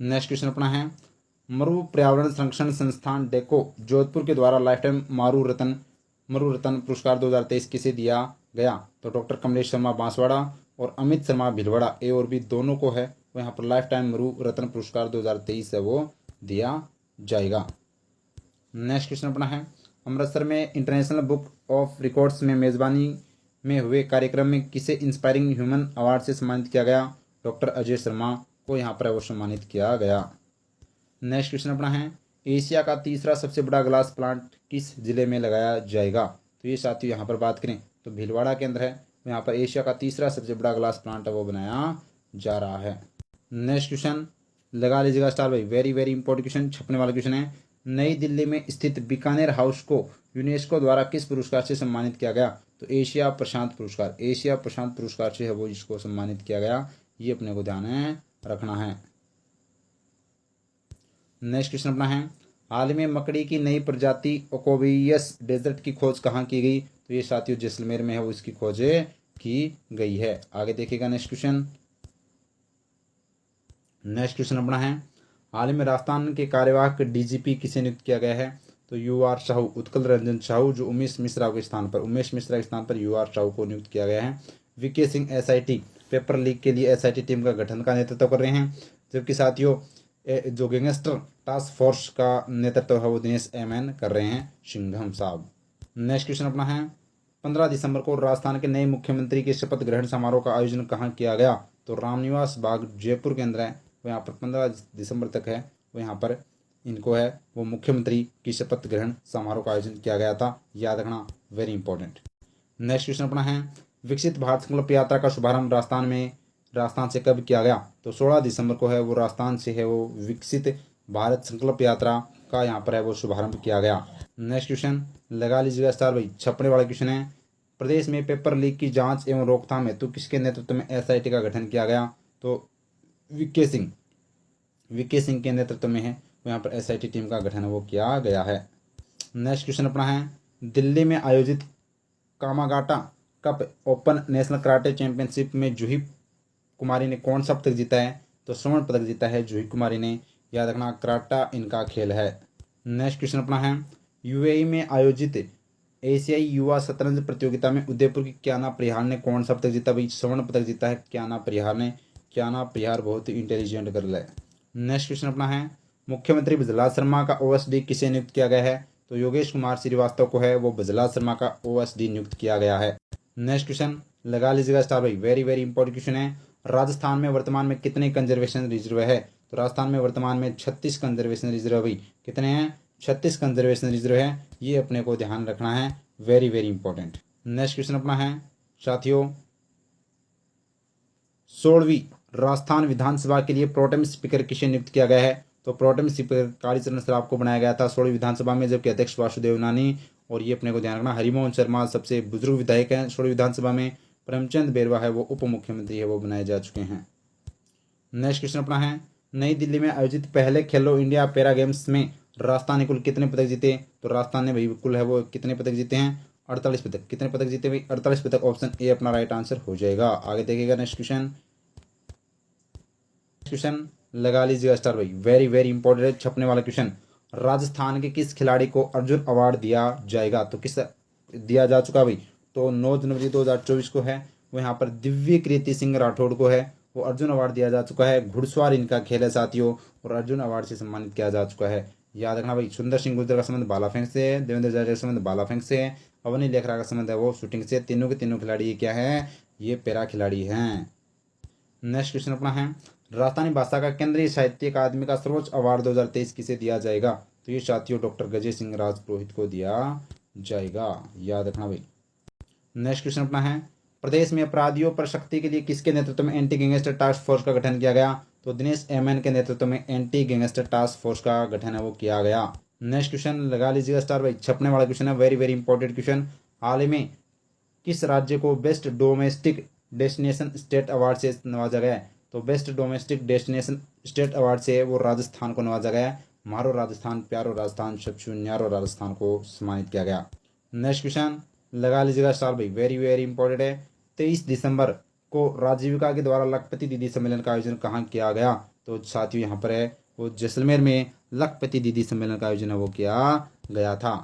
S1: नेक्स्ट क्वेश्चन अपना है, मरु पर्यावरण संरक्षण संस्थान डेको जोधपुर के द्वारा लाइफ टाइम मरु रत्न पुरस्कार 2023 किसे दिया गया? तो डॉक्टर कमलेश शर्मा बांसवाड़ा और अमित शर्मा भिलवाड़ा, ए और बी दोनों को है वो यहाँ पर लाइफ टाइम मरु रत्न पुरस्कार 2023 है वो दिया जाएगा। नेक्स्ट क्वेश्चन अपना है, अमृतसर में इंटरनेशनल बुक ऑफ रिकॉर्ड्स में मेजबानी में हुए कार्यक्रम में किसे इंस्पायरिंग ह्यूमन अवार्ड से सम्मानित किया गया? डॉक्टर अजय शर्मा को यहाँ पर वो सम्मानित किया गया। नेक्स्ट क्वेश्चन अपना है, एशिया का तीसरा सबसे बड़ा ग्लास प्लांट किस जिले में लगाया जाएगा? तो ये साथियों यहाँ पर बात करें तो भीलवाड़ा के अंदर है, यहाँ पर एशिया का तीसरा सबसे बड़ा ग्लास प्लांट है वो बनाया जा रहा है। नेक्स्ट क्वेश्चन लगा लीजिएगा स्टार भाई, वेरी वेरी इंपॉर्टेंट क्वेश्चन, छपने वाला क्वेश्चन है। नई दिल्ली में स्थित बीकानेर हाउस को यूनेस्को द्वारा किस पुरस्कार से सम्मानित किया गया? तो एशिया प्रशांत पुरस्कार से है वो इसको सम्मानित किया गया, ये अपने को ध्यान में रखना है। नेक्स्ट क्वेश्चन अपना है, हाल में मकड़ी की नई प्रजाति ओकोवियस डेजर्ट की खोज कहाँ की गई? तो ये साथियों जैसलमेर में है वो इसकी खोज की गई है। आगे देखिएगा नेक्स्ट क्वेश्चन अपना है, हाल में राजस्थान के कार्यवाहक DGP किसे नियुक्त किया गया है? तो UR साहू, उत्कल रंजन साहू, जो उमेश मिश्रा के स्थान पर UR साहू को नियुक्त किया गया है। VK Singh SIT paper leak के लिए SIT टीम का गठन का नेतृत्व कर रहे हैं, जबकि साथियों जो गैंगस्टर टास्क फोर्स का नेतृत्व है वो दिनेश MN कर रहे हैं सिंघम साहब। नेक्स्ट क्वेश्चन अपना है, 15 दिसंबर को राजस्थान के नए मुख्यमंत्री के शपथ ग्रहण समारोह का आयोजन कहाँ किया गया? तो रामनिवास बाग जयपुर के अंदर है वो यहाँ पर 15 दिसंबर तक है वो यहाँ पर इनको है वो मुख्यमंत्री की शपथ ग्रहण समारोह का आयोजन किया गया था, याद रखना, वेरी इंपॉर्टेंट। नेक्स्ट क्वेश्चन अपना है, विकसित भारत संकल्प यात्रा का शुभारंभ राजस्थान से कब किया गया? तो 16 दिसंबर को है वो राजस्थान से है वो विकसित भारत संकल्प यात्रा का यहाँ पर है वो शुभारंभ किया गया। नेक्स्ट क्वेश्चन लगा लीजिएगा स्टार भाई, छपने वाला क्वेश्चन है, प्रदेश में पेपर लीक की जांच एवं रोकथाम हेतु किसके नेतृत्व में SIT का गठन किया गया? तो VK सिंह के नेतृत्व में है वो यहाँ पर SIT टीम का गठन वो किया गया है। नेक्स्ट क्वेश्चन अपना है, दिल्ली में आयोजित कामागाटा cup open national karate championship में जूही कुमारी ने कौन सा पदक जीता है? तो स्वर्ण पदक जीता है जूही कुमारी ने, याद रखना, कराटा इनका खेल है। नेक्स्ट क्वेश्चन अपना है, UAE में आयोजित एशियाई युवा शतरंज प्रतियोगिता में उदयपुर की क्याना परिहार ने कौन सा पदक जीता? भाई स्वर्ण पदक जीता है क्याना परिहार बहुत ही इंटेलिजेंट गर्ल है। नेक्स्ट क्वेश्चन अपना है, मुख्यमंत्री बजला शर्मा का OSD किसे नियुक्त किया गया है? तो योगेश कुमार श्रीवास्तव को है वो बजला शर्मा का OSD नियुक्त किया गया है। नेक्स्ट क्वेश्चन लगा लीजिएगा स्टार भाई, वेरी वेरी इंपॉर्टेंट क्वेश्चन है, राजस्थान में वर्तमान में कितने कंजर्वेशन रिजर्व है? तो राजस्थान में वर्तमान में 36 कंजर्वेशन रिजर्व भाई, कितने हैं? 36 कंजर्वेशन रिजर्व है, ये अपने को ध्यान रखना है, very very important. Next question अपना है साथियों 16वीं राजस्थान विधानसभा के लिए प्रोटेम स्पीकर किसे नियुक्त किया गया है? तो प्रोटेम स्पीकर कालीचरण श्राफ को बनाया गया था 16वीं विधानसभा में, जबकि अध्यक्ष वासुदेव नानी। और ये अपने को ध्यान रखना, हरिमोहन शर्मा सबसे बुजुर्ग विधायक हैं 16वीं विधानसभा में। प्रेमचंद बेरवा है वो उप मुख्यमंत्री है, वो बनाए जा चुके हैं। नेक्स्ट क्वेश्चन अपना है नई दिल्ली में आयोजित पहले खेलो इंडिया पैरा गेम्स में राजस्थान ने कुल कितने पदक जीते? तो राजस्थान ने भाई कुल है वो कितने पदक जीते हैं? 48 पदक। कितने पदक जीते भाई? 48 पदक। ऑप्शन ए अपना राइट आंसर हो जाएगा। आगे देखिएगा नेक्स्ट क्वेश्चन लगा लीजिएगा स्टार भाई, वेरी वेरी इंपॉर्टेंट है, छपने वाला क्वेश्चन। राजस्थान के किस खिलाड़ी को अर्जुन अवार्ड दिया जाएगा? तो किस दिया जा चुका भाई? तो 9 जनवरी 2024 को है वो, यहाँ पर दिव्य कीर्ति सिंह राठौड़ को है वो अर्जुन अवार्ड दिया जा चुका है। घुड़सवार इनका खेल है साथियों, और अर्जुन अवार्ड से सम्मानित किया जा चुका है। याद रखना भाई, सुंदर सिंह गुर्जर का संबंध बालाफेंक से है, देवेंद्र जडेजा का संबंध बालाफेंक से है, अवनी लेखरा का संबंध है वो शूटिंग से। तीनों के तीनों खिलाड़ी ये क्या है? ये पैरा खिलाड़ी हैं। नेक्स्ट क्वेश्चन अपना है राजस्थानी भाषा का केंद्रीय साहित्य अकादमी का सर्वोच्च अवार्ड 2023 किसे दिया जाएगा? तो ये साथियों डॉक्टर गजय सिंह राजपुरोहित को दिया जाएगा, याद रखना भाई। नेक्स्ट क्वेश्चन अपना है प्रदेश में अपराधियों पर सख्ती के लिए किसके नेतृत्व में एंटी गैंगस्टर टास्क फोर्स का गठन किया गया? तो दिनेश एमएन के नेतृत्व में एंटी गैंगस्टर टास्क फोर्स का गठन है वो किया गया। नेक्स्ट क्वेश्चन लगा लीजिएगा स्टार भाई, छपने वाला क्वेश्चन है, वेरी वेरी इंपॉर्टेंट क्वेश्चन। हाल ही में किस राज्य को best domestic destination state award से नवाजा गया है? तो best domestic destination state award से वो राजस्थान को नवाजा गया है। मारो राजस्थान, प्यारो राजस्थान, सबसे न्यारो राजस्थान को सम्मानित किया गया। नेक्स्ट क्वेश्चन लगा लीजिएगा स्टार भाई, वेरी वेरी इंपॉर्टेंट है। 23 दिसंबर को राजीविका के द्वारा लखपति दीदी सम्मेलन का आयोजन कहाँ किया गया? तो साथियों यहाँ पर है वो जैसलमेर में लखपति दीदी सम्मेलन का आयोजन है वो किया गया था।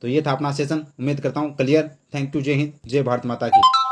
S1: तो ये था अपना सेशन, उम्मीद करता हूँ क्लियर। थैंक यू, जय हिंद, जय भारत माता की।